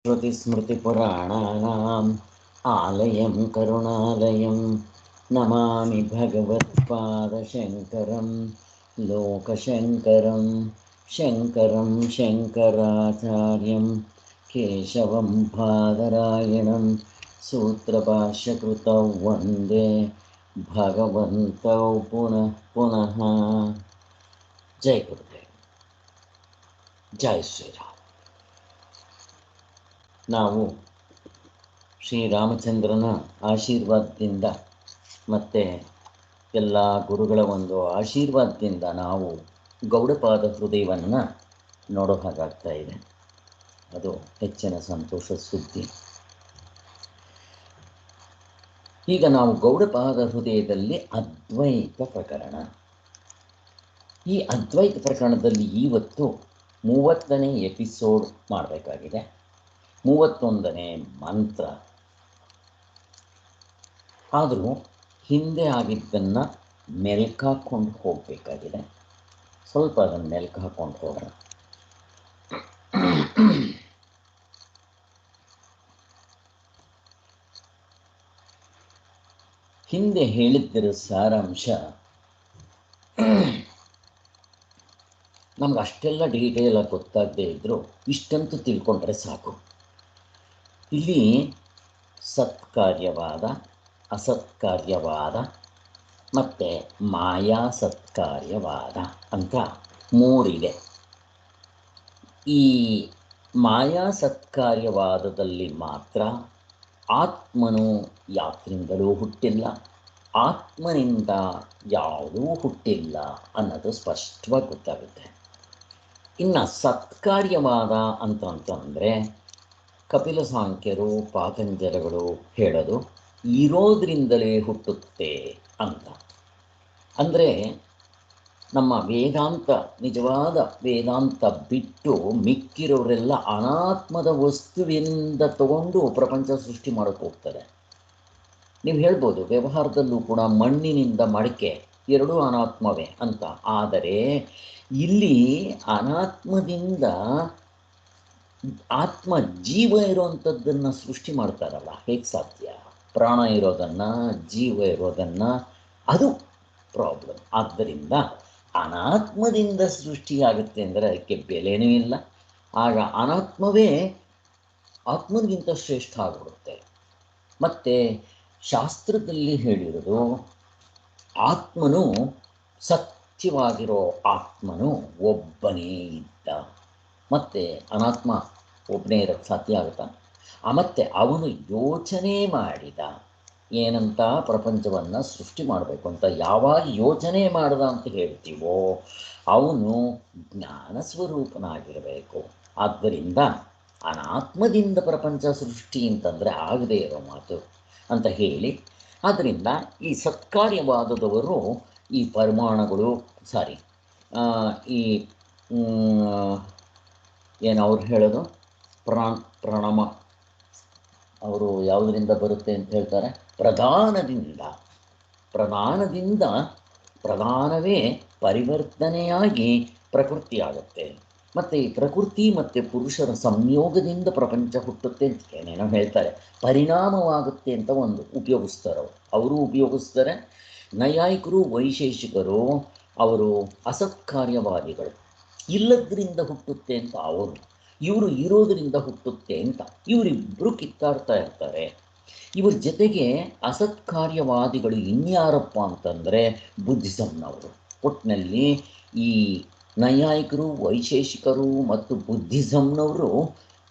श्रुतिस्मृतिपुराणानाम् आलयं करुणालयं नमामि भगवत्पादशङ्करं लोकशङ्करं शङ्करं शङ्कराचार्यं केशवं बादरायणं सूत्रभाष्यकृतौ वन्दे भगवन्तौ पुनः पुनः। जय गुरुदेव, जय ಶ್ರೀರಾಮ್. ನಾವು ಶ್ರೀರಾಮಚಂದ್ರನ ಆಶೀರ್ವಾದದಿಂದ ಮತ್ತು ಎಲ್ಲ ಗುರುಗಳ ಒಂದು ಆಶೀರ್ವಾದದಿಂದ ನಾವು ಗೌಡಪಾದ ಹೃದಯವನ್ನು ನೋಡೋ ಹಾಗಾಗ್ತಾ ಇದೆ. ಅದು ಹೆಚ್ಚಿನ ಸಂತೋಷದ ಸುದ್ದಿ. ಈಗ ನಾವು ಗೌಡಪಾದ ಹೃದಯದಲ್ಲಿ ಅದ್ವೈತ ಪ್ರಕರಣ, ಈ ಅದ್ವೈತ ಪ್ರಕರಣದಲ್ಲಿ ಇವತ್ತು 30ನೇ ಎಪಿಸೋಡ್ ಮಾಡಬೇಕಾಗಿದೆ. 31ನೇ ಮಂತ್ರ. ಆದರೂ ಹಿಂದೆ ಆಗಿದ್ದನ್ನು ಮೆಲ್ಕು ಹಾಕ್ಕೊಂಡು ಹೋಗಬೇಕಾಗಿದೆ. ಸ್ವಲ್ಪ ಅದನ್ನು ಮೆಲ್ಕು ಹಾಕ್ಕೊಂಡು ಹೋಗೋಣ. ಹಿಂದೆ ಹೇಳಿದ್ದರ ಸಾರಾಂಶ ನಮ್ಗೆ ಅಷ್ಟೆಲ್ಲ ಡೀಟೇಲಾಗಿ ಗೊತ್ತಾಗದೇ ಇದ್ದರೂ ಇಷ್ಟಂತೂ ತಿಳ್ಕೊಂಡ್ರೆ ಸಾಕು. ಇಲ್ಲಿ ಸತ್ಕಾರ್ಯವಾದ, ಅಸತ್ಕಾರ್ಯವಾದ ಮತ್ತು ಮಾಯಾ ಸತ್ಕಾರ್ಯವಾದ ಅಂತ ಮೂರಿದೆ. ಈ ಮಾಯಾ ಸತ್ಕಾರ್ಯವಾದದಲ್ಲಿ ಮಾತ್ರ ಆತ್ಮನು ಯಾತ್ರಿಂದಲೂ ಹುಟ್ಟಿಲ್ಲ, ಆತ್ಮನಿಂದ ಯಾವುದೂ ಹುಟ್ಟಿಲ್ಲ ಅನ್ನೋದು ಸ್ಪಷ್ಟವಾಗಿ ಗೊತ್ತಾಗುತ್ತೆ. ಇನ್ನು ಸತ್ಕಾರ್ಯವಾದ ಅಂತಂದರೆ ಕಪಿಲ ಸಾಂಖ್ಯರು, ಪಾತಂಜಲಗಳು ಹೇಳೋದು ಇರೋದ್ರಿಂದಲೇ ಹುಟ್ಟುತ್ತೆ ಅಂತ. ಅಂದರೆ ನಮ್ಮ ವೇದಾಂತ, ನಿಜವಾದ ವೇದಾಂತ ಬಿಟ್ಟು ಮಿಕ್ಕಿರೋರೆಲ್ಲ ಅನಾತ್ಮದ ವಸ್ತುವಿನಿಂದ ತಗೊಂಡು ಪ್ರಪಂಚ ಸೃಷ್ಟಿ ಮಾಡೋಕ್ಕೆ ಹೋಗ್ತಾರೆ. ನೀವು ಹೇಳ್ಬೋದು ವ್ಯವಹಾರದಲ್ಲೂ ಕೂಡ ಮಣ್ಣಿನಿಂದ ಮಡಿಕೆ ಎರಡೂ ಅನಾತ್ಮವೇ ಅಂತ. ಆದರೆ ಇಲ್ಲಿ ಅನಾತ್ಮದಿಂದ ಆತ್ಮ ಜೀವ ಇರೋವಂಥದ್ದನ್ನು ಸೃಷ್ಟಿ ಮಾಡ್ತಾರಲ್ಲ, ಹೇಗೆ ಸಾಧ್ಯ? ಪ್ರಾಣ ಇರೋದನ್ನು, ಜೀವ ಇರೋದನ್ನು, ಅದು ಪ್ರಾಬ್ಲಮ್. ಆದ್ದರಿಂದ ಅನಾತ್ಮದಿಂದ ಸೃಷ್ಟಿಯಾಗುತ್ತೆ ಅಂದರೆ ಅದಕ್ಕೆ ಬೆಲೆನೂ ಇಲ್ಲ. ಆಗ ಅನಾತ್ಮವೇ ಆತ್ಮನಿಗಿಂತ ಶ್ರೇಷ್ಠ ಆಗಿಬಿಡುತ್ತೆ. ಮತ್ತು ಶಾಸ್ತ್ರದಲ್ಲಿ ಹೇಳಿರೋದು ಆತ್ಮನು, ಸತ್ಯವಾಗಿರೋ ಆತ್ಮನು ಒಬ್ಬನೇ ಇದ್ದ. ಮತ್ತು ಅನಾತ್ಮ ಒಬ್ಬನೇ ಇರೋಕ್ಕೆ ಸಾಧ್ಯ ಆಗುತ್ತಾ? ಮತ್ತು ಅವನು ಯೋಚನೆ ಮಾಡಿದ, ಏನಂತ ಪ್ರಪಂಚವನ್ನು ಸೃಷ್ಟಿ ಮಾಡಬೇಕು ಅಂತ. ಯಾವಾಗ ಯೋಚನೆ ಮಾಡ್ದ ಅಂತ ಹೇಳ್ತೀವೋ ಅವನು ಜ್ಞಾನ ಸ್ವರೂಪನಾಗಿರಬೇಕು. ಆದ್ದರಿಂದ ಅನಾತ್ಮದಿಂದ ಪ್ರಪಂಚ ಸೃಷ್ಟಿ ಅಂತಂದರೆ ಆಗದೇ ಇರೋ ಮಾತು ಅಂತ ಹೇಳಿ, ಆದ್ದರಿಂದ ಈ ಸತ್ಕಾರ್ಯವಾದದವರು ಈ ಪರಮಾಣುಗಳು ಈ ಏನು ಅವ್ರು ಹೇಳೋದು ಪ್ರಣಮ, ಅವರು ಯಾವುದರಿಂದ ಬರುತ್ತೆ ಅಂತ ಹೇಳ್ತಾರೆ? ಪ್ರಧಾನವೇ ಪರಿವರ್ತನೆಯಾಗಿ ಪ್ರಕೃತಿ ಆಗುತ್ತೆ. ಮತ್ತು ಈ ಪ್ರಕೃತಿ ಮತ್ತು ಪುರುಷರ ಸಂಯೋಗದಿಂದ ಪ್ರಪಂಚ ಹುಟ್ಟುತ್ತೆ ಅಂತ ಏನೇನೋ ಹೇಳ್ತಾರೆ. ಪರಿಣಾಮವಾಗುತ್ತೆ ಅಂತ ಒಂದು ಉಪಯೋಗಿಸ್ತಾರೆ, ಅವರು ಉಪಯೋಗಿಸ್ತಾರೆ. ನೈಯಾಯಿಕರು, ವೈಶೇಷಿಕರು ಅವರು ಅಸತ್ಕಾರ್ಯವಾದಿಗಳು. ಇಲ್ಲದ್ರಿಂದ ಹುಟ್ಟುತ್ತೆ ಅಂತ ಅವರು, ಇವರು ಇರೋದರಿಂದ ಹುಟ್ಟುತ್ತೆ ಅಂತ ಇವರಿಬ್ಬರು ಕಿತ್ತಾಡ್ತಾ ಇರ್ತಾರೆ. ಇವ್ರ ಜೊತೆಗೆ ಅಸತ್ಕಾರ್ಯವಾದಿಗಳು ಇನ್ಯಾರಪ್ಪ ಅಂತಂದರೆ ಬುದ್ಧಿಸಮ್ನವರು. ಒಟ್ಟಿನಲ್ಲಿ ಈ ನೈಯಾಯಿಕರು, ವೈಶೇಷಿಕರು ಮತ್ತು ಬುದ್ಧಿಸಮ್ನವರು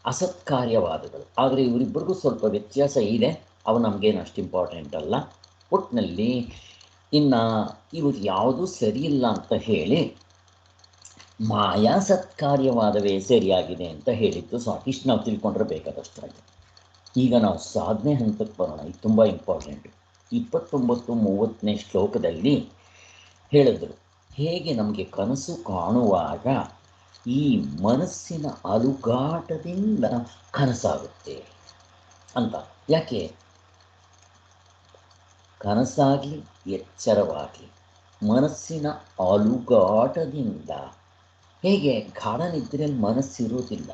ಅಸತ್ಕಾರ್ಯವಾದಿಗಳು. ಆದರೆ ಇವರಿಬ್ಬರಿಗೂ ಸ್ವಲ್ಪ ವ್ಯತ್ಯಾಸ ಇದೆ, ಅವು ನಮಗೇನು ಅಷ್ಟು ಇಂಪಾರ್ಟೆಂಟ್ ಅಲ್ಲ. ಒಟ್ಟಿನಲ್ಲಿ ಇನ್ನು ಇವರು ಯಾವುದೂ ಸರಿಯಿಲ್ಲ ಅಂತ ಹೇಳಿ ಮಾಯಾ ಸತ್ಕಾರ್ಯವಾದವೇ ಸರಿಯಾಗಿದೆ ಅಂತ ಹೇಳಿದ್ದು ಸಾಕು. ಇಷ್ಟು ನಾವು ತಿಳ್ಕೊಂಡ್ರೆ ಬೇಕಾದಷ್ಟಾಗಿ. ಈಗ ನಾವು ಸಾಧನೆ ಹಂತಕ್ಕೆ ಬರೋಣ. ಇದು ತುಂಬ ಇಂಪಾರ್ಟೆಂಟು. 29-30ನೇ ಶ್ಲೋಕದಲ್ಲಿ ಹೇಳಿದ್ರು, ಹೇಗೆ ನಮಗೆ ಕನಸು ಕಾಣುವಾಗ ಈ ಮನಸ್ಸಿನ ಅಲುಗಾಟದಿಂದ ಕನಸಾಗುತ್ತೆ ಅಂತ. ಯಾಕೆ ಕನಸಾಗಲಿ ಎಚ್ಚರವಾಗಲಿ ಮನಸ್ಸಿನ ಅಲುಗಾಟದಿಂದ, ಹೇಗೆ ಗಾಢ ನಿದ್ರೆಯಲ್ಲಿ ಮನಸ್ಸಿರುವುದಿಲ್ಲ,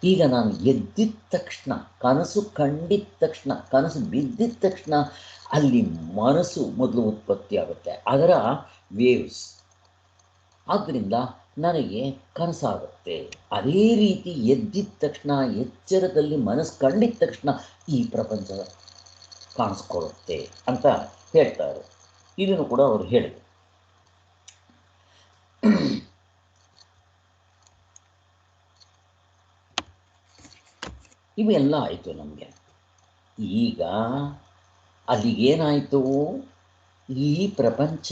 ಈಗ ನಾನು ಎದ್ದಿದ ತಕ್ಷಣ, ಕನಸು ಕಂಡಿದ ತಕ್ಷಣ, ಕನಸು ಬಿದ್ದಿದ ತಕ್ಷಣ ಅಲ್ಲಿ ಮನಸ್ಸು ಮೊದಲು ಉತ್ಪತ್ತಿ ಆಗುತ್ತೆ, ಅದರ ವೇವ್ಸ್. ಆದ್ದರಿಂದ ನನಗೆ ಕನಸಾಗುತ್ತೆ. ಅದೇ ರೀತಿ ಎದ್ದಿದ ತಕ್ಷಣ, ಎಚ್ಚರದಲ್ಲಿ ಮನಸ್ಸು ಕಂಡಿದ ತಕ್ಷಣ ಈ ಪ್ರಪಂಚ ಕಾಣಿಸ್ಕೊಳ್ಳುತ್ತೆ ಅಂತ ಹೇಳ್ತಾರೆ. ಇದನ್ನು ಕೂಡ ಅವರು ಹೇಳಿದರು. ಇವೆಲ್ಲ ಆಯಿತು ನಮಗೆ. ಈಗ ಅಲ್ಲಿಗೇನಾಯಿತು? ಈ ಪ್ರಪಂಚ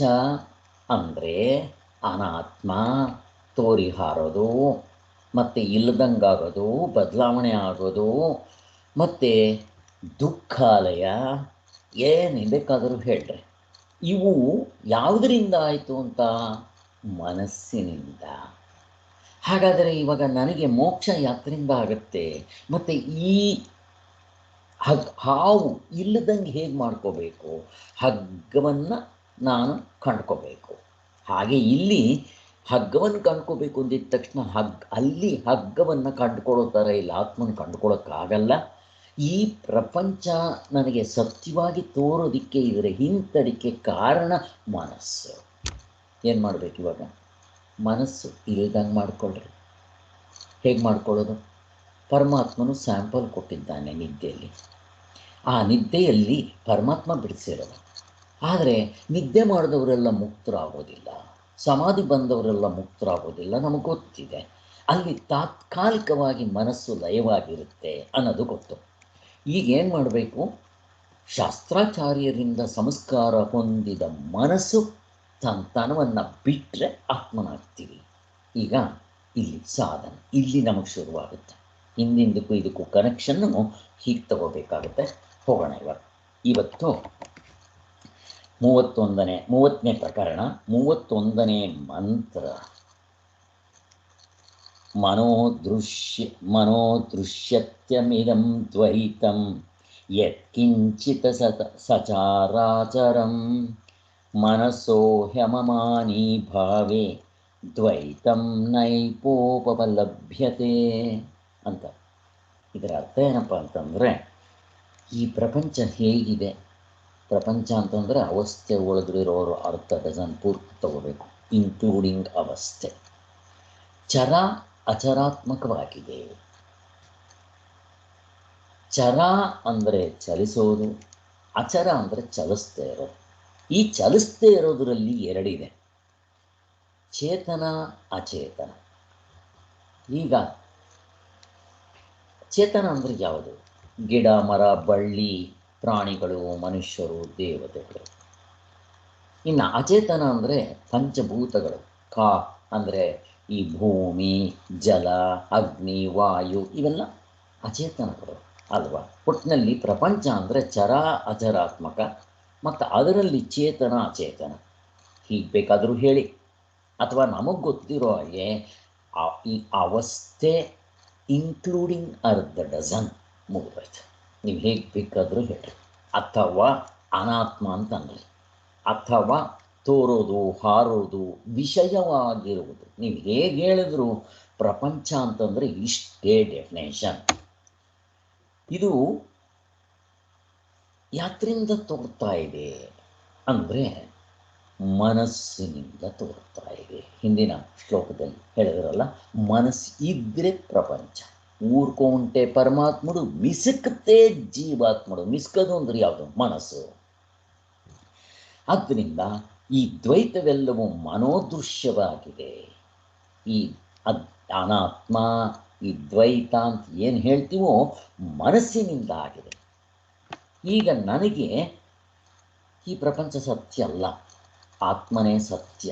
ಅಂದರೆ ಅನಾತ್ಮ, ತೋರಿ ಹಾರೋದು, ಮತ್ತು ಇಲ್ಲದಂಗಾಗೋದು, ಬದಲಾವಣೆ ಆಗೋದು, ಮತ್ತು ದುಃಖಾಲಯ, ಏನು ಬೇಕಾದರೂ ಹೇಳ್ರಿ. ಇವು ಯಾವುದರಿಂದ ಆಯಿತು ಅಂತ? ಮನಸ್ಸಿನಿಂದ. ಹಾಗಾದರೆ ಇವಾಗ ನನಗೆ ಮೋಕ್ಷ ಯಾತ್ರಿಂದ ಆಗುತ್ತೆ? ಮತ್ತು ಈ ಹಾವು ಇಲ್ಲದಂಗೆ ಹೇಗೆ ಮಾಡ್ಕೋಬೇಕು? ಹಗ್ಗವನ್ನು ನಾನು ಕಂಡ್ಕೋಬೇಕು. ಹಾಗೆ ಇಲ್ಲಿ ಹಗ್ಗವನ್ನು ಕಂಡ್ಕೋಬೇಕು ಅಂದಿದ್ದ ತಕ್ಷಣ ಅಲ್ಲಿ ಹಗ್ಗವನ್ನು ಕಂಡುಕೊಳ್ಳೋ ಥರ ಇಲ್ಲ ಆತ್ಮನ ಕಂಡುಕೊಳ್ಳೋಕ್ಕಾಗಲ್ಲ. ಈ ಪ್ರಪಂಚ ನನಗೆ ಸತ್ಯವಾಗಿ ತೋರೋದಕ್ಕೆ, ಇದರ ಹಿಂತಡಿಕೆ ಕಾರಣ ಮನಸ್ಸು. ಏನು ಮಾಡಬೇಕು ಇವಾಗ? ಮನಸ್ಸು ಇಲ್ದಂಗೆ ಮಾಡ್ಕೊಳ್ರಿ. ಹೇಗೆ ಮಾಡ್ಕೊಳ್ಳೋದು? ಪರಮಾತ್ಮನು ಸ್ಯಾಂಪಲ್ ಕೊಟ್ಟಿದ್ದಾನೆ ನಿದ್ದೆಯಲ್ಲಿ. ಆ ನಿದ್ದೆಯಲ್ಲಿ ಪರಮಾತ್ಮ ಬಿಡಿಸಿರೋದು. ಆದರೆ ನಿದ್ದೆ ಮಾಡಿದವರೆಲ್ಲ ಮುಕ್ತರಾಗೋದಿಲ್ಲ, ಸಮಾಧಿ ಬಂದವರೆಲ್ಲ ಮುಕ್ತರಾಗೋದಿಲ್ಲ, ನಮಗೆ ಗೊತ್ತಿದೆ. ಅಲ್ಲಿ ತಾತ್ಕಾಲಿಕವಾಗಿ ಮನಸ್ಸು ಲಯವಾಗಿರುತ್ತೆ ಅನ್ನೋದು ಗೊತ್ತು. ಈಗೇನು ಮಾಡಬೇಕು? ಶಾಸ್ತ್ರಾಚಾರ್ಯರಿಂದ ಸಂಸ್ಕಾರ ಹೊಂದಿದ ಮನಸ್ಸು ತನವನ್ನು ಬಿಟ್ಟರೆ ಆತ್ಮನಾಗ್ತೀವಿ. ಈಗ ಇಲ್ಲಿ ಸಾಧನೆ, ಇಲ್ಲಿ ನಮಗೆ ಶುರುವಾಗುತ್ತೆ. ಹಿಂದಿಂದಕ್ಕೂ ಇದಕ್ಕೂ ಕನೆಕ್ಷನ್ನು ಹೀಗೆ ತಗೋಬೇಕಾಗುತ್ತೆ. ಹೋಗೋಣ ಇವತ್ತು 30ನೇ ಪ್ರಕರಣ, 31ನೇ ಮಂತ್ರ. ಮನೋದೃಶ್ಯತ್ಯಮಿದಂ ದ್ವೈತಂ ಯತ್ಕಿಂಚಿತ್ ಸಚರಾಚರಂ ಮನಸೋ ಹ್ಯಮಮಾನಿ ಭಾವೇ ದ್ವೈತಂ ನೈಪೋಪಲಭ್ಯತೆ ಅಂತ. ಇದರ ಅರ್ಥ ಏನಪ್ಪ ಅಂತಂದರೆ, ಈ ಪ್ರಪಂಚ ಹೇಗಿದೆ? ಪ್ರಪಂಚ ಅಂತಂದರೆ ಅವಸ್ಥೆ ಒಳಗಿರೋರು ಅರ್ಥ ಡಜನ್ ಪೂರ್ತಿ ತಗೋಬೇಕು, ಇನ್ಕ್ಲೂಡಿಂಗ್ ಅವಸ್ಥೆ. ಚರ ಅಚರಾತ್ಮಕವಾಗಿದೆ. ಚರ ಅಂದರೆ ಚಲಿಸೋದು, ಅಚರ ಅಂದರೆ ಚಲಿಸ್ತಾ ಇರೋದು. ಈ ಚಲಿಸ್ತಾ ಇರೋದರಲ್ಲಿ ಎರಡಿದೆ, ಚೇತನ ಅಚೇತನ. ಈಗ ಚೇತನ ಅಂದರೆ ಯಾವುದು? ಗಿಡ, ಮರ, ಬಳ್ಳಿ, ಪ್ರಾಣಿಗಳು, ಮನುಷ್ಯರು, ದೇವತೆಗಳು. ಇನ್ನು ಅಚೇತನ ಅಂದರೆ ಪಂಚಭೂತಗಳು. ಕಾ ಅಂದರೆ ಈ ಭೂಮಿ, ಜಲ, ಅಗ್ನಿ, ವಾಯು, ಇವೆಲ್ಲ ಅಚೇತನಗಳು ಅಲ್ವಾ? ಒಟ್ಟಿನಲ್ಲಿ ಪ್ರಪಂಚ ಅಂದರೆ ಚರ ಅಚರಾತ್ಮಕ, ಮತ್ತು ಅದರಲ್ಲಿ ಚೇತನ ಅಚೇತನ. ಹೀಗೆ ಬೇಕಾದರೂ ಹೇಳಿ, ಅಥವಾ ನಮಗೆ ಗೊತ್ತಿರೋ ಹಾಗೆ ಈ ಅವಸ್ಥೆ ಇನ್ಕ್ಲೂಡಿಂಗ್ ಅರ್ಧ ಡಜನ್ ಮುಗಿದೋಯ್ತು. ನೀವು ಹೇಗೆ ಬೇಕಾದರೂ ಹೇಳಿ. ಅಥವಾ ಅನಾತ್ಮ ಅಂತ ಅನ್ನಿ, ಅಥವಾ ತೋರೋದು, ಹಾರೋದು, ವಿಷಯವಾಗಿರುವುದು. ನೀವು ಹೇಗೆ ಹೇಳಿದ್ರು ಪ್ರಪಂಚ ಅಂತಂದರೆ ಇಷ್ಟೇ ಡೆಫಿನೇಷನ್. ಇದು ಯಾತ್ರಿಂದ ತೋರ್ತಾ ಇದೆ ಅಂದರೆ ಮನಸ್ಸಿನಿಂದ ತೋರ್ತಾ ಇದೆ. ಹಿಂದಿನ ಶ್ಲೋಕದಲ್ಲಿ ಹೇಳಿದ್ರಲ್ಲ, ಮನಸ್ಸು ಇದ್ದರೆ ಪ್ರಪಂಚ. ಊರ್ಕೊಂಟೆ ಪರಮಾತ್ಮಡು, ಮಿಸುಕುತ್ತೆ ಜೀವಾತ್ಮಡು. ಮಿಸ್ಕೋದು ಅಂದ್ರೆ ಯಾವುದು? ಮನಸ್ಸು. ಆದ್ದರಿಂದ ಈ ದ್ವೈತವೆಲ್ಲವೂ ಮನೋದೃಶ್ಯವಾಗಿದೆ. ಈ ಅನಾತ್ಮ, ಈ ದ್ವೈತ ಅಂತ ಏನು ಹೇಳ್ತೀವೋ ಮನಸ್ಸಿನಿಂದ ಆಗಿದೆ. ಈಗ ನನಗೆ ಈ ಪ್ರಪಂಚ ಸತ್ಯ ಅಲ್ಲ, ಆತ್ಮನೇ ಸತ್ಯ.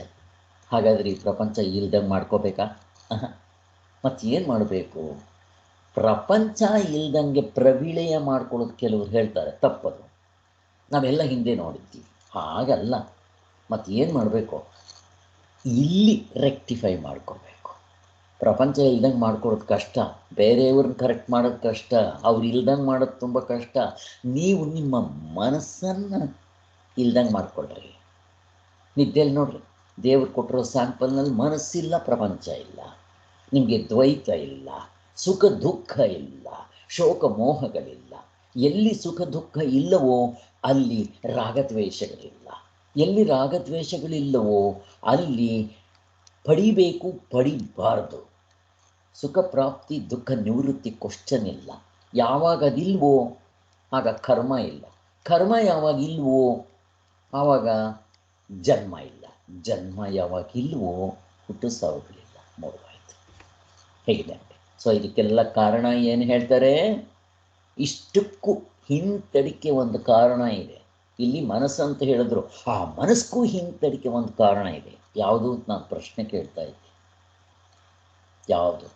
ಹಾಗಾದರೆ ಈ ಪ್ರಪಂಚ ಇಲ್ದಂಗೆ ಮಾಡ್ಕೋಬೇಕಾ? ಮತ್ತೇನು ಮಾಡಬೇಕು? ಪ್ರಪಂಚ ಇಲ್ದಂಗೆ ಪ್ರವಿಳಯ ಮಾಡ್ಕೊಳ್ಳೋದು ಕೆಲವರು ಹೇಳ್ತಾರೆ, ತಪ್ಪದು. ನಾವೆಲ್ಲ ಹಿಂದೆ ನೋಡಿದ್ದೀವಿ. ಹಾಗಲ್ಲ. ಮತ್ತೇನು ಮಾಡಬೇಕು? ಇಲ್ಲಿ ರೆಕ್ಟಿಫೈ ಮಾಡ್ಕೋಬೇಕು. ಪ್ರಪಂಚ ಇಲ್ದಂಗೆ ಮಾಡ್ಕೊಳ್ಳೋದು ಕಷ್ಟ, ಬೇರೆಯವ್ರನ್ನ ಕರೆಕ್ಟ್ ಮಾಡೋದು ಕಷ್ಟ, ಅವ್ರು ಇಲ್ದಂಗೆ ಮಾಡೋದು ತುಂಬ ಕಷ್ಟ. ನೀವು ನಿಮ್ಮ ಮನಸ್ಸನ್ನು ಇಲ್ದಂಗೆ ಮಾಡ್ಕೊಳ್ರಿ. ನಿದ್ದೆಯಲ್ಲಿ ನೋಡ್ರಿ, ದೇವ್ರು ಕೊಟ್ಟಿರೋ ಸ್ಯಾಂಪಲ್ನಲ್ಲಿ ಮನಸ್ಸಿಲ್ಲ, ಪ್ರಪಂಚ ಇಲ್ಲ, ನಿಮಗೆ ದ್ವೈತ ಇಲ್ಲ, ಸುಖ ದುಃಖ ಇಲ್ಲ, ಶೋಕ ಮೋಹಗಳಿಲ್ಲ. ಎಲ್ಲಿ ಸುಖ ದುಃಖ ಇಲ್ಲವೋ ಅಲ್ಲಿ ರಾಗದ್ವೇಷಗಳಿಲ್ಲ. ಎಲ್ಲಿ ರಾಗದ್ವೇಷಗಳಿಲ್ಲವೋ ಅಲ್ಲಿ ಪಡಿಬೇಕು, ಪಡಿಬಾರ್ದು. ಸುಖ ಪ್ರಾಪ್ತಿ ದುಃಖ ನಿವೃತ್ತಿ ಕ್ವಶ್ಚನ್ ಇಲ್ಲ. ಯಾವಾಗ ಅದಿಲ್ವೋ ಆಗ ಕರ್ಮ ಇಲ್ಲ. ಕರ್ಮ ಯಾವಾಗ ಇಲ್ವೋ ಆವಾಗ ಜನ್ಮ ಇಲ್ಲ. ಜನ್ಮ ಯಾವಾಗ ಇಲ್ವೋ ಹುಟ್ಟು ಸಾವುಗಳಿಲ್ಲ. ಮುಗಿದಾಯ್ತು. ಹೇಗಿದೆ. ಸೊ ಇದಕ್ಕೆಲ್ಲ ಕಾರಣ ಏನು ಹೇಳ್ತಾರೆ? ಇಷ್ಟಕ್ಕೂ ಹಿಂತಡಿಕೆ ಒಂದು ಕಾರಣ ಇದೆ. ಇಲ್ಲಿ ಮನಸ್ಸು ಅಂತ ಹೇಳಿದ್ರು, ಆ ಮನಸ್ಸಿಗೂ ಹಿಂತಡಿಕೆ ಒಂದು ಕಾರಣ ಇದೆ. ಯಾವುದು ನಾನು ಪ್ರಶ್ನೆ ಕೇಳ್ತಾ ಇದ್ದೆ, ಯಾವುದು?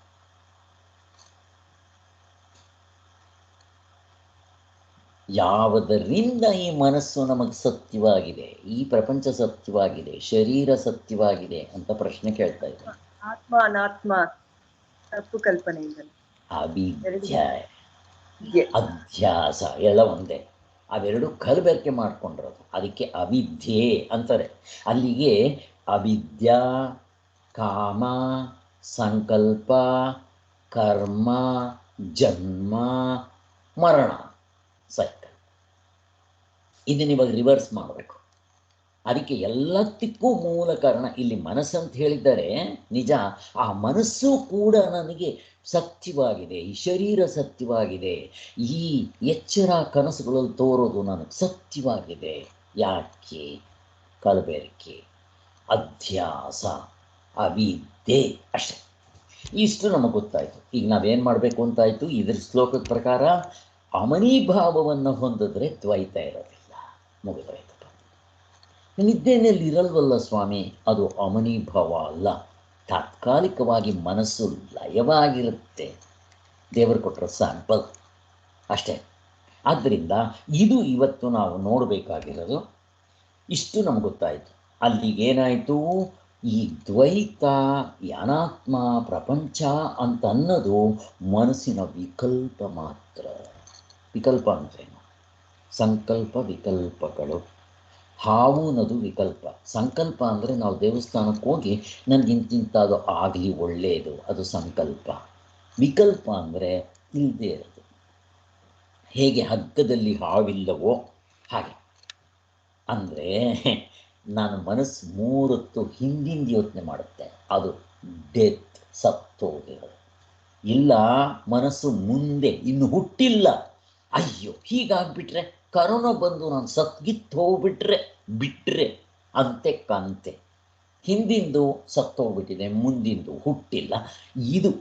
ಯಾವುದರಿಂದ ಈ ಮನಸ್ಸು ನಮಗೆ ಸತ್ಯವಾಗಿದೆ, ಈ ಪ್ರಪಂಚ ಸತ್ಯವಾಗಿದೆ, ಶರೀರ ಸತ್ಯವಾಗಿದೆ ಅಂತ ಪ್ರಶ್ನೆ ಕೇಳ್ತಾ ಇದ್ದೆ. ಆತ್ಮ ಅನಾತ್ಮ ತಪ್ಪು ಕಲ್ಪನೆಯಿಂದ ಅವಿದ್ಯೆ, ಅಧ್ಯಾಸ ಎಲ್ಲ ಒಂದೇ. ಅವೆರಡು ಕಲಬೆರಕೆ ಮಾಡ್ಕೊಂಡಿರೋದು, ಅದಕ್ಕೆ ಅವಿದ್ಯೆ ಅಂತಾರೆ. ಅಲ್ಲಿಗೆ ಅವಿದ್ಯಾ, ಕಾಮ, ಸಂಕಲ್ಪ, ಕರ್ಮ, ಜನ್ಮ, ಮರಣ, ಸೈಕಲ್. ಇದನ್ನ ಇವಾಗ ರಿವರ್ಸ್ ಮಾಡಬೇಕು. ಅದಕ್ಕೆ ಎಲ್ಲದಕ್ಕೂ ಮೂಲ ಕಾರಣ ಇಲ್ಲಿ ಮನಸ್ಸಂತ ಹೇಳಿದ್ದಾರೆ. ನಿಜ, ಆ ಮನಸ್ಸು ಕೂಡ ನನಗೆ ಸತ್ಯವಾಗಿದೆ, ಈ ಶರೀರ ಸತ್ಯವಾಗಿದೆ, ಈ ಎಚ್ಚರ ಕನಸುಗಳಲ್ಲಿ ತೋರೋದು ನನಗೆ ಸತ್ಯವಾಗಿದೆ. ಯಾಕೆ? ಕಲಬೆರಕೆ, ಅಧ್ಯಾಸ, ಅವಿದ್ಯೆ, ಅಷ್ಟೆ. ಇಷ್ಟು ನಮಗೆ ಗೊತ್ತಾಯಿತು. ಈಗ ನಾವೇನು ಮಾಡಬೇಕು ಅಂತಾಯಿತು? ಇದ್ರ ಶ್ಲೋಕದ ಪ್ರಕಾರ ಅಮನೀಭಾವವನ್ನು ಹೊಂದಿದ್ರೆ ದ್ವೈತ ಇರೋದಿಲ್ಲ. ಮುಗಿದೋಯ್ತಪ್ಪ. ನಿದ್ದೆಯಲ್ಲಿ ಇರಲ್ವಲ್ಲ ಸ್ವಾಮಿ, ಅದು ಅಮನೀಭಾವ ಅಲ್ಲ. ತಾತ್ಕಾಲಿಕವಾಗಿ ಮನಸ್ಸು ಲಯವಾಗಿರುತ್ತೆ. ದೇವರು ಕೊಟ್ಟರೆ ಸ್ಯಾಂಪಲ್ ಅಷ್ಟೇ. ಆದ್ದರಿಂದ ಇದು ಇವತ್ತು ನಾವು ನೋಡಬೇಕಾಗಿರೋದು. ಇಷ್ಟು ನಮ್ಗೆ ಗೊತ್ತಾಯಿತು. ಅಲ್ಲಿಗೇನಾಯಿತು? ಈ ದ್ವೈತ, ಈ ಅನಾತ್ಮ, ಪ್ರಪಂಚ ಅಂತ ಅನ್ನೋದು ಮನಸ್ಸಿನ ವಿಕಲ್ಪ ಮಾತ್ರ. ವಿಕಲ್ಪ ಅಂದ್ರೇನು? ಸಂಕಲ್ಪ ವಿಕಲ್ಪಗಳು. ಹಾವು ಅನ್ನೋದು ವಿಕಲ್ಪ. ಸಂಕಲ್ಪ ಅಂದರೆ ನಾವು ದೇವಸ್ಥಾನಕ್ಕೆ ಹೋಗಿ ನನಗಿಂತಿಂತಾದು ಆಗಲಿ ಒಳ್ಳೆಯದು, ಅದು ಸಂಕಲ್ಪ. ವಿಕಲ್ಪ ಅಂದರೆ ಇಲ್ಲದೆ ಇರೋದು. ಹೇಗೆ ಹಗ್ಗದಲ್ಲಿ ಹಾವಿಲ್ಲವೋ ಹಾಗೆ. ಅಂದರೆ ನನ್ನ ಮನಸ್ಸು ಮೂರೊತ್ತು ಹಿಂದಿಂದ ಯೋಚನೆ ಮಾಡುತ್ತೆ, ಅದು ಡೆತ್, ಸತ್ತೋಗಿರೋದು. ಇಲ್ಲ, ಮನಸ್ಸು ಮುಂದೆ ಇನ್ನು ಹುಟ್ಟಿಲ್ಲ, ಅಯ್ಯೋ ಹೀಗಾಗ್ಬಿಟ್ರೆ, ಕರೋನಾ ಬಂದು ನಾನು ಸತ್ಗಿತ್ತು ಹೋಗ್ಬಿಟ್ರೆ ಅಂತೆ ಕಂತೆ. ಹಿಂದಿಂದು ಸತ್ತೋಗ್ಬಿಟ್ಟಿದೆ, ಮುಂದಿಂದು ಹುಟ್ಟಿಲ್ಲ. ಇದು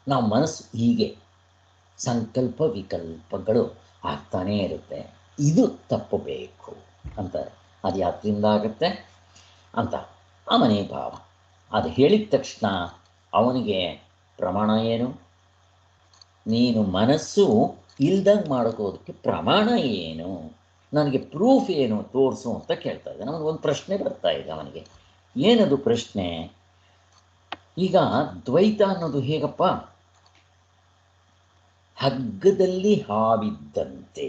ನಾವು ಮನಸ್ಸು ಹೀಗೆ ಸಂಕಲ್ಪ ವಿಕಲ್ಪಗಳು ಆಗ್ತಾನೇ ಇರುತ್ತೆ. ಇದು ತಪ್ಪಬೇಕು ಅಂತಾರೆ. ಅದು ಯಾತ್ರಿಂದ ಆಗುತ್ತೆ ಅಂತ ಅಮನೀಭಾವ. ಅದು ಹೇಳಿದ ತಕ್ಷಣ ಅವನಿಗೆ ಪ್ರಮಾಣ ಏನು? ನೀನು ಮನಸ್ಸು ಇಲ್ದಂಗೆ ಮಾಡೋಕೋದಕ್ಕೆ ಪ್ರಮಾಣ ಏನು? ನನಗೆ ಪ್ರೂಫ್ ಏನು ತೋರಿಸು ಅಂತ ಕೇಳ್ತಾ ಇದ್ದೆ. ನಮಗೊಂದು ಪ್ರಶ್ನೆ ಬರ್ತಾ ಇದೆ ಅವನಿಗೆ. ಏನದು ಪ್ರಶ್ನೆ? ಈಗ ದ್ವೈತ ಅನ್ನೋದು ಹೇಗಪ್ಪ? ಹಗ್ಗದಲ್ಲಿ ಹಾವಿದ್ದಂತೆ,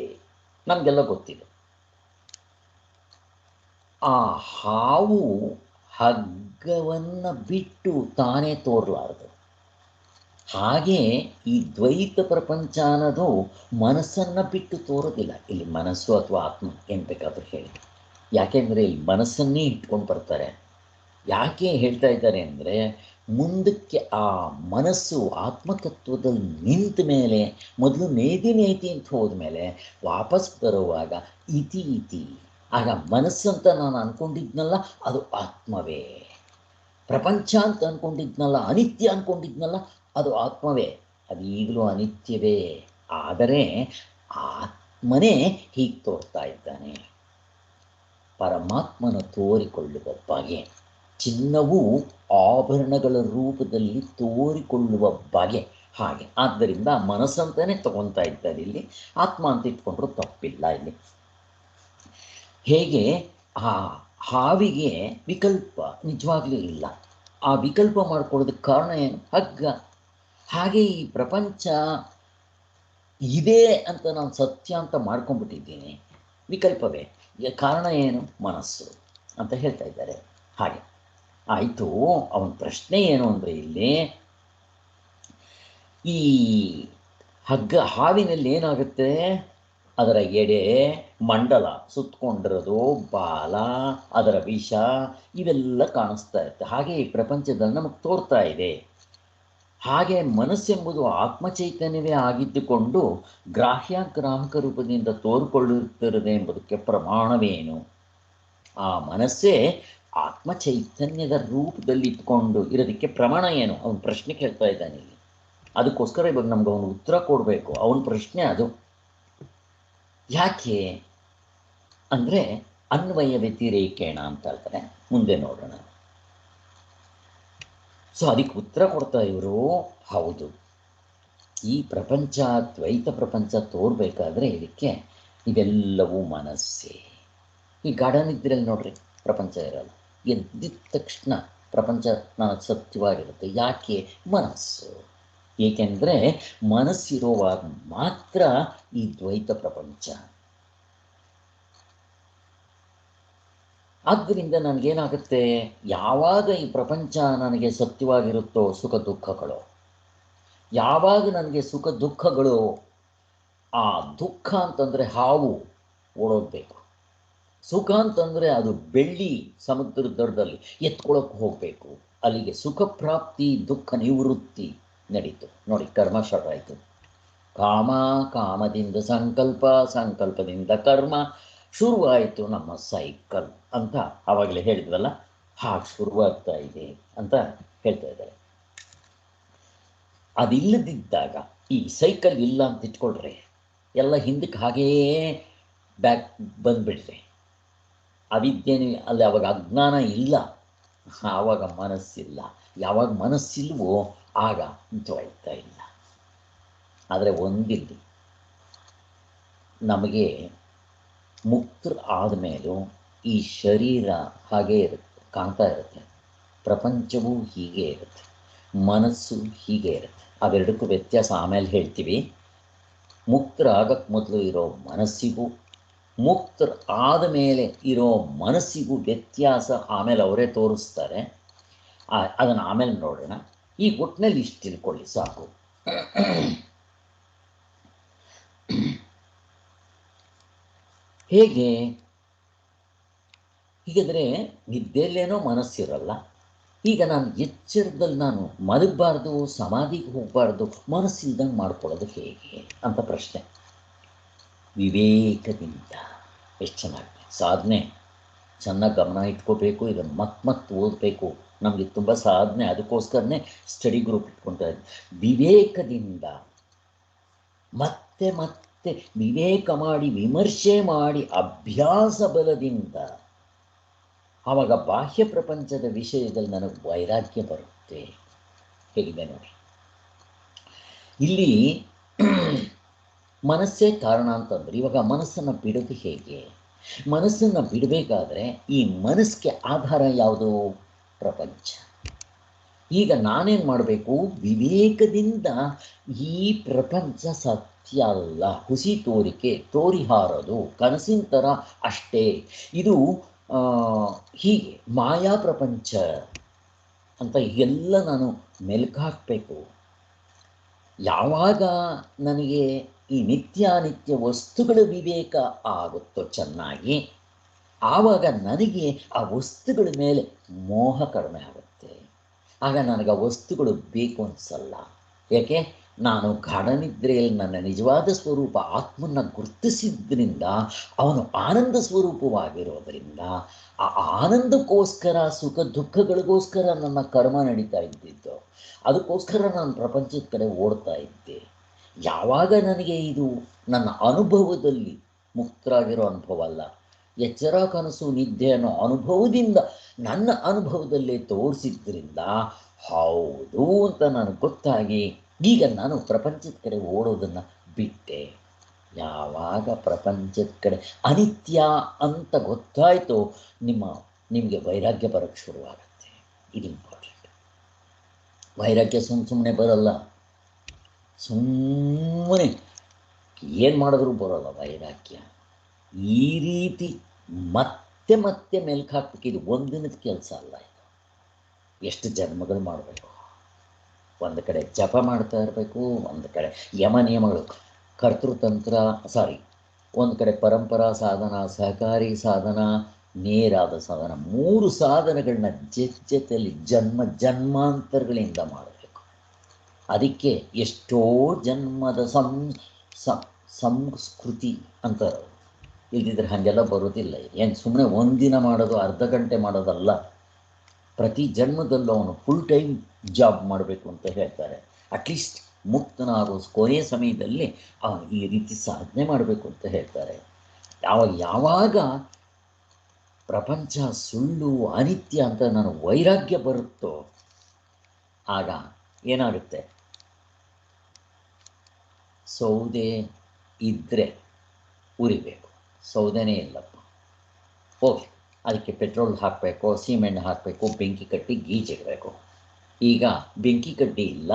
ನಮಗೆಲ್ಲ ಗೊತ್ತಿದೆ. ಆ ಹಾವು ಹಗ್ಗವನ್ನು ಬಿಟ್ಟು ತಾನೇ ತೋರಲಾರದು. ಹಾಗೆ ಈ ದ್ವೈತ ಪ್ರಪಂಚ ಅನ್ನೋದು ಮನಸ್ಸನ್ನು ಬಿಟ್ಟು ತೋರೋದಿಲ್ಲ. ಇಲ್ಲಿ ಮನಸ್ಸು ಅಥವಾ ಆತ್ಮ ಏನು ಬೇಕಾದರೂ ಹೇಳಿ, ಯಾಕೆಂದರೆ ಇಲ್ಲಿ ಮನಸ್ಸನ್ನೇ ಇಟ್ಕೊಂಡು ಬರ್ತಾರೆ. ಯಾಕೆ ಹೇಳ್ತಾ ಇದ್ದಾರೆ ಅಂದರೆ, ಮುಂದಕ್ಕೆ ಆ ಮನಸ್ಸು ಆತ್ಮತತ್ವದಲ್ಲಿ ನಿಂತ ಮೇಲೆ, ಮೊದಲು ನೇತಿ ಅಂತ ಹೋದ್ಮೇಲೆ ವಾಪಸ್ ಬರುವಾಗ ಇತಿ, ಆಗ ಮನಸ್ಸಂತ ನಾನು ಅಂದ್ಕೊಂಡಿದ್ನಲ್ಲ ಅದು ಆತ್ಮವೇ. ಪ್ರಪಂಚ ಅಂತ ಅಂದ್ಕೊಂಡಿದ್ನಲ್ಲ, ಅನಿತ್ಯ ಅಂದ್ಕೊಂಡಿದ್ನಲ್ಲ ಅದು ಆತ್ಮವೇ. ಅದು ಈಗಲೂ ಅನಿತ್ಯವೇ. ಆದರೆ ಆತ್ಮನೇ ಹೀಗೆ ತೋರ್ತಾ ಇದ್ದಾನೆ. ಪರಮಾತ್ಮನ ತೋರಿಕೊಳ್ಳುವ ಬಗೆ, ಚಿನ್ನವು ಆಭರಣಗಳ ರೂಪದಲ್ಲಿ ತೋರಿಕೊಳ್ಳುವ ಬಗೆ ಹಾಗೆ. ಆದ್ದರಿಂದ ಮನಸ್ಸಂತಾನೆ ತಗೊತಾ ಇದ್ದಾರೆ. ಇಲ್ಲಿ ಆತ್ಮ ಅಂತ ಇಟ್ಕೊಂಡ್ರು ತಪ್ಪಿಲ್ಲ. ಇಲ್ಲಿ ಹೇಗೆ ಆ ಹಾವಿಗೆ ವಿಕಲ್ಪ ನಿಜವಾಗ್ಲೂ ಇಲ್ಲ. ಆ ವಿಕಲ್ಪ ಮಾಡ್ಕೊಳ್ಳೋದಕ್ಕೆ ಕಾರಣ ಏನು? ಹಗ್ಗ. ಹಾಗೆ ಈ ಪ್ರಪಂಚ ಇದೆ ಅಂತ ನಾನು ಸತ್ಯ ಅಂತ ಮಾಡ್ಕೊಂಡ್ಬಿಟ್ಟಿದ್ದೀನಿ, ವಿಕಲ್ಪವೇ. ಕಾರಣ ಏನು? ಮನಸ್ಸು ಅಂತ ಹೇಳ್ತಾ ಇದ್ದಾರೆ. ಹಾಗೆ ಆಯಿತು. ಅವನ ಪ್ರಶ್ನೆ ಏನು ಅಂದರೆ, ಇಲ್ಲಿ ಈ ಹಾವಿನಲ್ಲಿ ಏನಾಗುತ್ತೆ, ಅದರ ಎಡೆ ಮಂಡಲ ಸುತ್ತಕೊಂಡಿರೋದು, ಬಾಲ, ಅದರ ವಿಷ ಇವೆಲ್ಲ ಕಾಣಿಸ್ತಾ ಇರುತ್ತೆ. ಹಾಗೆ ಈ ಪ್ರಪಂಚದಲ್ಲಿ ನಮಗೆ ತೋರ್ತಾ ಇದೆ. ಹಾಗೆ ಮನಸ್ಸೆಂಬುದು ಆತ್ಮಚೈತನ್ಯವೇ ಆಗಿದ್ದುಕೊಂಡು ಗ್ರಾಹ್ಯ ರೂಪದಿಂದ ತೋರಿಕೊಳ್ಳುತ್ತಿರದೆ ಎಂಬುದಕ್ಕೆ ಪ್ರಮಾಣವೇನು? ಆ ಮನಸ್ಸೇ ಆತ್ಮಚೈತನ್ಯದ ರೂಪದಲ್ಲಿ ಇಟ್ಕೊಂಡು ಇರೋದಕ್ಕೆ ಪ್ರಮಾಣ ಏನು? ಅವನು ಪ್ರಶ್ನೆ ಕೇಳ್ತಾ ಇದ್ದಾನೆ ಇಲ್ಲಿ. ಅದಕ್ಕೋಸ್ಕರ ಇವಾಗ ನಮ್ಗೆ ಅವನು ಉತ್ತರ ಕೊಡಬೇಕು. ಅವನ ಪ್ರಶ್ನೆ ಅದು. ಯಾಕೆ ಅಂದರೆ ಅನ್ವಯ ವ್ಯತಿರೇಕೇಣ ಅಂತ ಹೇಳ್ತಾರೆ, ಮುಂದೆ ನೋಡೋಣ. ಸೊ ಅದಕ್ಕೆ ಉತ್ತರ ಕೊಡ್ತಾ ಇವರು, ಹೌದು, ಈ ಪ್ರಪಂಚ ದ್ವೈತ ಪ್ರಪಂಚ ತೋರ್ಬೇಕಾದ್ರೆ ಇದಕ್ಕೆ ಇದೆಲ್ಲವೂ ಮನಸ್ಸೇ. ಈ ಗಾಢನಿದ್ರೆಯಲ್ಲಿ ನೋಡ್ರಿ, ಪ್ರಪಂಚ ಇರಲ್ಲ. ಎದ್ದಿದ ತಕ್ಷಣ ಪ್ರಪಂಚ ನನಗೆ ಸತ್ಯವಾಗಿರುತ್ತೆ. ಯಾಕೆ? ಮನಸ್ಸು. ಏಕೆಂದರೆ ಮನಸ್ಸಿರುವಾಗ ಮಾತ್ರ ಈ ದ್ವೈತ ಪ್ರಪಂಚ. ಆದ್ದರಿಂದ ನನಗೇನಾಗುತ್ತೆ, ಯಾವಾಗ ಈ ಪ್ರಪಂಚ ನನಗೆ ಸತ್ಯವಾಗಿರುತ್ತೋ ಸುಖ ದುಃಖಗಳು, ಯಾವಾಗ ನನಗೆ ಸುಖ ದುಃಖಗಳು, ಆ ದುಃಖ ಅಂತಂದರೆ ಹಾವು ಓಡೋಗ್ಬೇಕು, ಸುಖ ಅಂತಂದರೆ ಅದು ಬೆಳ್ಳಿ ಸಮುದ್ರದ ದಡದಲ್ಲಿ ಎತ್ಕೊಳ್ಳೋಕೆ ಹೋಗಬೇಕು. ಅಲ್ಲಿಗೆ ಸುಖ ಪ್ರಾಪ್ತಿ ದುಃಖ ನಿವೃತ್ತಿ ನಡೀತು. ನೋಡಿ, ಕರ್ಮ ಶುರು ಆಯಿತು. ಕಾಮ, ಕಾಮದಿಂದ ಸಂಕಲ್ಪ, ಸಂಕಲ್ಪದಿಂದ ಕರ್ಮ, ಶುರುವಾಯಿತು ನಮ್ಮ ಸೈಕಲ್ ಅಂತ ಆವಾಗಲೇ ಹೇಳಿದ್ವಲ್ಲ, ಹಾಗೆ ಶುರುವಾಗ್ತಾ ಇದೆ ಅಂತ ಹೇಳ್ತಾ ಇದ್ದಾರೆ. ಅದಿಲ್ಲದಿದ್ದಾಗ, ಈ ಸೈಕಲ್ ಇಲ್ಲ ಅಂತ ಇಟ್ಕೊಳ್ರಿ, ಎಲ್ಲ ಹಿಂದಕ್ಕೆ ಹಾಗೇ ಬ್ಯಾಕ್ ಬಂದುಬಿಡ್ರಿ. ಅವಿದ್ಯೆನೇ ಅಲ್ಲಿ, ಆವಾಗ ಅಜ್ಞಾನ ಇಲ್ಲ, ಆವಾಗ ಮನಸ್ಸಿಲ್ಲ. ಯಾವಾಗ ಮನಸ್ಸಿಲ್ವೋ ಆಗ ದ್ವೈತ ಇಲ್ಲ. ಆದರೆ ಒಂದಿಲ್ಲಿ, ನಮಗೆ ಮುಕ್ತರು ಆದಮೇಲೂ ಈ ಶರೀರ ಹಾಗೇ ಇರುತ್ತೆ, ಕಾಣ್ತಾ ಇರುತ್ತೆ. ಪ್ರಪಂಚವೂ ಹೀಗೆ ಇರುತ್ತೆ, ಮನಸ್ಸು ಹೀಗೆ ಇರುತ್ತೆ. ಅವೆರಡಕ್ಕೂ ವ್ಯತ್ಯಾಸ ಆಮೇಲೆ ಹೇಳ್ತೀವಿ. ಮುಕ್ತರಾಗಕ್ಕೆ ಮೊದಲು ಇರೋ ಮನಸ್ಸಿಗೂ ಮುಕ್ತರು ಆದ ಮೇಲೆ ಇರೋ ಮನಸ್ಸಿಗೂ ವ್ಯತ್ಯಾಸ ಆಮೇಲೆ ಅವರೇ ತೋರಿಸ್ತಾರೆ. ಅದನ್ನು ಆಮೇಲೆ ನೋಡೋಣ. ಈ ಒಟ್ಟಿನಲ್ಲಿ ಇಷ್ಟು ತಿಳ್ಕೊಳ್ಳಿ ಸಾಕು. ಹೇಗೆ? ಹೀಗಾದರೆ ನಿದ್ದೆಯಲ್ಲೇನೋ ಮನಸ್ಸಿರಲ್ಲ. ಈಗ ನಾನು ಎಚ್ಚರದಲ್ಲಿ ನಾನು ಮಲಗಬಾರ್ದು, ಸಮಾಧಿಗೆ ಹೋಗಬಾರ್ದು, ಮನಸ್ಸಿಲ್ದಂಗೆ ಮಾಡ್ಕೊಳ್ಳೋದು ಹೇಗೆ ಅಂತ ಪ್ರಶ್ನೆ. ವಿವೇಕದಿಂದ. ಎಷ್ಟು ಚೆನ್ನಾಗಿದೆ ಸಾಧನೆ. ಚೆನ್ನಾಗಿ ಗಮನ ಇಟ್ಕೋಬೇಕು. ಇದನ್ನು ಮತ್ತೆ ಓದಬೇಕು. ನಮಗೆ ತುಂಬ ಸಾಧನೆ, ಅದಕ್ಕೋಸ್ಕರನೇ ಸ್ಟಡಿ ಗ್ರೂಪ್ ಇಟ್ಕೊಳ್ತಾ ಇದ್ದೆ. ವಿವೇಕದಿಂದ ಮತ್ತೆ ಮತ್ತೆ ವಿವೇಕ ಮಾಡಿ, ವಿಮರ್ಶೆ ಮಾಡಿ, ಅಭ್ಯಾಸ ಬಲದಿಂದ, ಆವಾಗ ಬಾಹ್ಯ ಪ್ರಪಂಚದ ವಿಷಯದಲ್ಲಿ ನನಗೆ ವೈರಾಗ್ಯ ಬರುತ್ತೆ. ಹೇಗಿದೆ ನೋಡಿ. ಇಲ್ಲಿ ಮನಸ್ಸೇ ಕಾರಣ ಅಂತಂದ್ರೆ, ಇವಾಗ ಮನಸ್ಸನ್ನು ಬಿಡೋದು ಹೇಗೆ? ಮನಸ್ಸನ್ನು ಬಿಡಬೇಕಾದ್ರೆ ಈ ಮನಸ್ಸಿಗೆ ಆಧಾರ ಯಾವುದು? ಪ್ರಪಂಚ. ಈಗ ನಾನೇನು ಮಾಡಬೇಕು? ವಿವೇಕದಿಂದ ಈ ಪ್ರಪಂಚ ಸತ್ಯ ಅಲ್ಲ, ಹುಸಿ ತೋರಿಕೆ, ತೋರಿ ಹಾರೋದು, ಕನಸಿನ ಥರ ಅಷ್ಟೇ, ಇದು ಹೀಗೆ ಮಾಯಾ ಪ್ರಪಂಚ ಅಂತ ಎಲ್ಲ ನಾನು ಮೆಲುಕು ಹಾಕಬೇಕು. ಯಾವಾಗ ನನಗೆ ಈ ನಿತ್ಯಾನಿತ್ಯ ವಸ್ತುಗಳ ವಿವೇಕ ಆಗುತ್ತೋ ಚೆನ್ನಾಗಿ, ಆವಾಗ ನನಗೆ ಆ ವಸ್ತುಗಳ ಮೇಲೆ ಮೋಹ ಕಡಿಮೆ ಆಗುತ್ತೆ. ಆಗ ನನಗೆ ಆ ವಸ್ತುಗಳು ಬೇಕು ಅನಿಸಲ್ಲ. ಯಾಕೆ? ನಾನು ಗಾಢನಿದ್ರೆಯಲ್ಲಿ ನನ್ನ ನಿಜವಾದ ಸ್ವರೂಪ ಆತ್ಮನ ಗುರುತಿಸಿದ್ರಿಂದ, ಅವನು ಆನಂದ ಸ್ವರೂಪವಾಗಿರೋದರಿಂದ, ಆ ಆನಂದಕ್ಕೋಸ್ಕರ, ಸುಖ ದುಃಖಗಳಿಗೋಸ್ಕರ ನನ್ನ ಕರ್ಮ ನಡೀತಾ ಇದ್ದಿದ್ದು. ಅದಕ್ಕೋಸ್ಕರ ನಾನು ಪ್ರಪಂಚದ ಕಡೆ ಓಡ್ತಾ ಇದ್ದೆ. ಯಾವಾಗ ನನಗೆ ಇದು ನನ್ನ ಅನುಭವದಲ್ಲಿ ಮುಕ್ತರಾಗಿರೋ ಅನುಭವ ಅಲ್ಲ, ಎಚ್ಚರ ಕನಸು ನಿದ್ದೆ ಅನ್ನೋ ಅನುಭವದಿಂದ ನನ್ನ ಅನುಭವದಲ್ಲೇ ತೋರಿಸಿದ್ರಿಂದ ಹೌದು ಅಂತ ನನಗೆ ಗೊತ್ತಾಗಿ, ಈಗ ನಾನು ಪ್ರಪಂಚದ ಕಡೆ ಓಡೋದನ್ನು ಬಿಟ್ಟೆ. ಯಾವಾಗ ಪ್ರಪಂಚದ ಕಡೆ ಅನಿತ್ಯ ಅಂತ ಗೊತ್ತಾಯಿತೋ ನಿಮಗೆ ವೈರಾಗ್ಯ ಬರೋಕ್ಕೆ ಶುರುವಾಗುತ್ತೆ. ಇದು ಇಂಪಾರ್ಟೆಂಟ್. ವೈರಾಗ್ಯ ಸುಮ್ಮನೆ ಬರಲ್ಲ. ಸುಮ್ಮನೆ ಏನು ಮಾಡಿದ್ರೂ ಬರೋಲ್ಲ ವೈರಾಗ್ಯ. ಈ ರೀತಿ ಮತ್ತೆ ಮತ್ತೆ ಮೆಲ್ಕು ಹಾಕ್ಬೇಕು. ಇದು ಒಂದಿನದ ಕೆಲಸ ಅಲ್ಲ. ಇದು ಎಷ್ಟು ಜನ್ಮಗಳು ಮಾಡಬೇಕು. ಒಂದು ಕಡೆ ಜಪ ಮಾಡ್ತಾ ಇರಬೇಕು, ಒಂದು ಕಡೆ ಯಮ ನಿಯಮಗಳು, ಕರ್ತೃತಂತ್ರ ಒಂದು ಕಡೆ ಪರಂಪರಾ ಸಾಧನ, ಸಹಕಾರಿ ಸಾಧನ, ನೇರಾದ ಸಾಧನ, 3 ಸಾಧನಗಳನ್ನ ಜೊತೆಯಲ್ಲಿ ಜನ್ಮಾಂತರಗಳಿಂದ ಮಾಡಬೇಕು. ಅದಕ್ಕೆ ಎಷ್ಟೋ ಜನ್ಮದ ಸಂಸ್ಕೃತಿ ಅಂತಾರೆ. ಇಲ್ದಿದ್ರೆ ಹಾಗೆಲ್ಲ ಬರೋದಿಲ್ಲ. ಏನು ಸುಮ್ಮನೆ ಒಂದಿನ ಮಾಡೋದು, ಅರ್ಧ ಗಂಟೆ ಮಾಡೋದಲ್ಲ. ಪ್ರತಿ ಜನ್ಮದಲ್ಲೂ ಅವನು ಫುಲ್ ಟೈಮ್ ಜಾಬ್ ಮಾಡಬೇಕು ಅಂತ ಹೇಳ್ತಾರೆ. ಅಟ್ಲೀಸ್ಟ್ ಮುಕ್ತನಾಗೋ ಕೊನೆಯ ಸಮಯದಲ್ಲಿ ಅವನು ಈ ರೀತಿ ಸಾಧನೆ ಮಾಡಬೇಕು ಅಂತ ಹೇಳ್ತಾರೆ. ಯಾವಾಗ ಪ್ರಪಂಚ ಸುಳ್ಳು, ಅನಿತ್ಯ ಅಂತ ನಾನು ವೈರಾಗ್ಯ ಬರುತ್ತೋ ಆಗ ಏನಾಗುತ್ತೆ? ಸೌದೆ ಇದ್ದರೆ ಉರಿಬೇಕು, ಸೌದೆನೇ ಇಲ್ಲಪ್ಪ, ಹೋಗಿ ಅದಕ್ಕೆ ಪೆಟ್ರೋಲ್ ಹಾಕಬೇಕು, ಸೀಮೆಣ್ಣೆ ಹಾಕಬೇಕು, ಬೆಂಕಿ ಕಟ್ಟಿ ಗೀಜಿಡಬೇಕು. ಈಗ ಬೆಂಕಿ ಕಡ್ಡಿ ಇಲ್ಲ,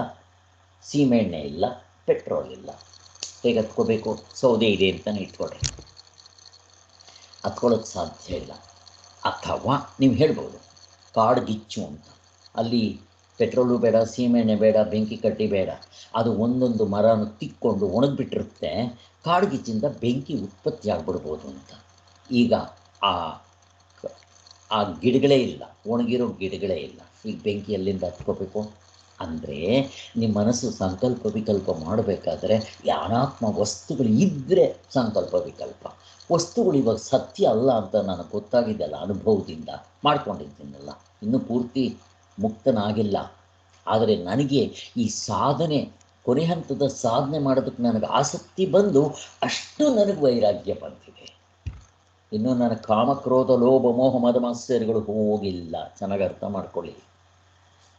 ಸೀಮೆಣ್ಣೆ ಇಲ್ಲ, ಪೆಟ್ರೋಲ್ ಇಲ್ಲ, ಹೇಗೆ ಹತ್ಕೋಬೇಕು? ಸೌದೆ ಇದೆ ಅಂತಲೇ ಇಟ್ಕೊಳ್ರಿ, ಹತ್ಕೊಳ್ಳೋಕ್ಕೆ ಸಾಧ್ಯ ಇಲ್ಲ. ಅಥವಾ ನೀವು ಹೇಳ್ಬೋದು ಕಾಡ್ಗಿಚ್ಚು ಅಂತ, ಅಲ್ಲಿ ಪೆಟ್ರೋಲು ಬೇಡ, ಸೀಮೆಣ್ಣೆ ಬೇಡ, ಬೆಂಕಿ ಕಡ್ಡಿ ಬೇಡ, ಅದು ಒಂದೊಂದು ಮರನ ತಿಕ್ಕೊಂಡು ಒಣಗಿಬಿಟ್ಟಿರುತ್ತೆ, ಕಾಡ್ಗಿಚ್ಚಿಂದ ಬೆಂಕಿ ಉತ್ಪತ್ತಿ ಆಗ್ಬಿಡ್ಬೋದು ಅಂತ. ಈಗ ಆ ಗಿಡಗಳೇ ಇಲ್ಲ, ಒಣಗಿರೋ ಗಿಡಗಳೇ ಇಲ್ಲ, ಈಗ ಬೆಂಕಿ ಎಲ್ಲಿಂದ ಹತ್ಕೋಬೇಕು? ಅಂದರೆ ನಿಮ್ಮ ಮನಸ್ಸು ಸಂಕಲ್ಪ ವಿಕಲ್ಪ ಮಾಡಬೇಕಾದ್ರೆ ಅನಾತ್ಮ ವಸ್ತುಗಳು ಇದ್ದರೆ ಸಂಕಲ್ಪ ವಿಕಲ್ಪ. ವಸ್ತುಗಳು ಇವಾಗ ಸತ್ಯ ಅಲ್ಲ ಅಂತ ನನಗೆ ಗೊತ್ತಾಗಿದ್ದೆಲ್ಲ, ಅನುಭವದಿಂದ ಮಾಡ್ಕೊಂಡಿದ್ದೀನಲ್ಲ, ಇನ್ನೂ ಪೂರ್ತಿ ಮುಕ್ತನಾಗಿಲ್ಲ. ಆದರೆ ನನಗೆ ಈ ಸಾಧನೆ, ಕೊನೆ ಹಂತದ ಸಾಧನೆ ಮಾಡೋದಕ್ಕೆ ನನಗೆ ಆಸಕ್ತಿ ಬಂದು ಅಷ್ಟು ನನಗೆ ವೈರಾಗ್ಯ ಬಂದಿದೆ. ಇನ್ನೂ ನನ್ನ ಕಾಮಕ್ರೋಧ ಲೋಭ ಮೋಹ ಮದ ಮಾತ್ಸರ್ಯಗಳು ಹೋಗಿಲ್ಲ, ಚೆನ್ನಾಗಿ ಅರ್ಥ ಮಾಡ್ಕೊಳ್ಳಿ.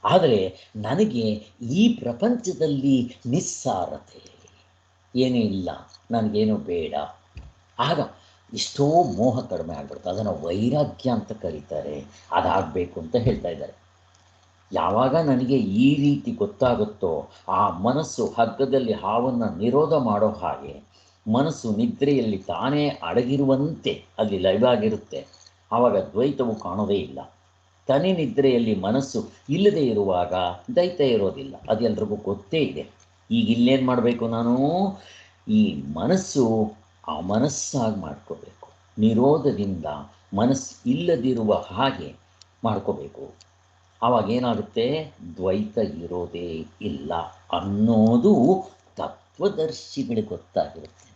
ಆದರೆ ನನಗೆ ಈ ಪ್ರಪಂಚದಲ್ಲಿ ನಿಸ್ಸಾರತೆ ಏನೂ ಇಲ್ಲ, ನನಗೇನು ಬೇಡ. ಆಗ ಎಷ್ಟೋ ಮೋಹ ಕಡಿಮೆ ಆಗ್ಬಿಡುತ್ತೆ. ಅದನ್ನು ವೈರಾಗ್ಯ ಅಂತ ಕರೀತಾರೆ. ಅದಾಗಬೇಕು ಅಂತ ಹೇಳ್ತಾ ಇದ್ದಾರೆ. ಯಾವಾಗ ನನಗೆ ಈ ರೀತಿ ಗೊತ್ತಾಗುತ್ತೋ ಆ ಮನಸ್ಸು ಹಗ್ಗದಲ್ಲಿ ಹಾವನ್ನು ನಿರೋಧ ಮಾಡೋ ಹಾಗೆ, ಮನಸ್ಸು ನಿದ್ರೆಯಲ್ಲಿ ತಾನೇ ಅಡಗಿರುವಂತೆ ಅಲ್ಲಿ ಲೈವ್ ಆಗಿರುತ್ತೆ. ಆವಾಗ ದ್ವೈತವು ಕಾಣೋದೇ ಇಲ್ಲ. ತನಿ ನಿದ್ರೆಯಲ್ಲಿ ಮನಸ್ಸು ಇಲ್ಲದೆ ಇರುವಾಗ ದ್ವೈತ ಇರೋದಿಲ್ಲ, ಅದೆಲ್ರಿಗೂ ಗೊತ್ತೇ ಇದೆ. ಈಗ ಇಲ್ಲೇನು ಮಾಡಬೇಕು? ನಾನು ಈ ಮನಸ್ಸು ಆ ಮನಸ್ಸಾಗಿ ಮಾಡ್ಕೋಬೇಕು, ನಿರೋಧದಿಂದ ಮನಸ್ಸು ಇಲ್ಲದಿರುವ ಹಾಗೆ ಮಾಡ್ಕೋಬೇಕು. ಆವಾಗೇನಾಗುತ್ತೆ? ದ್ವೈತ ಇರೋದೇ ಇಲ್ಲ ಅನ್ನೋದು ತತ್ವದರ್ಶಿಗಳಿಗೆ ಗೊತ್ತಾಗಿರುತ್ತೆ.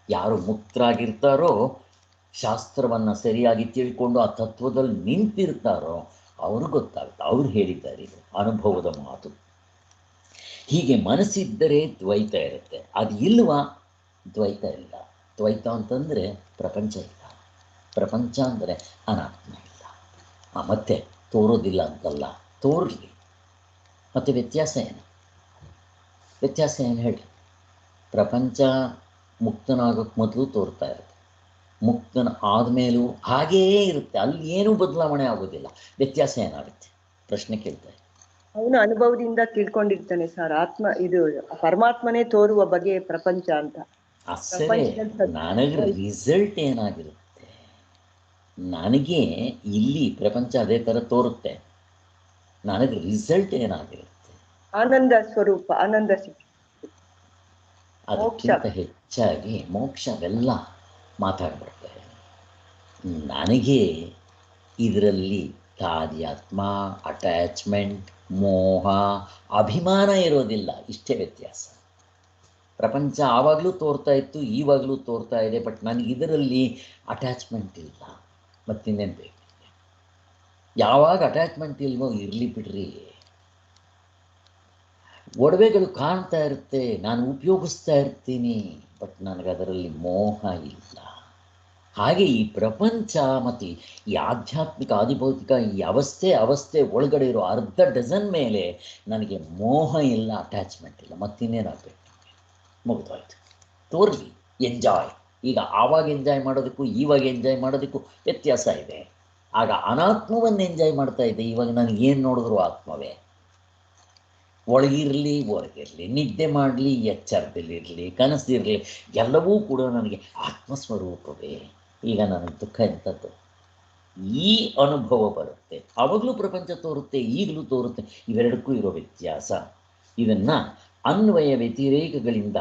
ಯಾರು ಮುಕ್ತರಾಗಿರ್ತಾರೋ, ಶಾಸ್ತ್ರವನ್ನು ಸರಿಯಾಗಿ ತಿಳ್ಕೊಂಡು ಆ ತತ್ವದಲ್ಲಿ ನಿಂತಿರ್ತಾರೋ ಅವರು ಗೊತ್ತಾಗುತ್ತೆ. ಅವರು ಹೇಳಿದ್ದಾರೆ, ಇದು ಅನುಭವದ ಮಾತು. ಹೀಗೆ ಮನಸ್ಸಿದ್ದರೆ ದ್ವೈತ ಇರುತ್ತೆ, ಅದು ಇಲ್ವಾ? ದ್ವೈತ ಇಲ್ಲ. ದ್ವೈತ ಅಂತಂದರೆ ಪ್ರಪಂಚ ಇಲ್ಲ, ಪ್ರಪಂಚ ಅಂದರೆ ಅನಾತ್ಮ ಇಲ್ಲ. ಮತ್ತೆ ತೋರೋದಿಲ್ಲ ಅಂತಲ್ಲ, ತೋರಲಿ. ಮತ್ತು ವ್ಯತ್ಯಾಸ ಏನು? ವ್ಯತ್ಯಾಸ ಏನು ಹೇಳಿ? ಪ್ರಪಂಚ ಮುಕ್ತನಾಗೋಕ್ಕೆ ಮೊದಲು ತೋರ್ತಾ ಇರುತ್ತೆ, ಮುಕ್ತನ ಆದಮೇಲೂ ಹಾಗೇ ಇರುತ್ತೆ, ಅಲ್ಲಿ ಏನೂ ಬದಲಾವಣೆ ಆಗೋದಿಲ್ಲ. ವ್ಯತ್ಯಾಸ ಏನಾಗುತ್ತೆ? ಪ್ರಶ್ನೆ ಕೇಳ್ತಾರೆ. ಅವನು ಅನುಭವದಿಂದ ತಿಳ್ಕೊಂಡಿರ್ತಾನೆ ಸರ್, ಆತ್ಮ ಇದು ಪರಮಾತ್ಮನೇ ತೋರುವ ಬಗೆ ಪ್ರಪಂಚ ಅಂತ. ಸರಿ, ನನಗೆ ರಿಸಲ್ಟ್ ಏನಾಗಿರುತ್ತೆ? ನನಗೆ ಇಲ್ಲಿ ಪ್ರಪಂಚ ಅದೇ ಥರ ತೋರುತ್ತೆ, ನನಗೆ ರಿಸಲ್ಟ್ ಏನಾಗಿರುತ್ತೆ? ಆನಂದ ಸ್ವರೂಪ, ಆನಂದ ಅದಕ್ಕಿಂತ ಹೆಚ್ಚಾಗಿ ಮೋಕ್ಷವೆಲ್ಲ ಮಾತಾಡ್ಬಿಡ್ತಾರೆ. ನನಗೆ ಇದರಲ್ಲಿ ತಾದಾತ್ಮ, ಅಟ್ಯಾಚ್ಮೆಂಟ್, ಮೋಹ, ಅಭಿಮಾನ ಇರೋದಿಲ್ಲ. ಇಷ್ಟೇ ವ್ಯತ್ಯಾಸ. ಪ್ರಪಂಚ ಆವಾಗಲೂ ತೋರ್ತಾ ಇತ್ತು, ಈವಾಗಲೂ ತೋರ್ತಾ ಇದೆ, ಬಟ್ ನನಗೆ ಇದರಲ್ಲಿ ಅಟ್ಯಾಚ್ಮೆಂಟ್ ಇಲ್ಲ. ಮತ್ತಿನ್ನೇನು ಬೇಕು? ಯಾವಾಗ ಅಟ್ಯಾಚ್ಮೆಂಟ್ ಇಲ್ವೋ ಇರಲಿ ಬಿಡ್ರಿ. ಒಡವೆಗಳು ಕಾಣ್ತಾ ಇರುತ್ತೆ, ನಾನು ಉಪಯೋಗಿಸ್ತಾ ಇರ್ತೀನಿ, ಬಟ್ ನನಗದರಲ್ಲಿ ಮೋಹ ಇಲ್ಲ. ಹಾಗೆ ಈ ಪ್ರಪಂಚ ಮತ್ತು ಈ ಆಧ್ಯಾತ್ಮಿಕ ಆದಿಭೌತಿಕ ಈ ಅವಸ್ಥೆ ಒಳಗಡೆ ಇರೋ ಅರ್ಧ ಡಜನ್ ಮೇಲೆ ನನಗೆ ಮೋಹ ಇಲ್ಲ, ಅಟ್ಯಾಚ್ಮೆಂಟ್ ಇಲ್ಲ. ಮತ್ತಿನ್ನೇನಾಗಬೇಕು? ಮುಗಿದೋಯ್ತು. ತೋರ್ಲಿ, ಎಂಜಾಯ್. ಈಗ ಆವಾಗ ಎಂಜಾಯ್ ಮಾಡೋದಕ್ಕೂ ಇವಾಗ ಎಂಜಾಯ್ ಮಾಡೋದಕ್ಕೂ ವ್ಯತ್ಯಾಸ ಇದೆ. ಆಗ ಅನಾತ್ಮವನ್ನು ಎಂಜಾಯ್ ಮಾಡ್ತಾ ಇದ್ದೆ, ಇವಾಗ ನನಗೇನು ನೋಡಿದ್ರು ಆತ್ಮವೇ. ಒಳಗಿರಲಿ ಹೊರಗಿರಲಿ, ನಿದ್ದೆ ಮಾಡಲಿ ಎಚ್ಚರದಲ್ಲಿರಲಿ, ಕನಸಿರಲಿ, ಎಲ್ಲವೂ ಕೂಡ ನನಗೆ ಆತ್ಮಸ್ವರೂಪವೇ. ಈಗ ನನಗೆ ದುಃಖ ಎಂಥದ್ದು? ಈ ಅನುಭವ ಬರುತ್ತೆ. ಆವಾಗಲೂ ಪ್ರಪಂಚ ತೋರುತ್ತೆ, ಈಗಲೂ ತೋರುತ್ತೆ. ಇವೆರಡಕ್ಕೂ ಇರೋ ವ್ಯತ್ಯಾಸ ಇದನ್ನು ಅನ್ವಯ ವ್ಯತಿರೇಕಗಳಿಂದ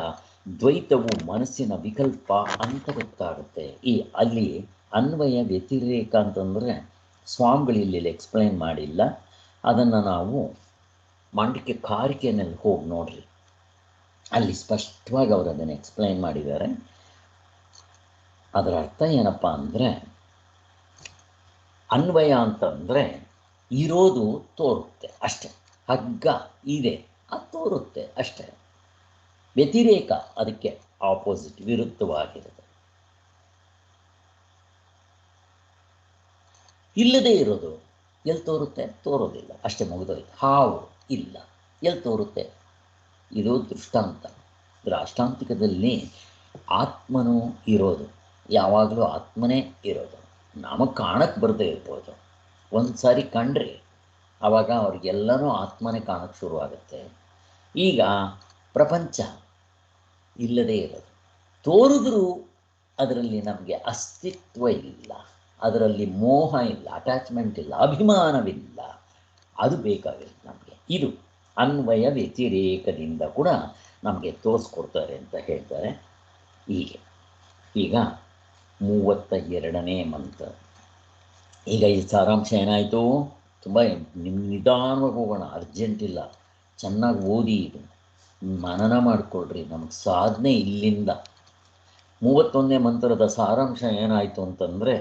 ದ್ವೈತವು ಮನಸ್ಸಿನ ವಿಕಲ್ಪ ಅಂತ ಗೊತ್ತಾಗುತ್ತೆ. ಈ ಅಲ್ಲಿ ಅನ್ವಯ ವ್ಯತಿರೇಕ ಅಂತಂದರೆ ಸ್ವಾಮಿಗಳು ಇಲ್ಲಿ ಎಕ್ಸ್ಪ್ಲೈನ್ ಮಾಡಿಲ್ಲ, ಅದನ್ನು ನಾವು ಮಾಂಡಿಕ್ಯ ಕಾರಿಕೆಯಲ್ಲಿ ಹೋಗಿ ನೋಡ್ರಿ, ಅಲ್ಲಿ ಸ್ಪಷ್ಟವಾಗಿ ಅವರು ಅದನ್ನು ಎಕ್ಸ್ಪ್ಲೈನ್ ಮಾಡಿದ್ದಾರೆ. ಅದರ ಅರ್ಥ ಏನಪ್ಪ ಅಂದರೆ, ಅನ್ವಯ ಅಂತಂದರೆ ಇರೋದು ತೋರುತ್ತೆ ಅಷ್ಟೆ, ಹಗ್ಗ ಇದೆ ಅದು ತೋರುತ್ತೆ ಅಷ್ಟೆ. ವ್ಯತಿರೇಕ ಅದಕ್ಕೆ ಆಪೋಸಿಟ್, ವಿರುದ್ಧವಾಗಿರುತ್ತೆ. ಇಲ್ಲದೇ ಇರೋದು ಎಲ್ಲಿ ತೋರುತ್ತೆ? ತೋರೋದಿಲ್ಲ ಅಷ್ಟೇ, ಮುಗಿದೋಯ್ತು. ಹಾವು ಇಲ್ಲ, ಎಲ್ಲಿ ತೋರುತ್ತೆ? ಇದು ದೃಷ್ಟಾಂತ. ದೃಷ್ಟಾಂತಿಕದಲ್ಲಿ ಆತ್ಮನೂ ಇರೋದು, ಯಾವಾಗಲೂ ಆತ್ಮನೇ ಇರೋದು. ನಮಗೆ ಕಾಣಕ್ಕೆ ಬರದೇ ಇರ್ಬೋದು, ಒಂದು ಸಾರಿ ಕಂಡ್ರೆ ಆವಾಗ ಅವ್ರಿಗೆಲ್ಲನೂ ಆತ್ಮನೇ ಕಾಣಕ್ಕೆ ಶುರುವಾಗುತ್ತೆ. ಈಗ ಪ್ರಪಂಚ ಇಲ್ಲದೇ ಇರೋದು, ತೋರಿದ್ರೂ ಅದರಲ್ಲಿ ನಮಗೆ ಅಸ್ತಿತ್ವ ಇಲ್ಲ, ಅದರಲ್ಲಿ ಮೋಹ ಇಲ್ಲ, ಅಟ್ಯಾಚ್ಮೆಂಟ್ ಇಲ್ಲ, ಅಭಿಮಾನವಿಲ್ಲ. ಅದು ಬೇಕಾಗಿರುತ್ತೆ ನಮಗೆ. ಇದು ಅನ್ವಯ ವ್ಯತಿರೇಕದಿಂದ ಕೂಡ ನಮಗೆ ತೋರಿಸ್ಕೊಡ್ತಾರೆ ಅಂತ ಹೇಳ್ತಾರೆ. ಹೀಗೆ ಈಗ 32ನೇ ಮಂತ್ರ. ಈಗ ಈ ಸಾರಾಂಶ ಏನಾಯಿತು? ತುಂಬ ನಿಧಾನವಾಗಿ ಹೋಗೋಣ, ಅರ್ಜೆಂಟ್ ಇಲ್ಲ. ಚೆನ್ನಾಗಿ ಓದಿ, ಇದು ಮನನ ಮಾಡಿಕೊಳ್ರಿ. ನಮಗೆ ಸಾಧನೆ ಇಲ್ಲಿಂದ. 31ನೇ ಮಂತ್ರದ ಸಾರಾಂಶ ಏನಾಯಿತು ಅಂತಂದರೆ,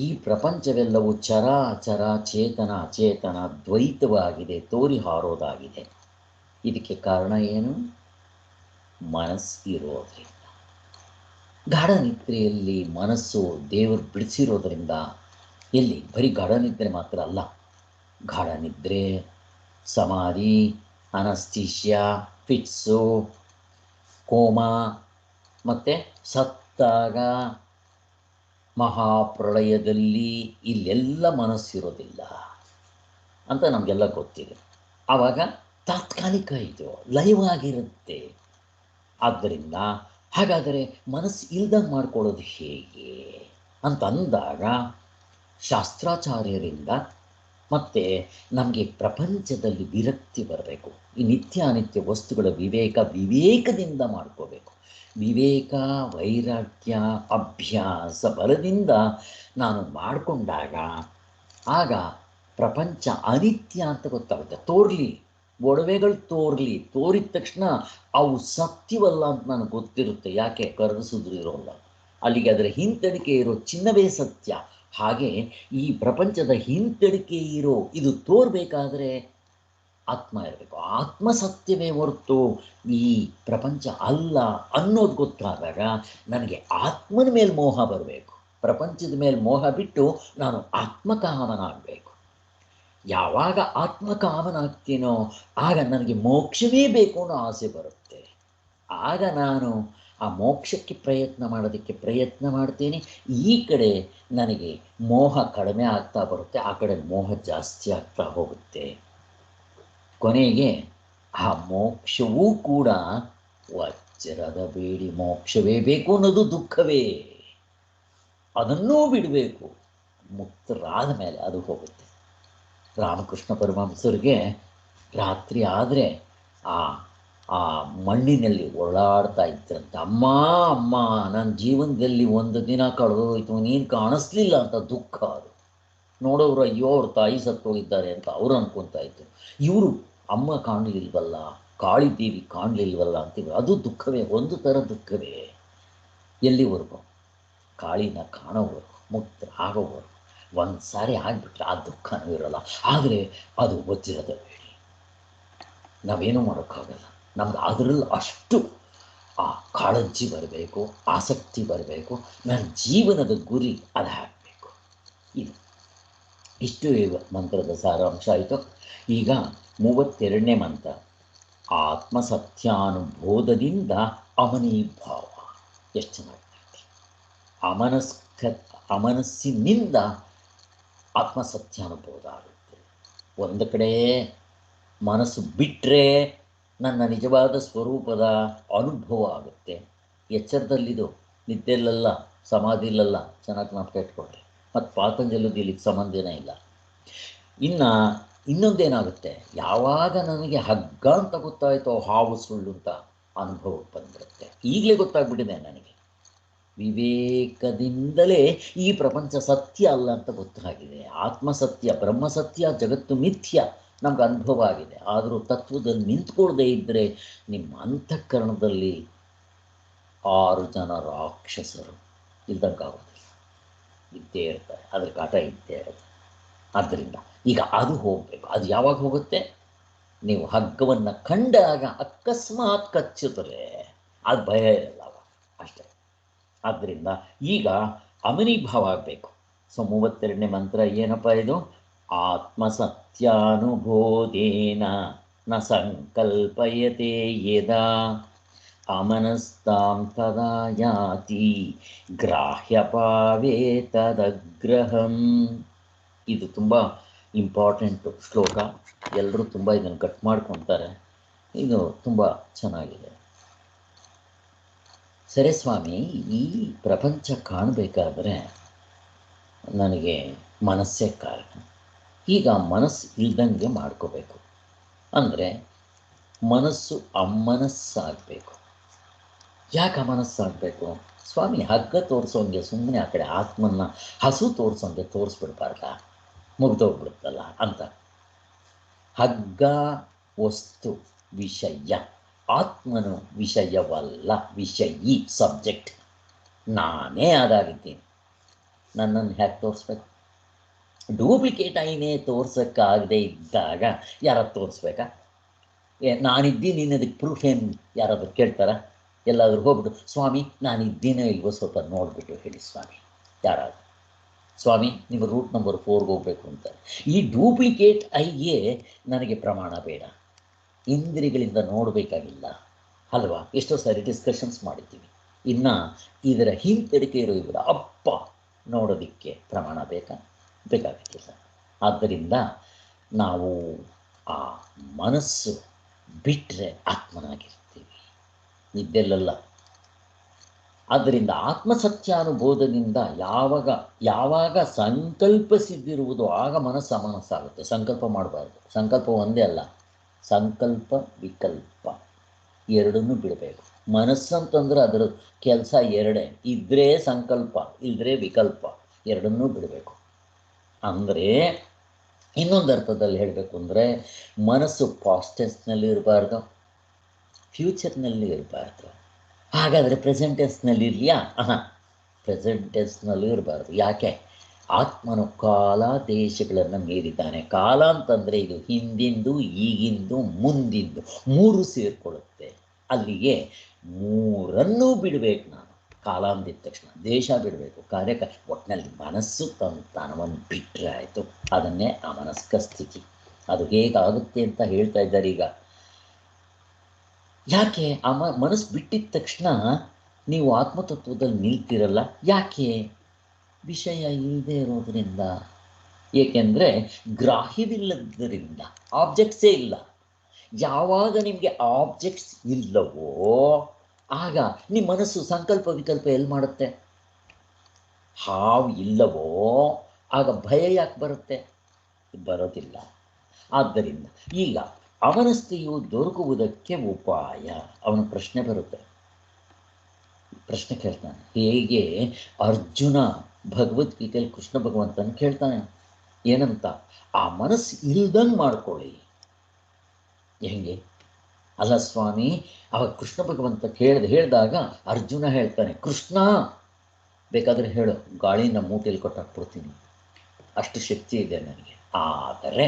ಈ ಪ್ರಪಂಚವೆಲ್ಲವೂ ಚರ ಅಚರ, ಚೇತನ ಅಚೇತನ ದ್ವೈತವಾಗಿದೆ, ತೋರಿ ಹಾರೋದಾಗಿದೆ. ಇದಕ್ಕೆ ಕಾರಣ ಏನು? ಮನಸ್ಸು ಇರೋದ್ರಿಂದ. ಗಾಢ ನಿದ್ರೆಯಲ್ಲಿ ಮನಸ್ಸು ದೇವರು ಬಿಡಿಸಿರೋದ್ರಿಂದ, ಎಲ್ಲಿ ಬರೀ ಗಾಢ ನಿದ್ರೆ ಮಾತ್ರ ಅಲ್ಲ, ಗಾಢ ನಿದ್ರೆ, ಸಮಾಧಿ, ಅನಸ್ತೀಶಿಯಾ, ಫಿಟ್ಸು, ಕೋಮಾ, ಮತ್ತು ಸತ್ತಾಗ ಮಹಾಪ್ರಳಯದಲ್ಲಿ ಇಲ್ಲೆಲ್ಲ ಮನಸ್ಸಿರೋದಿಲ್ಲ ಅಂತ ನಮಗೆಲ್ಲ ಗೊತ್ತಿದೆ. ಆವಾಗ ತಾತ್ಕಾಲಿಕ, ಇದು ಲೈವ್ ಆಗಿರುತ್ತೆ. ಆದ್ದರಿಂದ ಹಾಗಾದರೆ ಮನಸ್ಸು ಇಲ್ದಂಗೆ ಮಾಡ್ಕೊಳ್ಳೋದು ಹೇಗೆ ಅಂತ ಅಂದಾಗ, ಶಾಸ್ತ್ರಾಚಾರ್ಯರಿಂದ ಮತ್ತು ನಮಗೆ ಪ್ರಪಂಚದಲ್ಲಿ ವಿರಕ್ತಿ ಬರಬೇಕು. ಈ ನಿತ್ಯ ಅನಿತ್ಯ ವಸ್ತುಗಳ ವಿವೇಕದಿಂದ ಮಾಡ್ಕೋಬೇಕು. ವಿವೇಕ, ವೈರಾಗ್ಯ, ಅಭ್ಯಾಸ ಬಲದಿಂದ ನಾನು ಮಾಡಿಕೊಂಡಾಗ ಆಗ ಪ್ರಪಂಚ ಅನಿತ್ಯ ಅಂತ ಗೊತ್ತಾಗುತ್ತೆ. ತೋರಲಿ, ಒಡವೆಗಳು ತೋರಲಿ, ತೋರಿದ ತಕ್ಷಣ ಅವು ಸತ್ಯವಲ್ಲ ಅಂತ ನನಗೆ ಗೊತ್ತಿರುತ್ತೆ. ಯಾಕೆ? ಕರಗಿಸಿದ್ರು ಇರೋಲ್ಲ, ಅಲ್ಲಿಗೆ ಅದರ ಹಿಂತಡಿಕೆ ಇರೋ ಚಿನ್ನವೇ ಸತ್ಯ. ಹಾಗೆ ಈ ಪ್ರಪಂಚದ ಹಿಂತಡಿಕೆ ಇರೋ ಇದು ತೋರಬೇಕಾದ್ರೆ ಆತ್ಮ ಇರಬೇಕು. ಆತ್ಮ ಸತ್ಯವೇ ಹೊರತು ಈ ಪ್ರಪಂಚ ಅಲ್ಲ ಅನ್ನೋದು ಗೊತ್ತಾದಾಗ ನನಗೆ ಆತ್ಮನ ಮೇಲೆ ಮೋಹ ಬರಬೇಕು. ಪ್ರಪಂಚದ ಮೇಲೆ ಮೋಹ ಬಿಟ್ಟು ನಾನು ಆತ್ಮಕಾಮನಾಗಬೇಕು. ಯಾವಾಗ ಆತ್ಮಕಾಮನಾಗ್ತೀನೋ ಆಗ ನನಗೆ ಮೋಕ್ಷವೇ ಬೇಕು ಅನ್ನೋ ಆಸೆ ಬರುತ್ತೆ. ಆಗ ನಾನು ಆ ಮೋಕ್ಷಕ್ಕೆ ಪ್ರಯತ್ನ ಮಾಡ್ತೀನಿ. ಈ ಕಡೆ ನನಗೆ ಮೋಹ ಕಡಿಮೆ ಆಗ್ತಾ ಬರುತ್ತೆ, ಆ ಕಡೆ ಮೋಹ ಜಾಸ್ತಿ ಆಗ್ತಾ ಹೋಗುತ್ತೆ. ಕೊನೆಗೆ ಆ ಮೋಕ್ಷವೂ ಕೂಡ ವಜ್ರದ ಬೇಡಿ ಮೋಕ್ಷವೇ ಬೇಕು ಅನ್ನೋದು ದುಃಖವೇ. ಅದನ್ನೂ ಬಿಡಬೇಕು. ಮುಕ್ತರಾದ ಮೇಲೆ ಅದು ಹೋಗುತ್ತೆ. ರಾಮಕೃಷ್ಣ ಪರಮಹಂಸರಿಗೆ ರಾತ್ರಿ ಆದರೆ ಆ ಮಣ್ಣಿನಲ್ಲಿ ಓಡಾಡ್ತಾ ಇದ್ರಂತೆ. ಅಮ್ಮ ಅಮ್ಮ, ನನ್ನ ಜೀವನದಲ್ಲಿ ಒಂದು ದಿನ ಕಳೆದೋಯ್ತು, ನೀನು ಕಾಣಿಸ್ಲಿಲ್ಲ ಅಂತ ದುಃಖ. ಅದು ನೋಡೋರು ಅಯ್ಯೋ ಅವ್ರ ತಾಯಿ ಸತ್ತೋಗಿದ್ದಾರೆ ಅಂತ ಅವ್ರು ಅನ್ಕೊತಾ ಇದ್ರು. ಇವರು ಅಮ್ಮ ಕಾಣಲಿಲ್ವಲ್ಲ, ಕಾಳಿದೇವಿ ಕಾಣಲಿಲ್ವಲ್ಲ ಅಂತೀವಿ. ಅದು ದುಃಖವೇ, ಒಂದು ಥರ ದುಃಖವೇ. ಎಲ್ಲಿವರೆಗೂ? ಕಾಳಿನ ಕಾಣೋವರೆಗೂ, ಮುಕ್ತರಾಗೋವರೆಗೂ. ಒಂದು ಸಾರಿ ಆಗಿಬಿಟ್ರೆ ಆ ದುಃಖನೂ ಇರೋಲ್ಲ. ಆದರೆ ಅದು ವಜ್ರದ ಬೇಡಿ, ನಾವೇನೂ ಮಾಡೋಕ್ಕಾಗಲ್ಲ. ನಮ್ದು ಅದರಲ್ಲಿ ಅಷ್ಟು ಆ ಕಾಳಜಿ ಬರಬೇಕು, ಆಸಕ್ತಿ ಬರಬೇಕು. ನನ್ನ ಜೀವನದ ಗುರಿ ಅದು ಹಾಕಬೇಕು. ಇದು ಇಷ್ಟು ಮಂತ್ರದ ಸಾರಾಂಶ ಆಯಿತು. ಈಗ 32ನೇ ಮಂತ್ರ, ಆತ್ಮಸತ್ಯಾನುಬೋಧದಿಂದ ಅಮನೀಭಾವ. ಎಷ್ಟು ಚೆನ್ನಾಗಿ ಅಮನಸ್ಸಿನಿಂದ ಆತ್ಮಸತ್ಯಾನುಬೋಧ ಆಗುತ್ತೆ. ಒಂದು ಕಡೆ ಮನಸ್ಸು ಬಿಟ್ಟರೆ ನನ್ನ ನಿಜವಾದ ಸ್ವರೂಪದ ಅನುಭವ ಆಗುತ್ತೆ. ಎಚ್ಚರದಲ್ಲಿದು, ನಿದ್ದೆಯಲ್ಲ, ಸಮಾಧಿಲಲ್ಲ. ಚೆನ್ನಾಗಿ ಜ್ಞಾಪಕ ಇಟ್ಕೊಳ್ರಿ. ಮತ್ತು ಪಾತಂಜಲಿದು ಇಲ್ಲಿಗೆ ಸಂಬಂಧನೇ ಇಲ್ಲ. ಇನ್ನು ಇನ್ನೊಂದೇನಾಗುತ್ತೆ, ಯಾವಾಗ ನನಗೆ ಹಗ್ಗ ಅಂತ ಗೊತ್ತಾಯಿತೋ ಹಾವು ಸುಳ್ಳು ಅಂತ ಅನುಭವಕ್ಕೆ ಬಂದ್ಬಿಡುತ್ತೆ. ಈಗಲೇ ಗೊತ್ತಾಗ್ಬಿಟ್ಟಿದೆ ನನಗೆ, ವಿವೇಕದಿಂದಲೇ ಈ ಪ್ರಪಂಚ ಸತ್ಯ ಅಲ್ಲ ಅಂತ ಗೊತ್ತಾಗಿದೆ. ಆತ್ಮ ಸತ್ಯ, ಬ್ರಹ್ಮ ಸತ್ಯ, ಜಗತ್ತು ಮಿಥ್ಯ ನಮ್ಗೆ ಅನುಭವ ಆಗಿದೆ. ಆದರೂ ತತ್ವದಲ್ಲಿ ನಿಂತ್ಕೊಳ್ಳದೆ ಇದ್ದರೆ ನಿಮ್ಮ ಅಂತಃಕರಣದಲ್ಲಿ 6 ಜನ ರಾಕ್ಷಸರು ಇಲ್ದಂಗಾಗೋದಿಲ್ಲ, ಇದ್ದೇ ಇರ್ತಾರೆ, ಅದ್ರ ಕಾಟ ಇದ್ದೇ ಇರುತ್ತೆ. ಆದ್ದರಿಂದ ಈಗ ಅದು ಹೋಗಬೇಕು. ಅದು ಯಾವಾಗ ಹೋಗುತ್ತೆ? ನೀವು ಹಗ್ಗವನ್ನು ಕಂಡಾಗ ಅಕಸ್ಮಾತ್ ಕಚ್ಚಿದ್ರೆ ಅದು ಭಯ ಇರಲ್ಲ ಅಷ್ಟೇ. ಆದ್ದರಿಂದ ಈಗ ಅಮನಿಭಾವ ಆಗಬೇಕು. ಸೊ 32ನೇ ಮಂತ್ರ ಏನಪ್ಪ ಇದು? ಆತ್ಮಸತ್ಯಾನುಬೋಧೇನ ನ ಸಂಕಲ್ಪಯತೆ ಯದಾ ಅಮನಸ್ತಾಂ ತದಾ ಯಾತಿ ಗ್ರಾಹ್ಯಭಾವೇ ತದಗ್ರಹಂ. ಇದು ತುಂಬ ಇಂಪಾರ್ಟೆಂಟು ಶ್ಲೋಕ. ಎಲ್ಲರೂ ತುಂಬ ಇದನ್ನು ಕಟ್ ಮಾಡ್ಕೊತಾರೆ. ಇದು ತುಂಬ ಚೆನ್ನಾಗಿದೆ. ಸರಿ ಸ್ವಾಮಿ, ಈ ಪ್ರಪಂಚ ಕಾಣಬೇಕಾದ್ರೆ ನನಗೆ ಮನಸ್ಸೇ ಕಾರಣ. ಈಗ ಮನಸ್ಸು ಇಲ್ದಂಗೆ ಮಾಡ್ಕೋಬೇಕು ಅಂದರೆ ಮನಸ್ಸು ಅಮನಸ್ಸಾಗಬೇಕು. ಯಾಕೆ ಅಮನಸ್ಸಾಗಬೇಕು ಸ್ವಾಮಿ? ಹಗ್ಗ ತೋರಿಸೋಂಗೆ ಸುಮ್ಮನೆ ಆ ಕಡೆ ಆತ್ಮನ್ನ ಹಸು ತೋರಿಸೋಂಗೆ ತೋರಿಸ್ಬಿಡ್ಬಾರ್ದ, ಮುಗ್ದೋಗ್ಬಿಡುತ್ತಲ್ಲ ಅಂತ. ಹಗ್ಗ ವಸ್ತು ವಿಷಯ, ಆತ್ಮನು ವಿಷಯವಲ್ಲ, ವಿಷಯಿ ಸಬ್ಜೆಕ್ಟ್. ನಾನೇ ಅದಾಗಿದ್ದೀನಿ. ನನ್ನನ್ನು ಹೇಗೆ ತೋರಿಸ್ಬೇಕು? ಡೂಪ್ಲಿಕೇಟ್ ಐನೇ ತೋರ್ಸೋಕ್ಕಾಗದೇ ಇದ್ದಾಗ ಯಾರಾದ್ರು ತೋರಿಸ್ಬೇಕಾ? ನಾನಿದ್ದೀನಿ, ನೀನು ಅದಕ್ಕೆ ಪ್ರೂಫ್ ಏನು ಯಾರಾದರೂ ಕೇಳ್ತಾರ? ಎಲ್ಲಾದರೂ ಹೋಗ್ಬಿಟ್ಟು ಸ್ವಾಮಿ ನಾನಿದ್ದೀನೋ ಇಲ್ವೋ ಸ್ವಲ್ಪ ನೋಡಿಬಿಟ್ಟು ಹೇಳಿ ಸ್ವಾಮಿ. ಯಾರಾದ್ರು ಸ್ವಾಮಿ ನೀವು ರೂಟ್ ನಂಬರ್ 4ಗೆ ಹೋಗಬೇಕು ಅಂತ. ಈ ಡೂಪ್ಲಿಕೇಟ್ ಐಗೆ ನನಗೆ ಪ್ರಮಾಣ ಬೇಡ, ಇಂದ್ರಿಯಗಳಿಂದ ನೋಡಬೇಕಾಗಿಲ್ಲ ಅಲ್ವಾ? ಎಷ್ಟೋ ಸಾರಿ ಡಿಸ್ಕಷನ್ಸ್ ಮಾಡಿದ್ದೀವಿ. ಇನ್ನು ಇದರ ಹಿಂತೆಡಿಕೆ ಇರೋ ಇವರ ಅಪ್ಪ ನೋಡೋದಕ್ಕೆ ಪ್ರಮಾಣ ಬೇಕಾಗಕ್ಕಿಲ್ಲ. ಆದ್ದರಿಂದ ನಾವು ಆ ಮನಸ್ಸು ಬಿಟ್ಟರೆ ಆತ್ಮನಾಗಿರ್ತೀವಿ, ನಿದ್ದೆಲ್ಲ. ಆದ್ದರಿಂದ ಆತ್ಮಸತ್ಯಾನುಬೋಧದಿಂದ ಯಾವಾಗ ಸಂಕಲ್ಪಿಸಿದಿರುವುದು ಆಗ ಮನಸ್ಸು ಅಮನಸ್ಸಾಗುತ್ತೆ. ಸಂಕಲ್ಪ ಮಾಡಬಾರ್ದು. ಸಂಕಲ್ಪ ಒಂದೇ ಅಲ್ಲ, ಸಂಕಲ್ಪ ವಿಕಲ್ಪ ಎರಡನ್ನೂ ಬಿಡಬೇಕು. ಮನಸ್ಸಂತಂದ್ರೆ ಅದರ ಕೆಲಸ ಎರಡೇ, ಇದ್ದರೆ ಸಂಕಲ್ಪ, ಇಲ್ಲದ್ರೆ ವಿಕಲ್ಪ, ಎರಡನ್ನೂ ಬಿಡಬೇಕು. ಅಂದರೆ ಇನ್ನೊಂದು ಅರ್ಥದಲ್ಲಿ ಹೇಳಬೇಕು ಅಂದರೆ ಮನಸ್ಸು ಪಾಸ್ಟೆಸ್ನಲ್ಲಿ ಇರಬಾರ್ದು, ಫ್ಯೂಚರ್ನಲ್ಲಿ ಇರಬಾರ್ದು. ಹಾಗಾದರೆ ಪ್ರೆಸೆಂಟೆನ್ಸ್ನಲ್ಲಿ ಇರಲಿಯಾ? ಪ್ರೆಸೆಂಟೆನ್ಸ್ನಲ್ಲೂ ಇರಬಾರ್ದು. ಯಾಕೆ? ಆತ್ಮನು ಕಾಲ ದೇಶಗಳನ್ನು ಮೀರಿದ್ದಾನೆ. ಕಾಲ ಅಂತಂದರೆ ಇದು ಹಿಂದಿಂದು, ಈಗಿಂದು, ಮುಂದಿಂದು 3 ಸೇರಿಕೊಳ್ಳುತ್ತೆ. ಅಲ್ಲಿಗೆ 3ಅನ್ನೂ ಬಿಡಬೇಕು ನಾನು. ಕಾಲ ಅಂದಿದ ತಕ್ಷಣ ದೇಶ ಬಿಡಬೇಕು, ಒಟ್ಟಿನಲ್ಲಿ ಮನಸ್ಸು ತನವನ್ನು ಬಿಟ್ಟರೆ ಆಯಿತು. ಅದನ್ನೇ ಆ ಮನಸ್ಕ ಸ್ಥಿತಿ. ಅದು ಹೇಗಾಗುತ್ತೆ ಅಂತ ಹೇಳ್ತಾ ಇದ್ದಾರೆ ಈಗ. ಯಾಕೆ ಮನಸ್ಸು ಬಿಟ್ಟಿದ ತಕ್ಷಣ ನೀವು ಆತ್ಮತತ್ವದಲ್ಲಿ ನಿಲ್ತಿರಲ್ಲ? ಯಾಕೆ? ವಿಷಯ ಇಲ್ಲದೆ ಇರೋದರಿಂದ. ಏಕೆಂದರೆ ಗ್ರಾಹ್ಯವಿಲ್ಲದರಿಂದ, ಆಬ್ಜೆಕ್ಟ್ಸೇ ಇಲ್ಲ. ಯಾವಾಗ ನಿಮಗೆ ಆಬ್ಜೆಕ್ಟ್ಸ್ ಇಲ್ಲವೋ ಆಗ ನಿಮ್ಮ ಮನಸ್ಸು ಸಂಕಲ್ಪ ವಿಕಲ್ಪ ಎಲ್ಲಿ ಮಾಡುತ್ತೆ? ಹಾವು ಇಲ್ಲವೋ ಆಗ ಭಯ ಯಾಕೆ ಬರುತ್ತೆ? ಬರೋದಿಲ್ಲ. ಆದ್ದರಿಂದ ಈಗ ಅವನಸ್ಥೆಯು ದೊರಕುವುದಕ್ಕೆ ಉಪಾಯ. ಅವನ ಪ್ರಶ್ನೆ ಬರುತ್ತೆ, ಪ್ರಶ್ನೆ ಕೇಳ್ತಾನೆ. ಹೇಗೆ ಅರ್ಜುನ ಭಗವದ್ಗೀತೆಯಲ್ಲಿ ಕೃಷ್ಣ ಭಗವಂತನ ಕೇಳ್ತಾನೆ ಏನಂತ? ಆ ಮನಸ್ಸು ಇಲ್ದಂಗೆ ಮಾಡ್ಕೊಳ್ಳಿ. ಹೆಂಗೆ? ಅಲ್ಲ ಸ್ವಾಮಿ, ಅವಾಗ ಕೃಷ್ಣ ಭಗವಂತ ಹೇಳಿದಾಗ ಅರ್ಜುನ ಹೇಳ್ತಾನೆ, ಕೃಷ್ಣ ಬೇಕಾದರೆ ಹೇಳು, ಗಾಳಿನ ಮೂಟೆಯಲ್ಲಿ ಕೊಟ್ಟಾಕ್ಬಿಡ್ತೀನಿ, ಅಷ್ಟು ಶಕ್ತಿ ಇದೆ ನನಗೆ. ಆದರೆ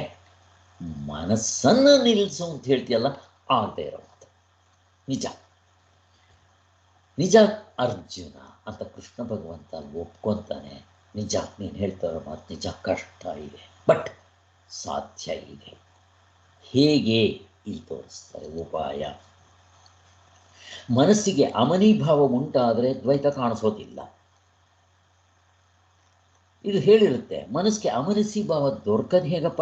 ಮನಸ್ಸನ್ನು ನಿಲ್ಲಿಸು ಅಂತ ಹೇಳ್ತೀಯಲ್ಲ, ಆಗದೆ ಇರೋದು ನಿಜ ಅರ್ಜುನ ಅಂತ ಕೃಷ್ಣ ಭಗವಂತ ಒಪ್ಕೊತಾನೆ. ನಿಜ, ನೀನು ಹೇಳ್ತಾರೋ ಮಾತು ನಿಜ, ಕಷ್ಟ ಇದೆ, ಬಟ್ ಸಾಧ್ಯ ಇದೆ. ಹೇಗೆ? ಇಲ್ಲಿ ತೋರಿಸ್ತಾರೆ ಉಪಾಯ. ಮನಸ್ಸಿಗೆ ಅಮನಿಭಾವ ಉಂಟಾದರೆ ದ್ವೈತ ಕಾಣಿಸೋದಿಲ್ಲ. ಇದು ಹೇಳಿರುತ್ತೆ. ಮನಸ್ಸಿಗೆ ಅಮನಸಿ ಭಾವ ದೊರಕದು ಹೇಗಪ್ಪ?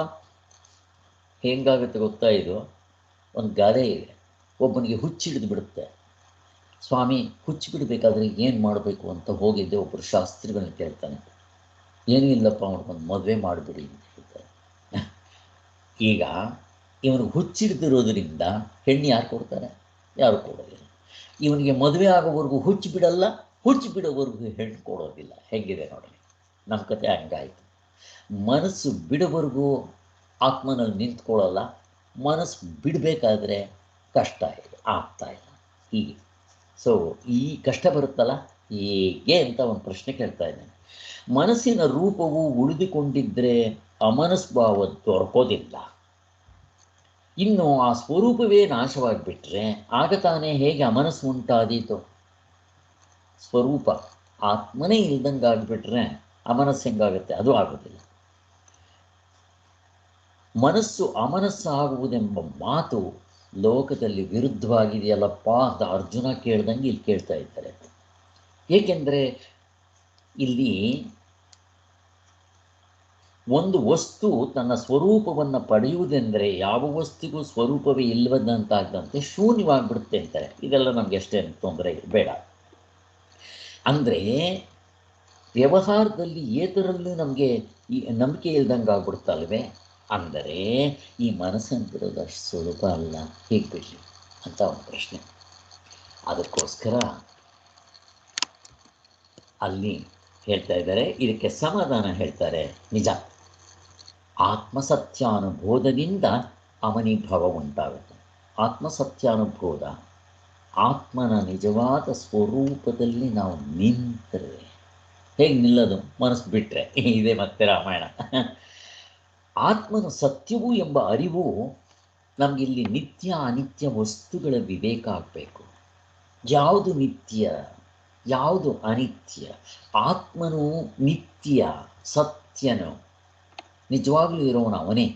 ಹೆಂಗಾಗುತ್ತೆ ಗೊತ್ತಾ? ಇದು ಒಂದು ಗಾದೆ ಇದೆ. ಒಬ್ಬನಿಗೆ ಹುಚ್ಚಿಡಿದು ಬಿಡುತ್ತೆ. ಸ್ವಾಮಿ ಹುಚ್ಚು ಬಿಡಬೇಕಾದ್ರೆ ಏನು ಮಾಡಬೇಕು ಅಂತ ಹೋಗಿದ್ದೆ. ಒಬ್ಬರು ಶಾಸ್ತ್ರಿಗಳನ್ನ ಕೇಳ್ತಾನೆ. ಏನೂ ಇಲ್ಲಪ್ಪ, ಅವ್ನಿಗೊಂದು ಮದುವೆ ಮಾಡಿಬಿಡಿ ಅಂತ ಹೇಳ್ತಾರೆ. ಈಗ ಇವನು ಹುಚ್ಚಿಡ್ದಿರೋದ್ರಿಂದ ಹೆಣ್ಣು ಯಾರು ಕೊಡ್ತಾರೆ? ಯಾರು ಕೊಡೋದಿಲ್ಲ. ಇವನಿಗೆ ಮದುವೆ ಆಗೋವರೆಗೂ ಹುಚ್ಚು ಬಿಡಲ್ಲ, ಹುಚ್ಚು ಬಿಡೋವರೆಗೂ ಹೆಣ್ಣು ಕೊಡೋದಿಲ್ಲ. ಹೇಗಿದೆ ನೋಡಿ, ನಮ್ಮ ಕತೆ ಹಂಗಾಯಿತು. ಮನಸ್ಸು ಬಿಡೋವರೆಗೂ ಆತ್ಮನಲ್ಲಿ ನಿಂತ್ಕೊಳ್ಳಲ್ಲ, ಮನಸ್ಸು ಬಿಡಬೇಕಾದ್ರೆ ಕಷ್ಟ ಇದೆ, ಆಗ್ತಾ ಇಲ್ಲ. ಹೀಗೆ ಸೊ ಈ ಕಷ್ಟ ಬರುತ್ತಲ್ಲ ಹೇಗೆ ಅಂತ ಒಂದು ಪ್ರಶ್ನೆ ಕೇಳ್ತಾ ಇದ್ದೇನೆ. ಮನಸ್ಸಿನ ರೂಪವು ಉಳಿದುಕೊಂಡಿದ್ದರೆ ಅಮನಸ್ಭಾವ ದೊರಕೋದಿಲ್ಲ. ಇನ್ನು ಆ ಸ್ವರೂಪವೇ ನಾಶವಾಗಿಬಿಟ್ರೆ ಆಗ ತಾನೇ ಹೇಗೆ ಅಮನಸ್ಸು ಉಂಟಾದೀತು? ಸ್ವರೂಪ ಆತ್ಮನೇ ಇಲ್ದಂಗೆ ಆಗಿಬಿಟ್ರೆ ಅಮನಸ್ಸು ಹೆಂಗಾಗುತ್ತೆ? ಅದು ಆಗೋದಿಲ್ಲ. ಮನಸ್ಸು ಅಮನಸ್ಸು ಆಗುವುದೆಂಬ ಮಾತು ಲೋಕದಲ್ಲಿ ವಿರುದ್ಧವಾಗಿದೆಯಲ್ಲಪ್ಪ ಅಂತ ಅರ್ಜುನ ಕೇಳ್ದಂಗೆ ಇಲ್ಲಿ ಕೇಳ್ತಾ ಇದ್ದಾರೆ. ಏಕೆಂದರೆ ಇಲ್ಲಿ ಒಂದು ವಸ್ತು ತನ್ನ ಸ್ವರೂಪವನ್ನು ಪಡೆಯುವುದೆಂದರೆ ಯಾವ ವಸ್ತುಗೂ ಸ್ವರೂಪವೇ ಇಲ್ಲದಂತಾಗದಂತೆ ಶೂನ್ಯವಾಗಿಬಿಡುತ್ತೆ ಅಂತಾರೆ. ಇದೆಲ್ಲ ನಮಗೆ ಅಷ್ಟೇನು ತೊಂದರೆ ಬೇಡ. ಅಂದರೆ ವ್ಯವಹಾರದಲ್ಲಿ ಏತರಲ್ಲೂ ನಮಗೆ ಈ ನಂಬಿಕೆ ಇಲ್ದಂಗೆ ಆಗ್ಬಿಡ್ತಲ್ವೇ? ಅಂದರೆ ಈ ಮನಸ್ಸನ್ನು ಬಿಡೋದು ಅಷ್ಟು ಸುಲಭ ಅಲ್ಲ, ಹೇಗೆ ಬಿಡಲಿ ಅಂತ ಒಂದು ಪ್ರಶ್ನೆ. ಅದಕ್ಕೋಸ್ಕರ ಅಲ್ಲಿ ಹೇಳ್ತಾ ಇದ್ದಾರೆ, ಇದಕ್ಕೆ ಸಮಾಧಾನ ಹೇಳ್ತಾರೆ. ನಿಜ, ಆತ್ಮಸತ್ಯಾನುಬೋಧದಿಂದ ಅವನಿಭಾವ ಉಂಟಾಗುತ್ತೆ. ಆತ್ಮಸತ್ಯಾನುಬೋಧ, ಆತ್ಮನ ನಿಜವಾದ ಸ್ವರೂಪದಲ್ಲಿ ನಾವು ನಿಂತರೆ ಹೇಗೆ ನಿಲ್ಲೋದು? ಮನಸ್ಸು ಬಿಟ್ಟರೆ. ಇದೇ ಮತ್ತೆ ರಾಮಾಯಣ. ಆತ್ಮನ ಸತ್ಯವು ಎಂಬ ಅರಿವು ನಮಗಿಲ್ಲಿ ನಿತ್ಯ ಅನಿತ್ಯ ವಸ್ತುಗಳ ವಿವೇಕ ಆಗಬೇಕು. ಯಾವುದು ನಿತ್ಯ, ಯಾವುದು ಅನಿತ್ಯ? ಆತ್ಮನು ನಿತ್ಯ, ಸತ್ಯನು, ನಿಜವಾಗ್ಲೂ ಇರೋನು ಅವನೇ.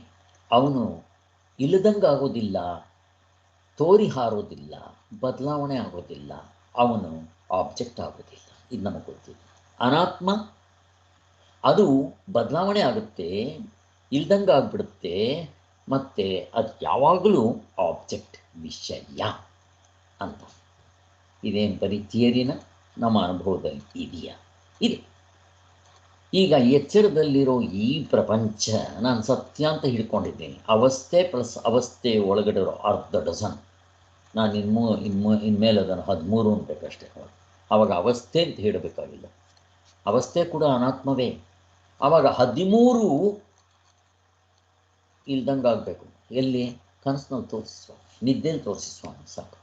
ಅವನು ಇಲ್ಲದಂಗಾಗೋದಿಲ್ಲ, ತೋರಿ ಹಾರೋದಿಲ್ಲ, ಬದಲಾವಣೆ ಆಗೋದಿಲ್ಲ, ಅವನು ಆಬ್ಜೆಕ್ಟ್ ಆಗೋದಿಲ್ಲ. ಇದು ನಮಗೆ ಗೊತ್ತಿದೆ. ಅನಾತ್ಮ ಅದು ಬದಲಾವಣೆ ಆಗುತ್ತೆ, ಇಲ್ದಂಗೆ ಆಗಿಬಿಡುತ್ತೆ, ಮತ್ತು ಅದು ಯಾವಾಗಲೂ ಆಬ್ಜೆಕ್ಟ್, ವಿಷಯ ಅಂತ. ಇದೇನು ಬರೀ ಥಿಯರಿನ? ನಮ್ಮ ಅನುಭವದಲ್ಲಿ ಇದೆಯಾ? ಇದೆ. ಈಗ ಎಚ್ಚರದಲ್ಲಿರೋ ಈ ಪ್ರಪಂಚ ನಾನು ಸತ್ಯ ಅಂತ ಹಿಡ್ಕೊಂಡಿದ್ದೀನಿ. ಅವಸ್ಥೆ ಪ್ಲಸ್ ಅವಸ್ಥೆ ಒಳಗಡೆ ಇರೋ ಅರ್ಧ ಡಜನ್. ನಾನು ಇನ್ಮೇಲೆ ಅದನ್ನು 13 ಅನ್ಬೇಕಷ್ಟೇ. ಆವಾಗ ಅವಸ್ಥೆ ಅಂತ ಹೇಳಬೇಕಾಗಿಲ್ಲ. ಅವಸ್ಥೆ ಕೂಡ ಅನಾತ್ಮವೇ. ಆವಾಗ 13 ಇಲ್ದಂಗೆ ಆಗಬೇಕು. ಎಲ್ಲಿ? ಕನಸಿನಲ್ಲಿ ತೋರಿಸುವ, ನಿದ್ದೆಯಲ್ಲಿ ತೋರಿಸುವ ಸಾಕು.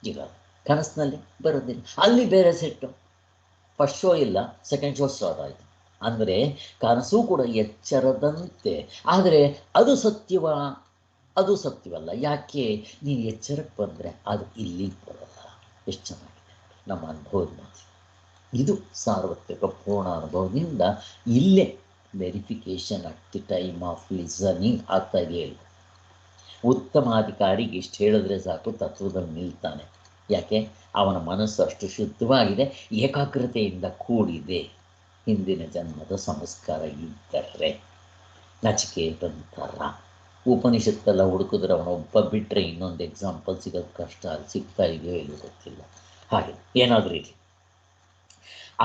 ಈಗ ಕನಸಿನಲ್ಲಿ ಬರೋದಿಲ್ಲ, ಅಲ್ಲಿ ಬೇರೆ ಸೆಟ್ಟು. ಫಸ್ಟ್ ಶೋ ಇಲ್ಲ, ಸೆಕೆಂಡ್ ಶೋ ಸ್ಟಾರ್ಟ್ ಆಯಿತು. ಅಂದರೆ ಕನಸು ಕೂಡ ಎಚ್ಚರದಂತೆ. ಆದರೆ ಅದು ಸತ್ಯವ? ಅದು ಸತ್ಯವಲ್ಲ. ಯಾಕೆ? ನೀನು ಎಚ್ಚರಕ್ಕೆ ಬಂದರೆ ಅದು ಇಲ್ಲಿಗೆ ಬರೋಲ್ಲ. ಎಷ್ಟು ಚೆನ್ನಾಗಿದೆ ನಮ್ಮ ಅನುಭವದ ಮಾತು. ಇದು ಸಾರ್ವತ್ರಿಕ ಪೂರ್ಣ ಅನುಭವದಿಂದ ಇಲ್ಲೇ verification at the time of listening ಆಗ್ತಾ ಇದೆ. ಉತ್ತಮಾಧಿಕಾರಿಗೆ ಇಷ್ಟು ಹೇಳಿದ್ರೆ ಸಾಕು, ತತ್ವದಲ್ಲಿ ನಿಲ್ತಾನೆ. ಯಾಕೆ? ಅವನ ಮನಸ್ಸು ಅಷ್ಟು ಶುದ್ಧವಾಗಿದೆ, ಏಕಾಗ್ರತೆಯಿಂದ ಕೂಡಿದೆ. ಹಿಂದಿನ ಜನ್ಮದ ಸಂಸ್ಕಾರ ಇದ್ದರೆ ನಚಿಕೇತಂತರ ಉಪನಿಷತ್ತೆಲ್ಲ ಹುಡುಕಿದ್ರೆ ಅವನೊಬ್ಬ ಬಿಟ್ಟರೆ ಇನ್ನೊಂದು ಎಕ್ಸಾಂಪಲ್ ಸಿಗೋದು ಕಷ್ಟ. ಅಲ್ಲಿ ಸಿಗ್ತಾ ಇದೆಯೋ ಇಲ್ಲೋ ಗೊತ್ತಿಲ್ಲ. ಹಾಗೆ ಏನಾದರೂ ಇರಲಿ.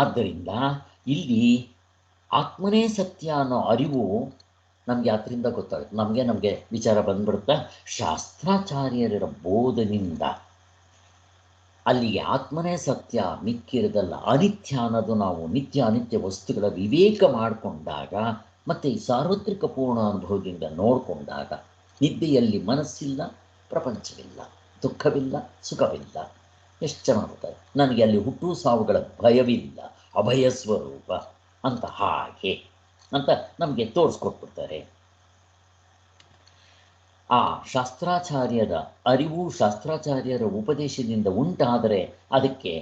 ಆದ್ದರಿಂದ ಇಲ್ಲಿ ಆತ್ಮನೇ ಸತ್ಯ ಅನ್ನೋ ಅರಿವು ನಮಗೆ ಅದರಿಂದ ಗೊತ್ತಾಗುತ್ತೆ. ನಮಗೆ ವಿಚಾರ ಬಂದ್ಬಿಡುತ್ತಾ? ಶಾಸ್ತ್ರಾಚಾರ್ಯರ ಬೋಧನಿಂದ ಅಲ್ಲಿಗೆ ಆತ್ಮನೇ ಸತ್ಯ, ಮಿಕ್ಕಿರೋದಲ್ಲ ಅನಿತ್ಯ ಅನ್ನೋದು ನಾವು ನಿತ್ಯ ಅನಿತ್ಯ ವಸ್ತುಗಳ ವಿವೇಕ ಮಾಡಿಕೊಂಡಾಗ, ಮತ್ತು ಈ ಸಾರ್ವತ್ರಿಕ ಪೂರ್ಣ ಅನುಭವದಿಂದ ನೋಡಿಕೊಂಡಾಗ ನಿದ್ದೆಯಲ್ಲಿ ಮನಸ್ಸಿಲ್ಲ, ಪ್ರಪಂಚವಿಲ್ಲ, ದುಃಖವಿಲ್ಲ, ಸುಖವಿಲ್ಲ. ಎಷ್ಟು ಚೆನ್ನಾಗುತ್ತದೆ. ನನಗೆ ಅಲ್ಲಿ ಹುಟ್ಟು ಸಾವುಗಳ ಭಯವಿಲ್ಲ, ಅಭಯ ಸ್ವರೂಪ ಅಂತ. ಹಾಗೆ ಅಂತ ನಮಗೆ ತೋರಿಸ್ಕೊಟ್ಬಿಡ್ತಾರೆ. ಆ ಶಾಸ್ತ್ರಾಚಾರ್ಯರ ಅರಿವು, ಶಾಸ್ತ್ರಾಚಾರ್ಯರ ಉಪದೇಶದಿಂದ ಉಂಟಾದರೆ ಅದಕ್ಕೆ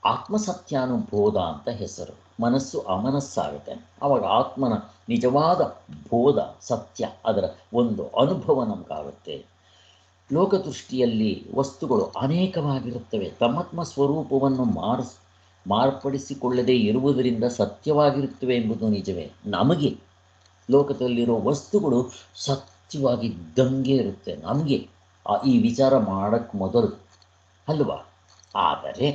ಆತ್ಮಸತ್ಯಾನುಬೋಧ ಅಂತ ಹೆಸರು. ಮನಸ್ಸು ಅಮನಸ್ಸಾಗುತ್ತೆ. ಆವಾಗ ಆತ್ಮನ ನಿಜವಾದ ಬೋಧ, ಸತ್ಯ, ಅದರ ಒಂದು ಅನುಭವ ನಮಗಾಗುತ್ತೆ. ಲೋಕದೃಷ್ಟಿಯಲ್ಲಿ ವಸ್ತುಗಳು ಅನೇಕವಾಗಿರುತ್ತವೆ. ತಮಾತ್ಮ ಸ್ವರೂಪವನ್ನು ಮಾರ್ಪಡಿಸಿಕೊಳ್ಳದೇ ಇರುವುದರಿಂದ ಸತ್ಯವಾಗಿರುತ್ತವೆ ಎಂಬುದು ನಿಜವೇ. ನಮಗೆ ಲೋಕದಲ್ಲಿರೋ ವಸ್ತುಗಳು ಸತ್ಯವಾಗಿದ್ದಂಗೆ ಇರುತ್ತೆ. ನಮಗೆ ಈ ವಿಚಾರ ಮಾಡೋಕ್ಕೆ ಮೊದಲು ಅಲ್ವಾ? ಆದರೆ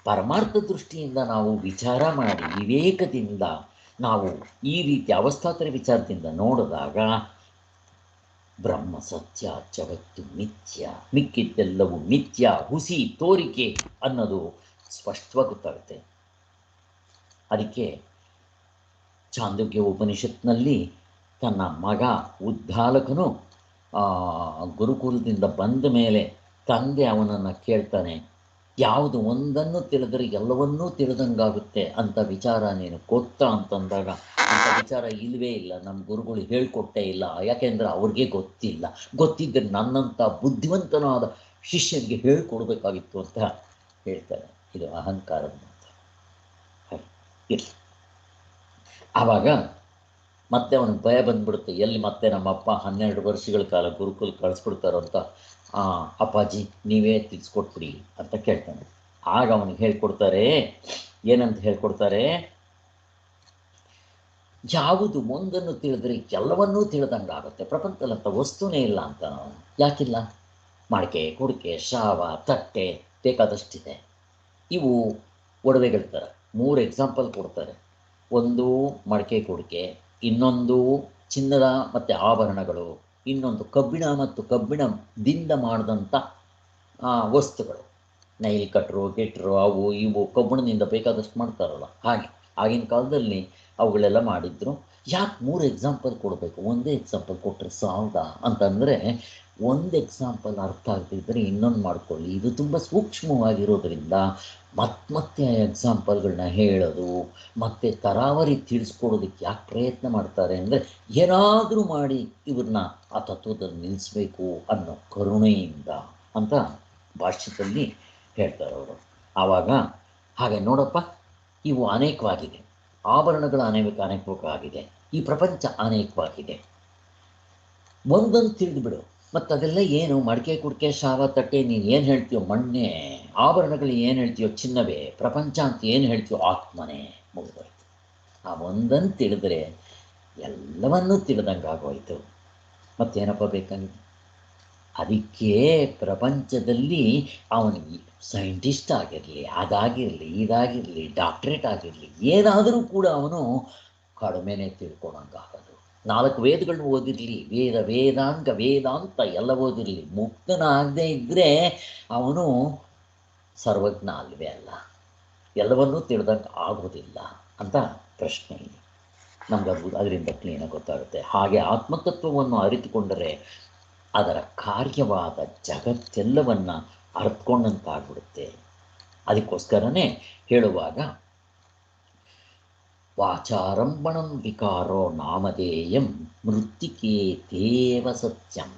ಪರಮಾರ್ಥ ದೃಷ್ಟಿಯಿಂದ ನಾವು ವಿಚಾರ ಮಾಡಿ ವಿವೇಕದಿಂದ ನಾವು ಈ ರೀತಿ ಅವಸ್ಥಾತರ ವಿಚಾರದಿಂದ ನೋಡಿದಾಗ ಬ್ರಹ್ಮ ಸತ್ಯ ಜಗತ್ತು ಮಿಥ್ಯ, ಮಿಕ್ಕಿದ್ದೆಲ್ಲವೂ ಮಿಥ್ಯ, ಹುಸಿ, ತೋರಿಕೆ ಅನ್ನೋದು ಸ್ಪಷ್ಟವಾಗಿ ಗೊತ್ತಾಗುತ್ತೆ. ಅದಕ್ಕೆ ಚಾಂದೋಗ್ಯ ಉಪನಿಷತ್ನಲ್ಲಿ ತನ್ನ ಮಗ ಉದ್ದಾಲಕನು ಗುರುಕುಲದಿಂದ ಬಂದ ಮೇಲೆ ತಂದೆ ಅವನನ್ನು ಕೇಳ್ತಾನೆ, ಯಾವುದು ಒಂದನ್ನು ತಿಳಿದರೆ ಎಲ್ಲವನ್ನೂ ತಿಳಿದಂಗಾಗುತ್ತೆ ಅಂತ ವಿಚಾರ ನೀನು ಗೊತ್ತಾ ಅಂತಂದಾಗ, ಅಂಥ ವಿಚಾರ ಇಲ್ಲವೇ ಇಲ್ಲ, ನಮ್ಮ ಗುರುಗಳು ಹೇಳ್ಕೊಟ್ಟೇ ಇಲ್ಲ, ಯಾಕೆಂದರೆ ಅವ್ರಿಗೆ ಗೊತ್ತಿಲ್ಲ, ಗೊತ್ತಿದ್ದರೆ ನನ್ನಂಥ ಬುದ್ಧಿವಂತನಾದ ಶಿಷ್ಯನಿಗೆ ಹೇಳ್ಕೊಡ್ಬೇಕಾಗಿತ್ತು ಅಂತ ಹೇಳ್ತಾರೆ. ಇದು ಅಹಂಕಾರದ ಮಾತು. ಇರಲಿ. ಆವಾಗ ಮತ್ತೆ ಅವನಿಗೆ ಭಯ ಬಂದ್ಬಿಡುತ್ತೆ, ಎಲ್ಲಿ ಮತ್ತೆ ನಮ್ಮಪ್ಪ 12 ವರ್ಷಗಳ ಕಾಲ ಗುರುಕುಲ ಕಳಿಸ್ಬಿಡ್ತಾರೋ ಅಂತ. ಅಪ್ಪಾಜಿ ನೀವೇ ತಿಳಿಸ್ಕೊಟ್ಬಿಡಿ ಅಂತ ಕೇಳ್ತಾನೆ. ಆಗ ಅವನಿಗೆ ಹೇಳ್ಕೊಡ್ತಾರೆ, ಏನಂತ ಹೇಳ್ಕೊಡ್ತಾರೆ, ಯಾವುದು ಒಂದನ್ನು ತಿಳಿದ್ರೆ ಎಲ್ಲವನ್ನೂ ತಿಳಿದಂಗಾಗುತ್ತೆ, ಪ್ರಪಂಚದಲ್ಲಂಥ ವಸ್ತುನೇ ಇಲ್ಲ ಅಂತ. ನಾವು ಯಾಕಿಲ್ಲ? ಮಡಕೆ, ಕುಡಿಕೆ, ಶಾವ, ತಟ್ಟೆ ಬೇಕಾದಷ್ಟಿದೆ. ಇವು ಒಡವೆಗಳ ಥರ 3 ಎಕ್ಸಾಂಪಲ್ ಕೊಡ್ತಾರೆ. ಒಂದು ಮಡಕೆ ಕುಡಿಕೆ, ಇನ್ನೊಂದು ಚಿನ್ನದ ಮತ್ತು ಆಭರಣಗಳು, ಇನ್ನೊಂದು ಕಬ್ಬಿಣ ಮತ್ತು ಕಬ್ಬಿಣದಿಂದ ಮಾಡಿದಂಥ ವಸ್ತುಗಳು, ನೈಲ್ ಕಟ್ರು, ಗೆಟ್ರು, ಅವು ಇವು ಕಬ್ಬಿಣದಿಂದ ಬೇಕಾದಷ್ಟು ಮಾಡ್ತಾರಲ್ಲ, ಹಾಗೆ ಆಗಿನ ಕಾಲದಲ್ಲಿ ಅವುಗಳೆಲ್ಲ ಮಾಡಿದ್ರು. ಯಾಕೆ 3 ಎಕ್ಸಾಂಪಲ್ ಕೊಡಬೇಕು? ಒಂದೇ ಎಕ್ಸಾಂಪಲ್ ಕೊಟ್ಟರೆ ಸಾಲದ ಅಂತಂದರೆ, ಒಂದು ಎಕ್ಸಾಂಪಲ್ ಅರ್ಥ ಆಗ್ತಿದ್ದರೆ ಇನ್ನೊಂದು ಮಾಡ್ಕೊಳ್ಳಿ. ಇದು ತುಂಬ ಸೂಕ್ಷ್ಮವಾಗಿರೋದ್ರಿಂದ ಮತ್ತೆ ಎಕ್ಸಾಂಪಲ್ಗಳನ್ನ ಹೇಳೋದು ಮತ್ತು ತರಾವರಿ ತಿಳಿಸ್ಕೊಡೋದಕ್ಕೆ ಯಾಕೆ ಪ್ರಯತ್ನ ಮಾಡ್ತಾರೆ ಅಂದರೆ, ಏನಾದರೂ ಮಾಡಿ ಇವ್ರನ್ನ ಆ ತತ್ವದಲ್ಲಿ ನಿಲ್ಲಿಸಬೇಕು ಅನ್ನೋ ಕರುಣೆಯಿಂದ ಅಂತ ಭಾಷ್ಯದಲ್ಲಿ ಹೇಳ್ತಾರೆ ಅವರು. ಆವಾಗ ಹಾಗೆ ನೋಡಪ್ಪ, ಇವು ಅನೇಕವಾಗಿದೆ, ಆಭರಣಗಳು ಅನೇಕವಾಗಿದೆ, ಈ ಪ್ರಪಂಚ ಅನೇಕವಾಗಿದೆ. ಒಂದೊಂದು ತಿಳಿದುಬಿಡು. ಮತ್ತು ಅದೆಲ್ಲ ಏನು? ಮಡಿಕೆ, ಕುಡಿಕೆ, ಶಾವ, ತಟ್ಟೆ ನೀನು ಏನು ಹೇಳ್ತೀಯೋ ಮಣ್ಣೆ, ಆಭರಣಗಳು ಏನು ಹೇಳ್ತೀಯೋ ಚಿನ್ನವೇ, ಪ್ರಪಂಚ ಅಂತ ಏನು ಹೇಳ್ತೀಯೋ ಆತ್ಮನೇ. ಮುಗಿದೋಯ್ತು. ಆ ಒಂದನ್ನು ತಿಳಿದ್ರೆ ಎಲ್ಲವನ್ನೂ ತಿಳಿದಂಗಾಗೋಯ್ತು. ಮತ್ತೇನಪ್ಪ ಬೇಕಾಗಿದೆ? ಅದಕ್ಕೆ ಪ್ರಪಂಚದಲ್ಲಿ ಅವನಿಗೆ ಸೈಂಟಿಸ್ಟ್ ಆಗಿರಲಿ, ಅದಾಗಿರಲಿ, ಇದಾಗಿರಲಿ, ಡಾಕ್ಟ್ರೇಟ್ ಆಗಿರಲಿ, ಏನಾದರೂ ಕೂಡ ಅವನು ಕಡಿಮೆನೇ ತಿಳ್ಕೊಳಂಗಾಗೋದು. 4 ವೇದಗಳನ್ನ ಓದಿರಲಿ, ವೇದಾಂಗ ವೇದಾಂತ ಎಲ್ಲ ಓದಿರಲಿ, ಮುಕ್ತನಾಗದೇ ಇದ್ದರೆ ಅವನು ಸರ್ವಜ್ಞ ಅಲ್ವೇ ಅಲ್ಲ, ಎಲ್ಲವನ್ನೂ ತಿಳಿದಂಗೆ ಆಗೋದಿಲ್ಲ ಅಂತ ಪ್ರಶ್ನೆ ಇದೆ. ನಮ್ಗೆ ಅದರಿಂದ ಕ್ಲೀನಾಗಿ ಗೊತ್ತಾಗುತ್ತೆ. ಹಾಗೆ ಆತ್ಮತತ್ವವನ್ನು ಅರಿತುಕೊಂಡರೆ ಅದರ ಕಾರ್ಯವಾದ ಜಗತ್ತೆಲ್ಲವನ್ನು ಅರ್ಥಕೊಂಡಂತಾಗ್ಬಿಡುತ್ತೆ. ಅದಕ್ಕೋಸ್ಕರನೇ ಹೇಳುವಾಗ ವಾಚಾರಂಭಣಂ ವಿಕಾರೋ ನಾಮಧೇಯಂ ಮೃತ್ತಿಕೆ ದೇವ ಸತ್ಯಂ.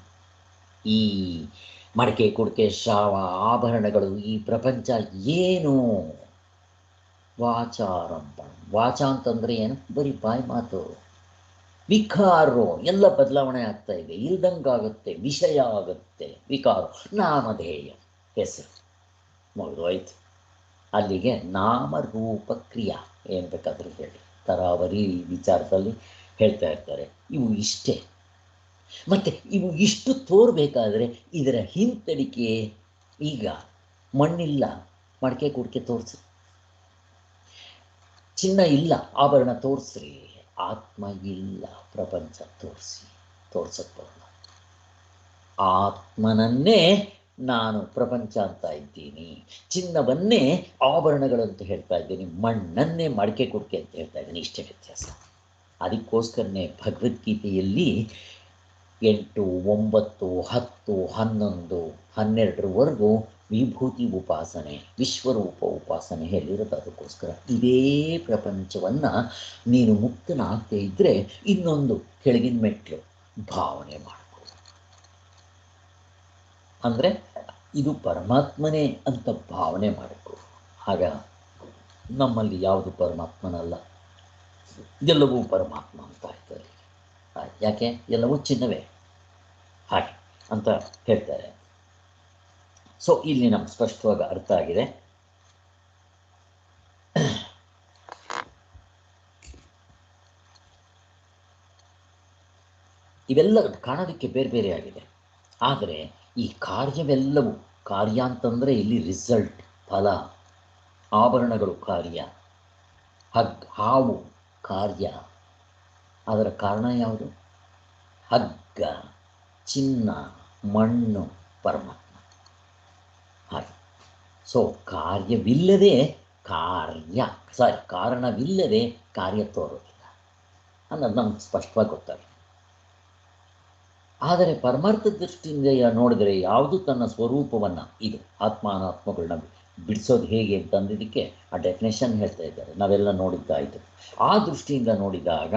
ಈ ಮಡಕೆ, ಕುಡಿಕೆ, ಶಾವ, ಆಭರಣಗಳು, ಈ ಪ್ರಪಂಚ ಏನು? ವಾಚಾರಂಭಣ, ವಾಚ ಅಂತಂದರೆ ಏನು? ಬರೀ ಬಾಯಿ ಮಾತು. ವಿಕಾರೋ, ಎಲ್ಲ ಬದಲಾವಣೆ ಆಗ್ತಾ ಇದೆ, ಇಲ್ದಂಗಾಗುತ್ತೆ, ವಿಷಯ ಆಗುತ್ತೆ. ವಿಕಾರೋ ನಾಮಧೇಯ, ಹೆಸರು. ಮುಗಿದೋಯ್ತು. ಅಲ್ಲಿಗೆ ನಾಮರೂಪ ಕ್ರಿಯಾ ಏನು ಬೇಕಾದರೂ ಹೇಳಿ, ತರಾವರಿ ವಿಚಾರದಲ್ಲಿ ಹೇಳ್ತಾ ಇರ್ತಾರೆ. ಇವು ಇಷ್ಟೇ. ಮತ್ತು ಇವು ಇಷ್ಟು ತೋರಬೇಕಾದ್ರೆ ಇದರ ಹಿಂತಡಿಕೆ, ಈಗ ಮಣ್ಣಿಲ್ಲ, ಮಡಕೆ ಕುಡಿಕೆ ತೋರಿಸ್ರಿ, ಚಿನ್ನ ಇಲ್ಲ, ಆಭರಣ ತೋರಿಸ್ರಿ, ಆತ್ಮ ಇಲ್ಲ, ಪ್ರಪಂಚ ತೋರ್ಸಕ್ಕೆ ಬರಲ್ಲ. ಆತ್ಮನನ್ನೇ ನಾನು ಪ್ರಪಂಚ ಅಂತ ಇದ್ದೀನಿ, ಚಿನ್ನವನ್ನೇ ಆಭರಣಗಳಂತ ಹೇಳ್ತಾ ಇದ್ದೀನಿ, ಮಣ್ಣನ್ನೇ ಮಡಕೆ ಕುಡಿಕೆ ಅಂತ ಹೇಳ್ತಾ ಇದ್ದೀನಿ. ಇಷ್ಟೇ ವ್ಯತ್ಯಾಸ. ಅದಕ್ಕೋಸ್ಕರನೇ ಭಗವದ್ಗೀತೆಯಲ್ಲಿ 8, 9, 10, 11, 12 ವಿಭೂತಿ ಉಪಾಸನೆ, ವಿಶ್ವರೂಪ ಉಪಾಸನೆ ಹೇಳಿರೋದು ಅದಕ್ಕೋಸ್ಕರ. ಇದೇ ಪ್ರಪಂಚವನ್ನು ನೀನು ಮುಕ್ತನಾಗದೇ ಇದ್ದರೆ ಇನ್ನೊಂದು ಕೆಳಗಿನ ಮೆಟ್ಲು ಭಾವನೆ ಮಾಡ್ಕೊ. ಅಂದರೆ ಇದು ಪರಮಾತ್ಮನೇ ಅಂತ ಭಾವನೆ ಮಾಡಬೇಕು. ಆಗ ನಮ್ಮಲ್ಲಿ ಯಾವುದು ಪರಮಾತ್ಮನಲ್ಲ, ಎಲ್ಲವೂ ಪರಮಾತ್ಮ ಅಂತ ಆಗ್ತದೆ. ಯಾಕೆ? ಎಲ್ಲವೂ ಚಿನ್ನವೇ, ಹಾಗೆ ಅಂತ ಹೇಳ್ತಾರೆ. ಸೊ ಇಲ್ಲಿ ನಮ್ಗೆ ಸ್ಪಷ್ಟವಾಗಿ ಅರ್ಥ ಆಗಿದೆ. ಇವೆಲ್ಲ ಕಾಣೋದಕ್ಕೆ ಬೇರೆ ಬೇರೆ ಆಗಿದೆ. ಆದರೆ ಈ ಕಾರ್ಯವೆಲ್ಲವೂ, ಕಾರ್ಯ ಅಂತಂದರೆ ಇಲ್ಲಿ ರಿಸಲ್ಟ್, ಫಲ. ಆಭರಣಗಳು ಕಾರ್ಯ, ಹಾವು ಕಾರ್ಯ. ಅದರ ಕಾರಣ ಯಾವುದು? ಹಗ್ಗ. ಚಿನ್ನ, ಮಣ್ಣು, ಪರಮಾತ್ಮ. ಹಾಗೆ ಸೊ ಕಾರ್ಯವಿಲ್ಲದೆ ಕಾರಣವಿಲ್ಲದೆ ಕಾರ್ಯ ತೋರೋದಿಲ್ಲ ಅನ್ನೋದು ನಮ್ಗೆ ಸ್ಪಷ್ಟವಾಗಿ ಗೊತ್ತಾಗುತ್ತೆ. ಆದರೆ ಪರಮಾರ್ಥ ದೃಷ್ಟಿಯಿಂದ ನೋಡಿದರೆ ಯಾವುದು ತನ್ನ ಸ್ವರೂಪವನ್ನು, ಇದು ಆತ್ಮ ಅನಾತ್ಮಗಳನ್ನ ಬಿಡಿಸೋದು ಹೇಗೆ ಅಂತಂದಿದ್ದಕ್ಕೆ ಆ ಡೆಫಿನೇಷನ್ ಹೇಳ್ತಾ ಇದ್ದಾರೆ, ನಾವೆಲ್ಲ ನೋಡಿದ್ದಾಯಿತು. ಆ ದೃಷ್ಟಿಯಿಂದ ನೋಡಿದಾಗ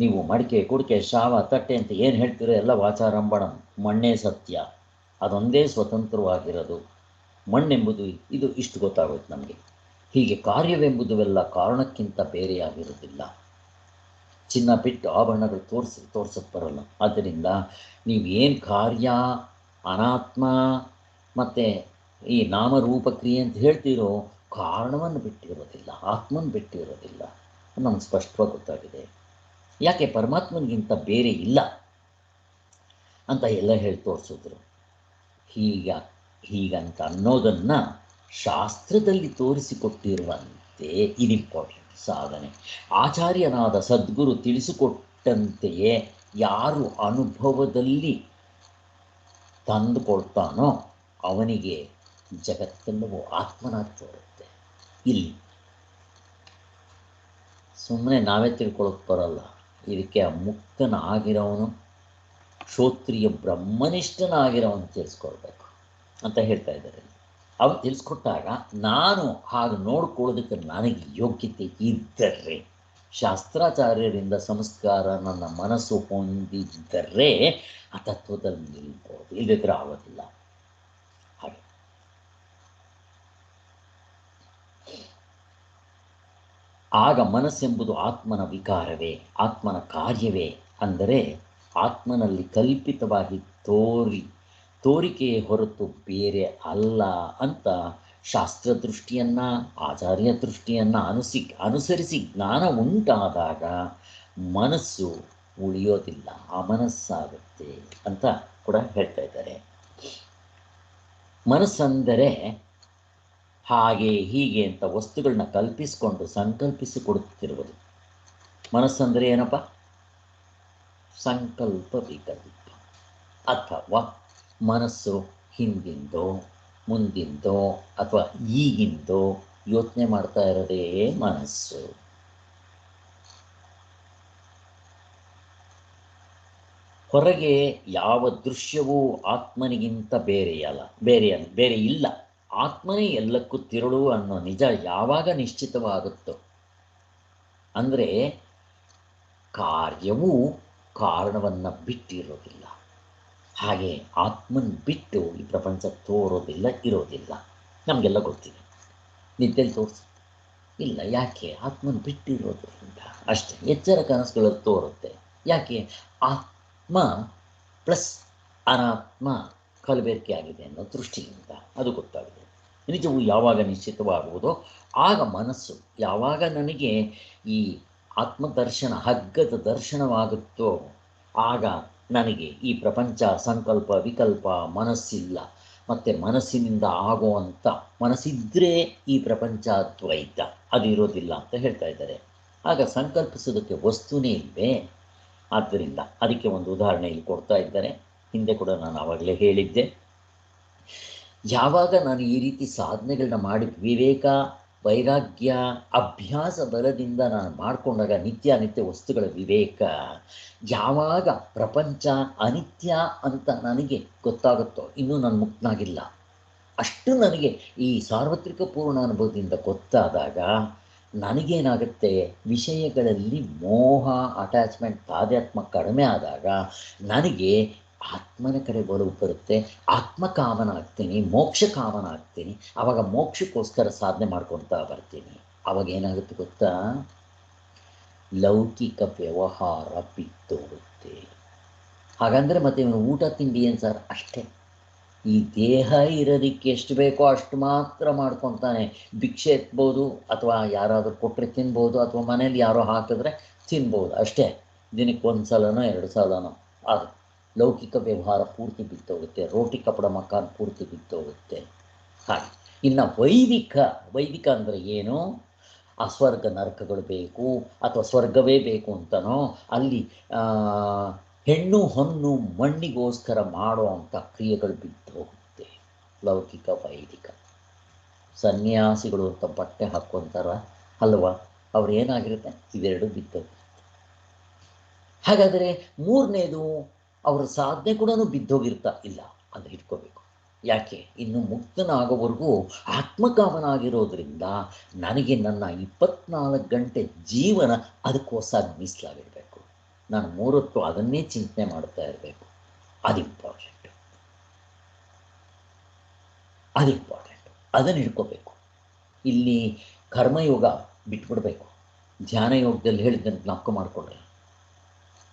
ನೀವು ಮಡಿಕೆ, ಕುಡಿಕೆ, ಶಾವ, ತಟ್ಟೆ ಅಂತ ಏನು ಹೇಳ್ತೀರೋ ಎಲ್ಲ ವಾಚಾರಂಭಣ, ಮಣ್ಣೇ ಸತ್ಯ, ಅದೊಂದೇ ಸ್ವತಂತ್ರವಾಗಿರೋದು ಮಣ್ಣೆಂಬುದು, ಇದು ಇಷ್ಟು ಗೊತ್ತಾಗೋಯ್ತು ನಮಗೆ. ಹೀಗೆ ಕಾರ್ಯವೆಂಬುದುವೆಲ್ಲ ಕಾರಣಕ್ಕಿಂತ ಬೇರೆಯಾಗಿರೋದಿಲ್ಲ. ಚಿನ್ನ ಬಿಟ್ಟು ಆಭರಣಗಳು ತೋರ್ಸಕ್ಕೆ ಬರೋಲ್ಲ. ಆದ್ದರಿಂದ ನೀವೇನು ಕಾರ್ಯ, ಅನಾತ್ಮ ಮತ್ತು ಈ ನಾಮರೂಪ ಕ್ರಿಯೆ ಅಂತ ಹೇಳ್ತೀರೋ, ಕಾರಣವನ್ನು ಬಿಟ್ಟಿರೋದಿಲ್ಲ, ಆತ್ಮನ ಬಿಟ್ಟಿರೋದಿಲ್ಲ. ನಮ್ಗೆ ಸ್ಪಷ್ಟವಾಗಿ ಗೊತ್ತಾಗಿದೆ. ಯಾಕೆ ಪರಮಾತ್ಮನಿಗಿಂತ ಬೇರೆ ಇಲ್ಲ ಅಂತ ಎಲ್ಲ ಹೇಳಿ ತೋರಿಸಿದ್ರು. ಹೀಗಂತ ಅನ್ನೋದನ್ನು ಶಾಸ್ತ್ರದಲ್ಲಿ ತೋರಿಸಿಕೊಟ್ಟಿರುವಂತೆ ಇದು ಇಂಪಾರ್ಟೆಂಟ್. ಸಾಧನೆ ಆಚಾರ್ಯನಾದ ಸದ್ಗುರು ತಿಳಿಸಿಕೊಟ್ಟಂತೆಯೇ ಯಾರು ಅನುಭವದಲ್ಲಿ ತಂದುಕೊಳ್ತಾನೋ ಅವನಿಗೆ ಜಗತ್ತೆಲ್ಲವೂ ಆತ್ಮನಾಗಿ ತೋರುತ್ತೆ. ಇಲ್ಲಿ ಸುಮ್ಮನೆ ನಾವೇ ತಿಳ್ಕೊಳ್ಳೋಕೆ ಬರಲ್ಲ. ಇದಕ್ಕೆ ಮುಕ್ತನಾಗಿರೋವನು, ಶ್ರೋತ್ರಿಯ ಬ್ರಹ್ಮನಿಷ್ಠನಾಗಿರೋವನು ತಿಳಿಸ್ಕೊಳ್ಬೇಕು ಅಂತ ಹೇಳ್ತಾ ಇದ್ದಾರೆ. ಅವ್ರು ತಿಳಿಸ್ಕೊಟ್ಟಾಗ ನಾನು ಹಾಗೆ ನೋಡ್ಕೊಳ್ಳೋದಕ್ಕೆ ನನಗೆ ಯೋಗ್ಯತೆ ಇದ್ದರೆ, ಶಾಸ್ತ್ರಾಚಾರ್ಯರಿಂದ ಸಂಸ್ಕಾರ ನನ್ನ ಮನಸ್ಸು ಹೊಂದಿದ್ದರೆ ಆ ತತ್ವದಲ್ಲಿ ನಿಲ್ಬೋದು, ಇಲ್ಲದಿದ್ದರೆ ಆಗೋದಿಲ್ಲ. ಹಾಗೆ ಆಗ ಮನಸ್ಸೆಂಬುದು ಆತ್ಮನ ವಿಕಾರವೇ, ಆತ್ಮನ ಕಾರ್ಯವೇ. ಅಂದರೆ ಆತ್ಮನಲ್ಲಿ ಕಲ್ಪಿತವಾಗಿ ತೋರಿಕೆಯೇ ಹೊರತು ಬೇರೆ ಅಲ್ಲ ಅಂತ ಶಾಸ್ತ್ರದೃಷ್ಟಿಯನ್ನು, ಆಚಾರ್ಯ ದೃಷ್ಟಿಯನ್ನು ಅನುಸರಿಸಿ ಜ್ಞಾನ ಉಂಟಾದಾಗ ಮನಸ್ಸು ಉಳಿಯೋದಿಲ್ಲ, ಅಮನಸ್ಸಾಗುತ್ತೆ ಅಂತ ಕೂಡ ಹೇಳ್ತಾ ಇದ್ದಾರೆ. ಮನಸ್ಸಂದರೆ ಹಾಗೆ ಹೀಗೆ ಅಂತ ವಸ್ತುಗಳನ್ನ ಕಲ್ಪಿಸಿಕೊಂಡು ಸಂಕಲ್ಪಿಸಿಕೊಡುತ್ತಿರುವುದು. ಮನಸ್ಸಂದರೆ ಏನಪ್ಪ? ಸಂಕಲ್ಪ ವಿಕಲ್ಪ. ಅಥವಾ ಮನಸ್ಸು ಹಿಂದಿಂದೋ ಮುಂದಿಂದೋ ಅಥವಾ ಈಗಿಂದೋ ಯೋಚನೆ ಮಾಡ್ತಾ ಇರೋದೇ ಮನಸ್ಸು. ಹೊರಗೆ ಯಾವ ದೃಶ್ಯವೂ ಆತ್ಮನಿಗಿಂತ ಬೇರೆ ಇಲ್ಲ. ಆತ್ಮನೇ ಎಲ್ಲಕ್ಕೂ ತಿರುಳು ಅನ್ನೋ ನಿಜ ಯಾವಾಗ ನಿಶ್ಚಿತವಾಗುತ್ತೋ, ಅಂದರೆ ಕಾರ್ಯವೂ ಕಾರಣವನ್ನು ಬಿಟ್ಟಿರೋದಿಲ್ಲ. ಹಾಗೆ ಆತ್ಮನ ಬಿಟ್ಟು ಈ ಪ್ರಪಂಚ ತೋರೋದಿಲ್ಲ, ಇರೋದಿಲ್ಲ. ನಮಗೆಲ್ಲ ಗೊತ್ತಿದೆ. ನಿದ್ದೆಯಲ್ಲಿ ತೋರಿಸಿ ಇಲ್ಲ, ಯಾಕೆ? ಆತ್ಮನ ಬಿಟ್ಟಿರೋದ್ರಿಂದ ಅಷ್ಟೇ. ಎಚ್ಚರ ಕನಸುಗಳಲ್ಲಿ ತೋರುತ್ತೆ. ಯಾಕೆ? ಆತ್ಮ ಪ್ಲಸ್ ಅನಾತ್ಮ ಕಲಬೆರಕೆ ಆಗಿದೆ ಅನ್ನೋ ದೃಷ್ಟಿಯಿಂದ ಅದು ಗೊತ್ತಾಗಿದೆ. ನಿಜವು ಯಾವಾಗ ನಿಶ್ಚಿತವಾಗುವುದೋ ಆಗ ಮನಸ್ಸು, ಯಾವಾಗ ನನಗೆ ಈ ಆತ್ಮದರ್ಶನ, ಹಗ್ಗದ ದರ್ಶನವಾಗುತ್ತೋ ಆಗ ನನಗೆ ಈ ಪ್ರಪಂಚ ಸಂಕಲ್ಪ ವಿಕಲ್ಪ ಮನಸ್ಸಿಲ್ಲ. ಮತ್ತು ಮನಸ್ಸಿನಿಂದ ಆಗುವಂಥ, ಮನಸ್ಸಿದ್ದರೆ ಈ ಪ್ರಪಂಚ ದ್ವೈತ, ಅದು ಇರೋದಿಲ್ಲ ಅಂತ ಹೇಳ್ತಾ ಇದ್ದಾರೆ. ಆಗ ಸಂಕಲ್ಪಿಸೋದಕ್ಕೆ ವಸ್ತುನೇ ಇಲ್ವೇ? ಆದ್ದರಿಂದ ಅದಕ್ಕೆ ಒಂದು ಉದಾಹರಣೆ ಇಲ್ಲಿ ಕೊಡ್ತಾ ಇದ್ದಾರೆ. ಹಿಂದೆ ಕೂಡ ನಾನು ಆವಾಗಲೇ ಹೇಳಿದ್ದೆ. ಯಾವಾಗ ನಾನು ಈ ರೀತಿ ಸಾಧನೆಗಳನ್ನ ಮಾಡಿ ವಿವೇಕ, ವೈರಾಗ್ಯ, ಅಭ್ಯಾಸ ಬಲದಿಂದ ನಾನು ಮಾಡಿಕೊಂಡಾಗ ನಿತ್ಯ ವಸ್ತುಗಳ ವಿವೇಕ, ಯಾವಾಗ ಪ್ರಪಂಚ ಅನಿತ್ಯ ಅಂತ ನನಗೆ ಗೊತ್ತಾಗುತ್ತೋ, ಇನ್ನೂ ನಾನು ಮುಕ್ತನಾಗಿಲ್ಲ, ಅಷ್ಟು ನನಗೆ ಈ ಸಾರ್ವತ್ರಿಕ ಪೂರ್ಣ ಅನುಭವದಿಂದ ಗೊತ್ತಾದಾಗ ನನಗೇನಾಗುತ್ತೆ? ವಿಷಯಗಳಲ್ಲಿ ಮೋಹ, ಅಟ್ಯಾಚ್ಮೆಂಟ್, ತಾದಾತ್ಮ ಕಡಿಮೆ ಆದಾಗ ನನಗೆ ಆತ್ಮನ ಕಡೆ ಒಲವು ಬರುತ್ತೆ. ಆತ್ಮಕಾಮನ ಆಗ್ತೀನಿ, ಮೋಕ್ಷ ಕಾಮನ ಆಗ್ತೀನಿ. ಆವಾಗ ಮೋಕ್ಷಕ್ಕೋಸ್ಕರ ಸಾಧನೆ ಮಾಡ್ಕೊಳ್ತಾ ಬರ್ತೀನಿ. ಆವಾಗ ಏನಾಗುತ್ತೆ ಗೊತ್ತಾ? ಲೌಕಿಕ ವ್ಯವಹಾರ ಬಿತ್ತೋಗುತ್ತೆ. ಹಾಗಂದರೆ ಮತ್ತೆ ಇವನು ಊಟ ತಿಂಡಿ ಏನು ಸರ್? ಅಷ್ಟೇ. ಈ ದೇಹ ಇರೋದಕ್ಕೆ ಎಷ್ಟು ಬೇಕೋ ಅಷ್ಟು ಮಾತ್ರ ಮಾಡ್ಕೊತಾನೆ. ಭಿಕ್ಷೆ ಎತ್ಬೋದು, ಅಥವಾ ಯಾರಾದರೂ ಕೊಟ್ಟರೆ ತಿನ್ಬೋದು, ಅಥವಾ ಮನೇಲಿ ಯಾರೋ ಹಾಕಿದ್ರೆ ತಿನ್ಬೋದು ಅಷ್ಟೇ. ದಿನಕ್ಕೆ 1 ಸಲನೋ 2 ಸಲನೋ. ಅದು ಲೌಕಿಕ ವ್ಯವಹಾರ ಪೂರ್ತಿ ಬಿತ್ತೋಗುತ್ತೆ. ರೋಟಿ ಕಪಡ ಮಕಾನ್ ಪೂರ್ತಿ ಬಿತ್ತೋಗುತ್ತೆ. ಹಾಗೆ ಇನ್ನು ವೈದಿಕ ಅಂದರೆ ಏನು? ಆ ಸ್ವರ್ಗ ನರಕಗಳು ಬೇಕು, ಅಥವಾ ಸ್ವರ್ಗವೇ ಬೇಕು ಅಂತನೋ, ಅಲ್ಲಿ ಹೆಣ್ಣು ಹೊನ್ನು ಮಣ್ಣಿಗೋಸ್ಕರ ಮಾಡೋ ಅಂಥ ಕ್ರಿಯೆಗಳು ಬಿದ್ದು ಹೋಗುತ್ತೆ. ಲೌಕಿಕ ವೈದಿಕ ಸನ್ಯಾಸಿಗಳು ಅಂತ ಬಟ್ಟೆ ಹಾಕ್ಕೊಂತಾರ ಅಲ್ವಾ, ಅವ್ರು ಏನಾಗಿರುತ್ತೆ ಇವೆರಡು ಬಿದ್ದೋಗುತ್ತೆ. ಹಾಗಾದರೆ ಮೂರನೇದು ಅವರ ಸಾಧನೆ ಕೂಡ ಬಿದ್ದೋಗಿರ್ತಾ ಇಲ್ಲ ಅಂದರೆ ಇಟ್ಕೋಬೇಕು. ಯಾಕೆ? ಇನ್ನು ಮುಕ್ತನಾಗೋವರೆಗೂ ಆತ್ಮಕಾಮನಾಗಿರೋದ್ರಿಂದ ನನಗೆ ನನ್ನ 24 ಗಂಟೆ ಜೀವನ ಅದಕ್ಕೋಸ್ಕರ ಮೀಸಲಾಗಿಡಬೇಕು. ನಾನು 3 ಹೊತ್ತು ಅದನ್ನೇ ಚಿಂತನೆ ಮಾಡ್ತಾ ಇರಬೇಕು. ಅದು ಇಂಪಾರ್ಟೆಂಟ್, ಅದನ್ನು ಹಿಡ್ಕೋಬೇಕು. ಇಲ್ಲಿ ಕರ್ಮಯೋಗ ಬಿಟ್ಬಿಡ್ಬೇಕು. ಧ್ಯಾನ ಯೋಗದಲ್ಲಿ ಹೇಳಿದ್ದನ್ನು ಜ್ಞಾಪಕ ಮಾಡಿಕೊಂಡ್ರೆ,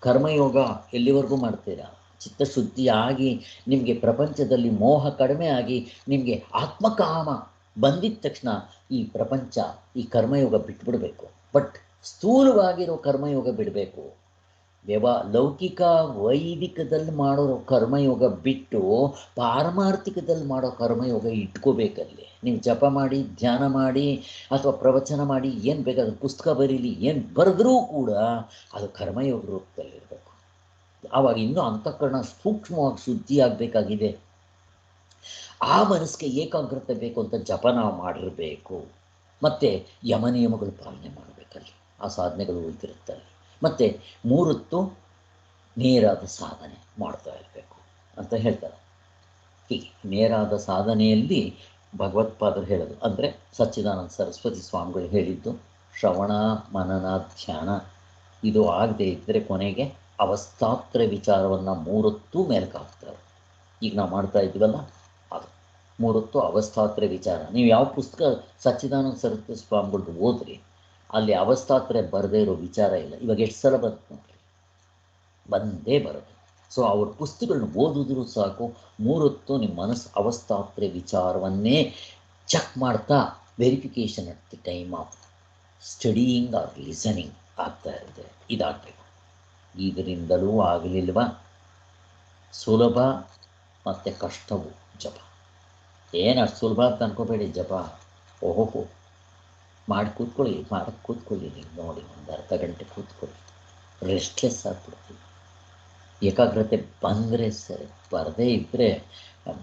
ಕರ್ಮಯೋಗ ಎಲ್ಲಿವರೆಗೂ ಮಾಡ್ತೀರಾ? ಚಿತ್ತಶುದ್ಧಿಯಾಗಿ ನಿಮಗೆ ಪ್ರಪಂಚದಲ್ಲಿ ಮೋಹ ಕಡಿಮೆ ಆಗಿ ನಿಮಗೆ ಆತ್ಮಕಾಮ ಬಂದಿದ ತಕ್ಷಣ ಈ ಪ್ರಪಂಚ ಈ ಕರ್ಮಯೋಗ ಬಿಟ್ಬಿಡಬೇಕು. ಬಟ್ ಸ್ಥೂಲವಾಗಿರೋ ಕರ್ಮಯೋಗ ಬಿಡಬೇಕು. ಲೌಕಿಕ ವೈದಿಕದಲ್ಲಿ ಮಾಡೋ ಕರ್ಮಯೋಗ ಬಿಟ್ಟು ಪಾರಮಾರ್ಥಿಕದಲ್ಲಿ ಮಾಡೋ ಕರ್ಮಯೋಗ ಇಟ್ಕೋಬೇಕಲ್ಲಿ. ನೀವು ಜಪ ಮಾಡಿ, ಧ್ಯಾನ ಮಾಡಿ, ಅಥವಾ ಪ್ರವಚನ ಮಾಡಿ, ಏನು ಬೇಕಾದ್ರೆ ಪುಸ್ತಕ ಬರೀಲಿ, ಏನು ಬರೆದ್ರೂ ಕೂಡ ಅದು ಕರ್ಮಯೋಗ ರೂಪದಲ್ಲಿರಬೇಕು. ಆವಾಗ ಇನ್ನೂ ಅಂತಃಕರಣ ಸೂಕ್ಷ್ಮವಾಗಿ ಶುದ್ಧಿ ಆಗಬೇಕಾಗಿದೆ. ಆ ಮನಸ್ಸಿಗೆ ಏಕಾಗ್ರತೆ ಬೇಕು ಅಂತ ಜಪ ನಾವು ಮಾಡಿರಬೇಕು. ಮತ್ತು ಯಮನಿಯಮಗಳು ಪಾಲನೆ ಮಾಡಬೇಕಲ್ಲಿ, ಆ ಸಾಧನೆಗಳು ಉಳಿದಿರುತ್ತಲ್ಲಿ. ಮತ್ತು 3 ಹೊತ್ತು ನೇರಾದ ಸಾಧನೆ ಮಾಡ್ತಾ ಇರಬೇಕು ಅಂತ ಹೇಳ್ತಾರೆ. ಹೀಗೆ ನೇರಾದ ಸಾಧನೆಯಲ್ಲಿ ಭಗವತ್ಪಾದರು ಹೇಳೋದು ಅಂದರೆ ಸಚ್ಚಿದಾನಂದ ಸರಸ್ವತಿ ಸ್ವಾಮಿಗಳು ಹೇಳಿದ್ದು, ಶ್ರವಣ ಮನನ ಧ್ಯಾನ ಇದು ಆಗದೆ ಇದ್ದರೆ ಕೊನೆಗೆ ಅವಸ್ಥಾತ್ರ ವಿಚಾರವನ್ನು 3 ಹೊತ್ತು ಮೇಲಕ್ಕೆ ಹಾಕ್ತಾರೆ. ಈಗ ನಾವು ಮಾಡ್ತಾ ಇದ್ದೀವಲ್ಲ ಅದು 3 ಹೊತ್ತು ಅವಸ್ಥಾತ್ರ ವಿಚಾರ. ನೀವು ಯಾವ ಪುಸ್ತಕ ಸಚ್ಚಿದಾನಂದ ಸರಸ್ವತಿ ಸ್ವಾಮಿಗಳ್ದು ಓದ್ರಿ, ಅಲ್ಲಿ ಅವಸ್ಥಾತ್ರೆ ಬರದೇ ಇರೋ ವಿಚಾರ ಇಲ್ಲ. ಇವಾಗ ಎಷ್ಟು ಸಲ ಬಂತು ನೋಡ್ರಿ, ಬಂದೇ ಬರೋದು. ಸೊ ಅವ್ರ ಪುಸ್ತಕಗಳನ್ನ ಓದಿದ್ರೂ ಸಾಕು, 3 ಹೊತ್ತು ನಿಮ್ಮ ಮನಸ್ಸು ಅವಸ್ಥಾತ್ರೆ ವಿಚಾರವನ್ನೇ ಚೆಕ್ ಮಾಡ್ತಾ verification at the time of studying are listening ಆಗ್ತಾ ಇರುತ್ತೆ. ಇದಾಗಬೇಕು. ಇದರಿಂದಲೂ ಆಗಲಿಲ್ವ ಸುಲಭ ಮತ್ತು ಕಷ್ಟವು ಜಪ. ಏನು ಅಷ್ಟು ಸುಲಭ ಅಂತ ಅನ್ಕೋಬೇಡಿ ಜಪ. ಓಹೋ ಮಾಡಿ ಕೂತ್ಕೊಳ್ಳಿ ನೀವು ನೋಡಿ, ಒಂದು ಅರ್ಧ ಗಂಟೆ ಕೂತ್ಕೊಳ್ಳಿ, ರೆಸ್ಟ್ಲೆಸ್ ಆಗಿಬಿಡ್ತೀವಿ. ಏಕಾಗ್ರತೆ ಬಂದರೆ ಸರಿ, ಬರದೇ ಇದ್ದರೆ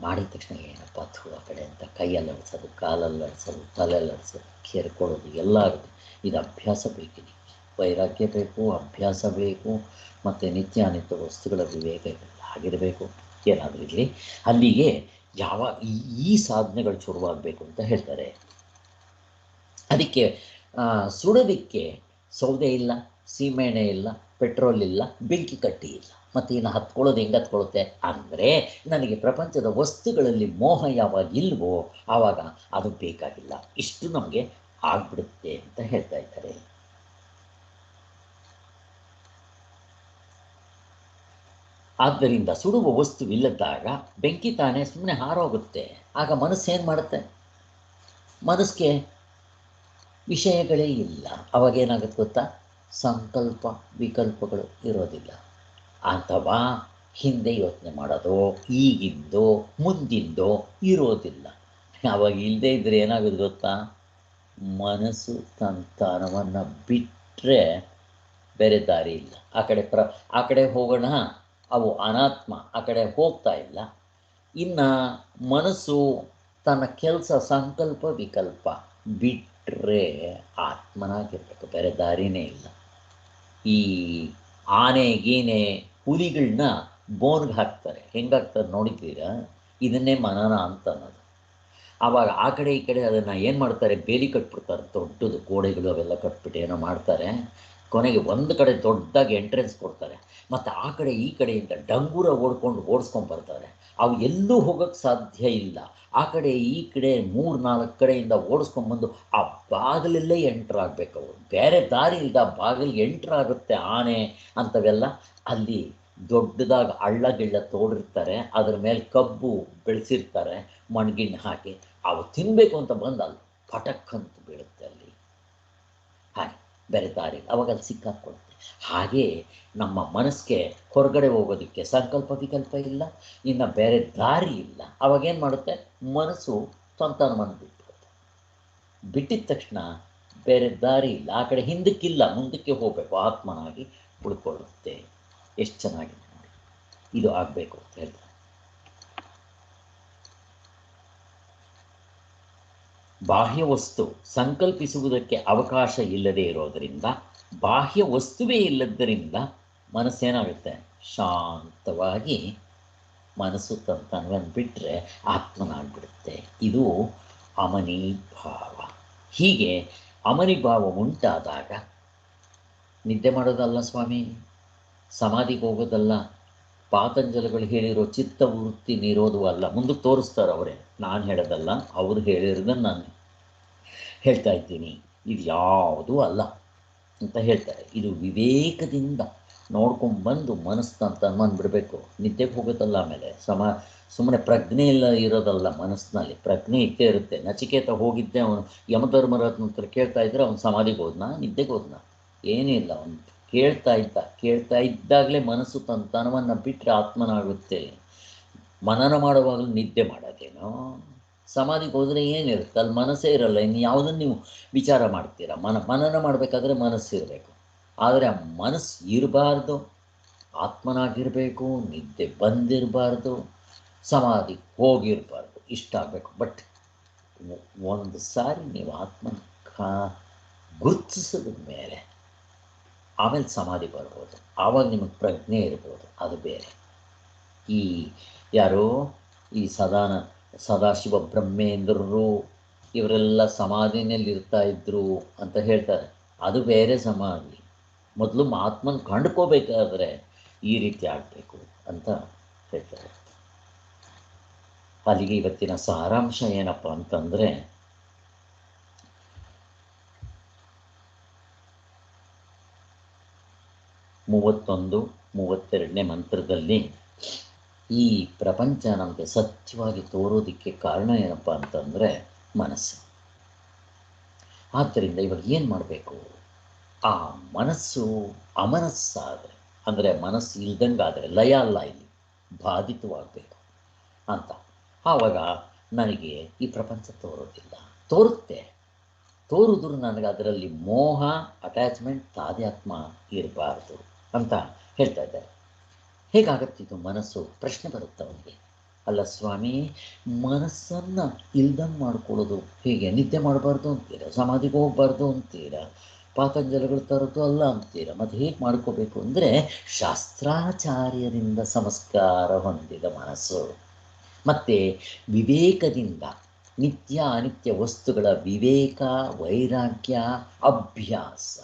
ಮಾಡಿದ ತಕ್ಷಣ ಏನಪ್ಪ ಆ ಕಡೆ ಅಂತ ಕೈಯಲ್ಲಿ ಅಡ್ಸೋದು, ಕಾಲಲ್ಲಿ ಅಡ್ಸೋದು, ತಲೆಯಲ್ಲಿ ಅಡ್ಸೋದು, ಕೇರ್ಕೊಳ್ಳೋದು ಎಲ್ಲ ಆಗುತ್ತೆ. ಇದು ಅಭ್ಯಾಸ ಬೇಕಿದೆ. ವೈರಾಗ್ಯ ಬೇಕು, ಅಭ್ಯಾಸ ಬೇಕು, ಮತ್ತು ನಿತ್ಯ ಅನಿತ್ಯ ವಸ್ತುಗಳ ವಿವೇಕ ಆಗಿರಬೇಕು. ಏನಾದರೂ ಇರಲಿ, ಅಲ್ಲಿಗೆ ಈ ಸಾಧನೆಗಳು ಶುರುವಾಗಬೇಕು ಅಂತ ಹೇಳ್ತಾರೆ. ಅದಕ್ಕೆ ಸುಡೋದಕ್ಕೆ ಸೌದೆ ಇಲ್ಲ, ಸೀಮೆಎಣ್ಣೆ ಇಲ್ಲ, ಪೆಟ್ರೋಲ್ ಇಲ್ಲ, ಬೆಂಕಿ ಕಟ್ಟಿ ಇಲ್ಲ. ಮತ್ತು ಇನ್ನು ಹತ್ಕೊಳ್ಳೋದು ಹೆಂಗೆ ಹತ್ಕೊಳ್ಳುತ್ತೆ ಅಂದರೆ, ನನಗೆ ಪ್ರಪಂಚದ ವಸ್ತುಗಳಲ್ಲಿ ಮೋಹ ಯಾವಾಗ ಇಲ್ವೋ ಆವಾಗ ಅದು ಬೇಕಾಗಿಲ್ಲ, ಇಷ್ಟು ನಮಗೆ ಆಗ್ಬಿಡುತ್ತೆ ಅಂತ ಹೇಳ್ತಾ ಇದ್ದಾರೆ. ಆದ್ದರಿಂದ ಸುಡುವ ವಸ್ತುವಿಲ್ಲದಾಗ ಬೆಂಕಿ ತಾನೇ ಸುಮ್ಮನೆ ಹಾರೋಗುತ್ತೆ. ಆಗ ಮನಸ್ಸೇನು ಮಾಡುತ್ತೆ? ಮನಸ್ಸಿಗೆ ವಿಷಯಗಳೇ ಇಲ್ಲ. ಅವಾಗೇನಾಗುತ್ತೆ ಗೊತ್ತಾ? ಸಂಕಲ್ಪ ವಿಕಲ್ಪಗಳು ಇರೋದಿಲ್ಲ. ಅಥವಾ ಹಿಂದೆ ಯೋಚನೆ ಮಾಡೋದು, ಈಗಿಂದೋ ಮುಂದಿಂದೋ ಇರೋದಿಲ್ಲ. ಅವಾಗ ಇಲ್ಲದೆ ಇದ್ದರೆ ಏನಾಗೋದು ಗೊತ್ತಾ? ಮನಸ್ಸು ತಂತನವನ್ನು ಬಿಟ್ಟರೆ ಬೇರೆ ದಾರಿ ಇಲ್ಲ. ಆ ಕಡೆ ಹೋಗೋಣ, ಅವು ಅನಾತ್ಮ, ಆ ಕಡೆ ಹೋಗ್ತಾ ಇಲ್ಲ. ಇನ್ನು ಮನಸ್ಸು ತನ್ನ ಕೆಲಸ ಸಂಕಲ್ಪ ವಿಕಲ್ಪ ಬಿಟ್ಟರೆ ಆತ್ಮನಾಗಿರ್ಬೇಕು, ಬೇರೆ ದಾರಿನೇ ಇಲ್ಲ. ಈ ಆನೆ ಗೀನೆ ಹುಲಿಗಳನ್ನ ಬೋನ್ಗೆ ಹಾಕ್ತಾರೆ, ಹೆಂಗಾಗ್ತದೆ ನೋಡಿದ್ದೀರಾ? ಇದನ್ನೇ ಮನನ ಅಂತ ಅನ್ನೋದು. ಆವಾಗ ಆ ಕಡೆ ಈ ಕಡೆ ಅದನ್ನು ಏನು ಮಾಡ್ತಾರೆ, ಬೇಲಿ ಕಟ್ಬಿಡ್ತಾರೆ, ದೊಡ್ಡದು ಗೋಡೆಗಳು ಅವೆಲ್ಲ ಕಟ್ಬಿಟ್ಟು ಏನೋ ಮಾಡ್ತಾರೆ. ಕೊನೆಗೆ ಒಂದು ಕಡೆ ದೊಡ್ಡದಾಗಿ ಎಂಟ್ರೆನ್ಸ್ ಕೊಡ್ತಾರೆ, ಮತ್ತು ಆ ಕಡೆ ಈ ಕಡೆಯಿಂದ ಡಂಗೂರ ಓಡಿಸ್ಕೊಂಡ್ಬರ್ತಾರೆ. ಅವು ಎಲ್ಲೂ ಹೋಗೋಕ್ಕೆ ಸಾಧ್ಯ ಇಲ್ಲ. ಆ ಕಡೆ ಈ ಕಡೆ 3-4 ಕಡೆಯಿಂದ ಓಡಿಸ್ಕೊಂಡ್ಬಂದು ಆ ಬಾಗಿಲಲ್ಲೇ ಎಂಟ್ರಾಗಬೇಕು. ಅವರು ಬೇರೆ ದಾರಿ ಇಲ್ಲದ ಬಾಗಿಲಿಗೆ ಎಂಟ್ರಾಗುತ್ತೆ ಆನೆ ಅಂಥವೆಲ್ಲ. ಅಲ್ಲಿ ದೊಡ್ಡದಾಗಿ ಹಳ್ಳ ತೋಡಿರ್ತಾರೆ, ಅದ್ರ ಮೇಲೆ ಕಬ್ಬು ಬೆಳೆಸಿರ್ತಾರೆ, ಮಣ್ಗಿಣ್ಣು ಹಾಕಿ. ಅವು ತಿನ್ನಬೇಕು ಅಂತ ಬಂದು ಅಲ್ಲಿ ಪಟಕ್ ಅಂತ ಬೀಳುತ್ತೆ ಅಲ್ಲಿ. ಹಾಗೆ ಬೇರೆ ದಾರಿ ಅವಾಗ ಅಲ್ಲಿ ಸಿಕ್ಕಾಕ್ಕೊಳುತ್ತೆ. ಹಾಗೆ ನಮ್ಮ ಮನಸ್ಸಿಗೆ ಹೊರಗಡೆ ಹೋಗೋದಕ್ಕೆ ಸಂಕಲ್ಪ ವಿಕಲ್ಪ ಇಲ್ಲ, ಇನ್ನು ಬೇರೆ ದಾರಿ ಇಲ್ಲ. ಅವಾಗೇನು ಮಾಡುತ್ತೆ? ಮನಸ್ಸು ತಂತನವನ್ನು ಬಿಟ್ಬಿಡುತ್ತೆ. ಬಿಟ್ಟಿದ ತಕ್ಷಣ ಬೇರೆ ದಾರಿ ಇಲ್ಲ, ಆ ಕಡೆ ಹಿಂದಕ್ಕಿಲ್ಲ, ಮುಂದಕ್ಕೆ ಹೋಗಬೇಕು, ಆತ್ಮನಾಗಿ ಉಳ್ಕೊಳ್ಳುತ್ತೆ. ಎಷ್ಟು ಚೆನ್ನಾಗಿದೆ ನೋಡಿ. ಇದು ಆಗಬೇಕು ಅಂತ ಹೇಳ್ತಾರೆ. ಬಾಹ್ಯ ವಸ್ತು ಸಂಕಲ್ಪಿಸುವುದಕ್ಕೆ ಅವಕಾಶ ಇಲ್ಲದೆ ಇರೋದರಿಂದ, ಬಾಹ್ಯ ವಸ್ತುವೇ ಇಲ್ಲದ್ದರಿಂದ ಮನಸ್ಸೇನಾಗುತ್ತೆ, ಶಾಂತವಾಗಿ ಮನಸ್ಸು ತನ್ನನ್ನು ಬಿಟ್ಟರೆ ಆತ್ಮನಾಗ್ಬಿಡುತ್ತೆ. ಇದು ಅಮನಿಭಾವ. ಹೀಗೆ ಅಮನಿಭಾವ ಉಂಟಾದಾಗ ನಿದ್ದೆ ಮಾಡೋದಲ್ಲ ಸ್ವಾಮಿ, ಸಮಾಧಿಗೆ ಹೋಗೋದಲ್ಲ, ಪಾತಂಜಲಿಗಳು ಹೇಳಿರೋ ಚಿತ್ತವೃತ್ತಿ ನಿರೋಧವಲ್ಲ. ಮುಂದಕ್ಕೆ ತೋರಿಸ್ತಾರೆ ಅವರೇ, ನಾನು ಹೇಳೋದಲ್ಲ, ಅವರು ಹೇಳಿರೋದನ್ನು ನಾನು ಹೇಳ್ತಾ ಇದ್ದೀನಿ. ಇದು ಯಾವುದೂ ಅಲ್ಲ ಅಂತ ಹೇಳ್ತಾರೆ. ಇದು ವಿವೇಕದಿಂದ ನೋಡ್ಕೊಂಡ್ಬಂದು ಮನಸ್ಸನ್ನ ಬಂದುಬಿಡಬೇಕು. ನಿದ್ದೆಗೆ ಹೋಗೋದಲ್ಲ. ಆಮೇಲೆ ಸುಮ್ಮನೆ ಪ್ರಜ್ಞೆ ಇಲ್ಲ ಇರೋದಲ್ಲ. ಮನಸ್ಸಿನಲ್ಲಿ ಪ್ರಜ್ಞೆ ಇದ್ದೇ ಇರುತ್ತೆ. ನಚಿಕೇತ ಹೋಗಿದ್ದೆ, ಅವನು ಯಮಧರ್ಮರಾಜನ ಹತ್ರ ಕೇಳ್ತಾ ಇದ್ದರೆ ಅವನು ಸಮಾಧಿಗೆ ಹೋದ್ನಾ, ನಿದ್ದೆಗೆ ಹೋದ್ನಾ? ಏನೂ ಇಲ್ಲ, ಅವನು ಕೇಳ್ತಾ ಇದ್ದಾಗಲೇ ಮನಸ್ಸು ತನವನ್ನು ಬಿಟ್ಟರೆ ಆತ್ಮನಾಗುತ್ತೆ. ಮನನ ಮಾಡುವಾಗಲೂ ನಿದ್ದೆ ಮಾಡೋದೇನೋ. ಸಮಾಧಿಗೆ ಹೋದರೆ ಏನಿರುತ್ತೆ, ಅಲ್ಲಿ ಮನಸ್ಸೇ ಇರಲ್ಲ. ಇನ್ನು ಯಾವುದನ್ನು ನೀವು ವಿಚಾರ ಮಾಡ್ತೀರಾ? ಮನನ ಮಾಡಬೇಕಾದ್ರೆ ಮನಸ್ಸಿರಬೇಕು. ಆದರೆ ಆ ಮನಸ್ಸು ಇರಬಾರ್ದು, ಆತ್ಮನಾಗಿರಬೇಕು. ನಿದ್ದೆ ಬಂದಿರಬಾರ್ದು, ಸಮಾಧಿಗೆ ಹೋಗಿರಬಾರ್ದು, ಇಷ್ಟ ಆಗಬೇಕು. ಬಟ್ ಒಂದು ಸಾರಿ ನೀವು ಆತ್ಮನ ಗುರುತಿಸಿದ ಮೇಲೆ ಆಮೇಲೆ ಸಮಾಧಿ ಬರ್ಬೋದು. ಆವಾಗ ನಿಮಗೆ ಪ್ರಜ್ಞೆ ಇರ್ಬೋದು, ಅದು ಬೇರೆ. ಈ ಯಾರೋ ಈ ಸದಾಶಿವ ಬ್ರಹ್ಮೇಂದ್ರರು ಇವರೆಲ್ಲ ಸಮಾಧಿನಲ್ಲಿ ಇರ್ತಾ ಇದ್ರು ಅಂತ ಹೇಳ್ತಾರೆ. ಅದು ಬೇರೆ ಸಮಾಧಿ. ಮೊದಲು ಆತ್ಮನ ಕಂಡುಕೋಬೇಕಾದ್ರೆ ಈ ರೀತಿ ಆಗಬೇಕು ಅಂತ ಹೇಳ್ತಾರೆ. ಅಲ್ಲಿಗೆ ಇವತ್ತಿನ ಸಾರಾಂಶ ಏನಪ್ಪ ಅಂತಂದರೆ, 31, 32ನೇ ಮಂತ್ರದಲ್ಲಿ ಈ ಪ್ರಪಂಚ ನಮಗೆ ಸತ್ಯವಾಗಿ ತೋರೋದಕ್ಕೆ ಕಾರಣ ಏನಪ್ಪ ಅಂತಂದರೆ ಮನಸ್ಸು. ಆದ್ದರಿಂದ ಇವಾಗ ಏನು ಮಾಡಬೇಕು? ಆ ಮನಸ್ಸು ಅಮನಸ್ಸಾದರೆ, ಅಂದರೆ ಮನಸ್ಸು ಇಲ್ದಂಗಾದರೆ, ಲಯ ಅಲ್ಲ, ಇಲ್ಲಿ ಬಾಧಿತವಾಗಬೇಕು ಅಂತ. ಆವಾಗ ನನಗೆ ಈ ಪ್ರಪಂಚ ತೋರೋದಿಲ್ಲ. ತೋರಿದ್ರು ನನಗೆ ಅದರಲ್ಲಿ ಮೋಹ, ಅಟ್ಯಾಚ್ಮೆಂಟ್, ತಾದಾತ್ಮ ಇರಬಾರ್ದು ಅಂತ ಹೇಳ್ತಾ ಇದ್ದಾರೆ. ಹೇಗಾಗತ್ತಿದ್ದು ಮನಸ್ಸು? ಪ್ರಶ್ನೆ ಬರುತ್ತೆ ಅವನಿಗೆ. ಅಲ್ಲ ಸ್ವಾಮಿ, ಮನಸ್ಸನ್ನು ಇಲ್ದಂಗೆ ಮಾಡ್ಕೊಳ್ಳೋದು ಹೇಗೆ? ನಿದ್ದೆ ಮಾಡಬಾರ್ದು ಅಂತೀರ, ಸಮಾಧಿಗೆ ಹೋಗಬಾರ್ದು ಅಂತೀರ, ಪಾತಂಜಲಿಗಳು ತರೋದು ಅಲ್ಲ ಅಂತೀರ, ಮತ್ತು ಹೇಗೆ ಮಾಡ್ಕೋಬೇಕು ಅಂದರೆ, ಶಾಸ್ತ್ರಾಚಾರ್ಯರಿಂದ ಸಂಸ್ಕಾರ ಹೊಂದಿದ ಮನಸ್ಸು ಮತ್ತು ವಿವೇಕದಿಂದ ನಿತ್ಯ ಅನಿತ್ಯ ವಸ್ತುಗಳ ವಿವೇಕ, ವೈರಾಗ್ಯ, ಅಭ್ಯಾಸ,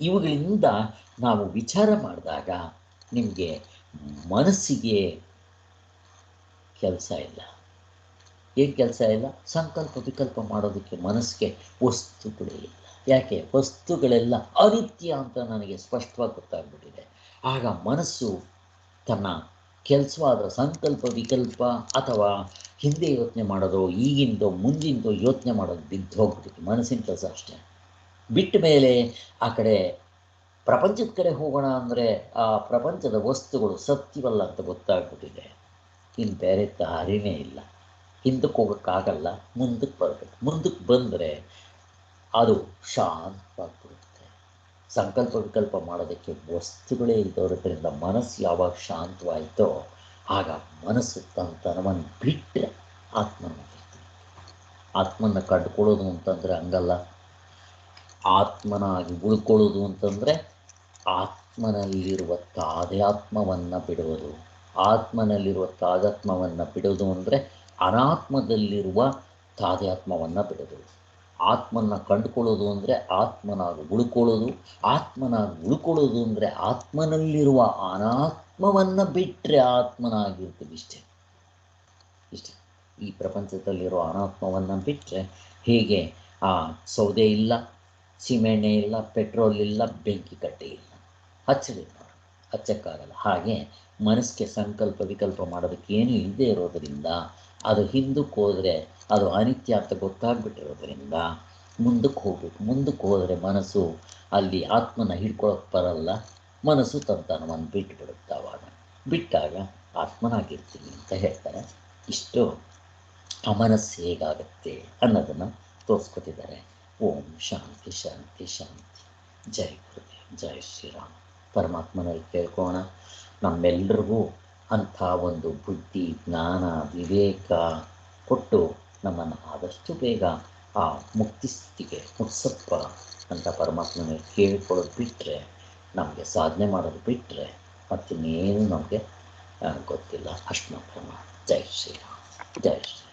ಇವುಗಳಿಂದ ನಾವು ವಿಚಾರ ಮಾಡಿದಾಗ ನಿಮಗೆ ಮನಸ್ಸಿಗೆ ಕೆಲಸ ಇಲ್ಲ. ಏನು ಕೆಲಸ ಇಲ್ಲ? ಸಂಕಲ್ಪ ವಿಕಲ್ಪ ಮಾಡೋದಕ್ಕೆ ಮನಸ್ಸಿಗೆ ವಸ್ತುಗಳೇ ಇಲ್ಲ. ಯಾಕೆ? ವಸ್ತುಗಳೆಲ್ಲ ಅನಿತ್ಯ ಅಂತ ನನಗೆ ಸ್ಪಷ್ಟವಾಗಿ ಗೊತ್ತಾಗ್ಬಿಟ್ಟಿದೆ. ಆಗ ಮನಸ್ಸು ತನ್ನ ಕೆಲಸವಾದ ಸಂಕಲ್ಪ ವಿಕಲ್ಪ ಅಥವಾ ಹಿಂದೆ ಯೋಚನೆ ಮಾಡೋದು, ಈಗಿಂದೋ ಮುಂದಿಂದೋ ಯೋಚನೆ ಮಾಡೋದು ಬಿದ್ದು ಹೋಗ್ಬಿಟ್ಟಿದೆ. ಮನಸ್ಸಿನ ಕೆಲಸ ಅಷ್ಟೇ. ಬಿಟ್ಟ ಮೇಲೆ ಆ ಕಡೆ ಪ್ರಪಂಚದ ಕಡೆ ಹೋಗೋಣ ಅಂದರೆ ಆ ಪ್ರಪಂಚದ ವಸ್ತುಗಳು ಸತ್ಯವಲ್ಲ ಅಂತ ಗೊತ್ತಾಗ್ಬಿಟ್ಟಿದೆ. ಇನ್ನು ಬೇರೆ ದಾರಿನೇ ಇಲ್ಲ. ಹಿಂದಕ್ಕೆ ಹೋಗೋಕ್ಕಾಗಲ್ಲ, ಮುಂದಕ್ಕೆ ಬರಬೇಕು. ಮುಂದಕ್ಕೆ ಬಂದರೆ ಅದು ಶಾಂತವಾಗಿಬಿಡುತ್ತೆ. ಸಂಕಲ್ಪ ವಿಕಲ್ಪ ಮಾಡೋದಕ್ಕೆ ವಸ್ತುಗಳೇ ಇದ್ದೋದ್ರಿಂದ ಮನಸ್ಸು ಯಾವಾಗ ಶಾಂತವಾಯಿತೋ ಆಗ ಮನಸ್ಸು ತನವನ್ನು ಬಿಟ್ಟರೆ ಆತ್ಮನ ಕಂಡುಕೊಳ್ಳೋದು ಅಂತಂದರೆ ಹಂಗಲ್ಲ. ಆತ್ಮನಾಗಿ ಉಳ್ಕೊಳ್ಳೋದು ಅಂತಂದರೆ ಆತ್ಮನಲ್ಲಿರುವ ತಾದಾತ್ಮವನ್ನು ಬಿಡುವುದು. ಆತ್ಮನಲ್ಲಿರುವ ತಾದಾತ್ಮವನ್ನು ಬಿಡೋದು ಅಂದರೆ ಅನಾತ್ಮದಲ್ಲಿರುವ ತಾದಾತ್ಮವನ್ನು ಬಿಡೋದು. ಆತ್ಮನ ಕಂಡುಕೊಳ್ಳೋದು ಅಂದರೆ ಆತ್ಮನಾಗಿ ಉಳ್ಕೊಳ್ಳೋದು. ಆತ್ಮನಾಗಿ ಉಳ್ಕೊಳ್ಳೋದು ಅಂದರೆ ಆತ್ಮನಲ್ಲಿರುವ ಅನಾತ್ಮವನ್ನು ಬಿಟ್ಟರೆ ಆತ್ಮನಾಗಿರ್ತೀವಿ. ಇಷ್ಟೇ. ಈ ಪ್ರಪಂಚದಲ್ಲಿರೋ ಅನಾತ್ಮವನ್ನು ಬಿಟ್ಟರೆ ಹೇಗೆ ಆ ಸೌದೆ ಇಲ್ಲ, ಸಿಮೆಣ್ಣೆ ಇಲ್ಲ, ಪೆಟ್ರೋಲ್ ಇಲ್ಲ, ಬೆಂಕಿ ಕಟ್ಟೆ ಇಲ್ಲ, ಹಚ್ಚಕ್ಕಾಗಲ್ಲ. ಹಾಗೆ ಮನಸ್ಸಿಗೆ ಸಂಕಲ್ಪ ವಿಕಲ್ಪ ಮಾಡೋದಕ್ಕೆ ಏನೂ ಇಲ್ಲದೆ ಇರೋದರಿಂದ ಅದು ಹಿಂದಕ್ಕೆ ಹೋದರೆ ಅದು ಅನಿತ್ಯ ಅಂತ ಗೊತ್ತಾಗ್ಬಿಟ್ಟಿರೋದ್ರಿಂದ ಮುಂದಕ್ಕೆ ಹೋಗಬೇಕು. ಮುಂದಕ್ಕೆ ಹೋದರೆ ಮನಸ್ಸು ಅಲ್ಲಿ ಆತ್ಮನ ಹಿಡ್ಕೊಳಕ್ಕೆ ಬರಲ್ಲ. ಮನಸ್ಸು ತನ್ನವನ್ನು ಬಿಟ್ಟುಬಿಡುತ್ತೆ. ಆವಾಗ ಬಿಟ್ಟಾಗ ಆತ್ಮನಾಗಿರ್ತೀನಿ ಅಂತ ಹೇಳ್ತಾರೆ. ಇಷ್ಟು ಅಮನಸ್ಸು ಹೇಗಾಗುತ್ತೆ ಅನ್ನೋದನ್ನು ತೋರಿಸ್ಕೊತಿದ್ದಾರೆ. ಓಂ ಶಾಂತಿ ಶಾಂತಿ ಶಾಂತಿ. ಜೈ ಗುರುದೇವ್, ಜೈ ಶ್ರೀರಾಮ್. ಪರಮಾತ್ಮನಲ್ಲಿ ಕೇಳ್ಕೋಣ. ನಮ್ಮೆಲ್ಲರಿಗೂ ಅಂಥ ಒಂದು ಬುದ್ಧಿ ಜ್ಞಾನ ವಿವೇಕ ಕೊಟ್ಟು ನಮ್ಮನ್ನು ಆದಷ್ಟು ಬೇಗ ಆ ಮುಕ್ತಿ ಸ್ಥಿತಿಗೆ ಮುಟ್ಸಪ್ಪ ಅಂತ ಪರಮಾತ್ಮನ ಕೇಳ್ಕೊಳ್ಳೋದು ಬಿಟ್ಟರೆ, ನಮಗೆ ಸಾಧನೆ ಮಾಡೋದು ಬಿಟ್ಟರೆ ಮತ್ತಿನ್ನೇನು ನಮಗೆ ಗೊತ್ತಿಲ್ಲ. ಅಷ್ಟು ಮಾತ್ರ. ಜೈ ಶ್ರೀರಾಮ್, ಜೈ ಶ್ರೀರಾಮ್.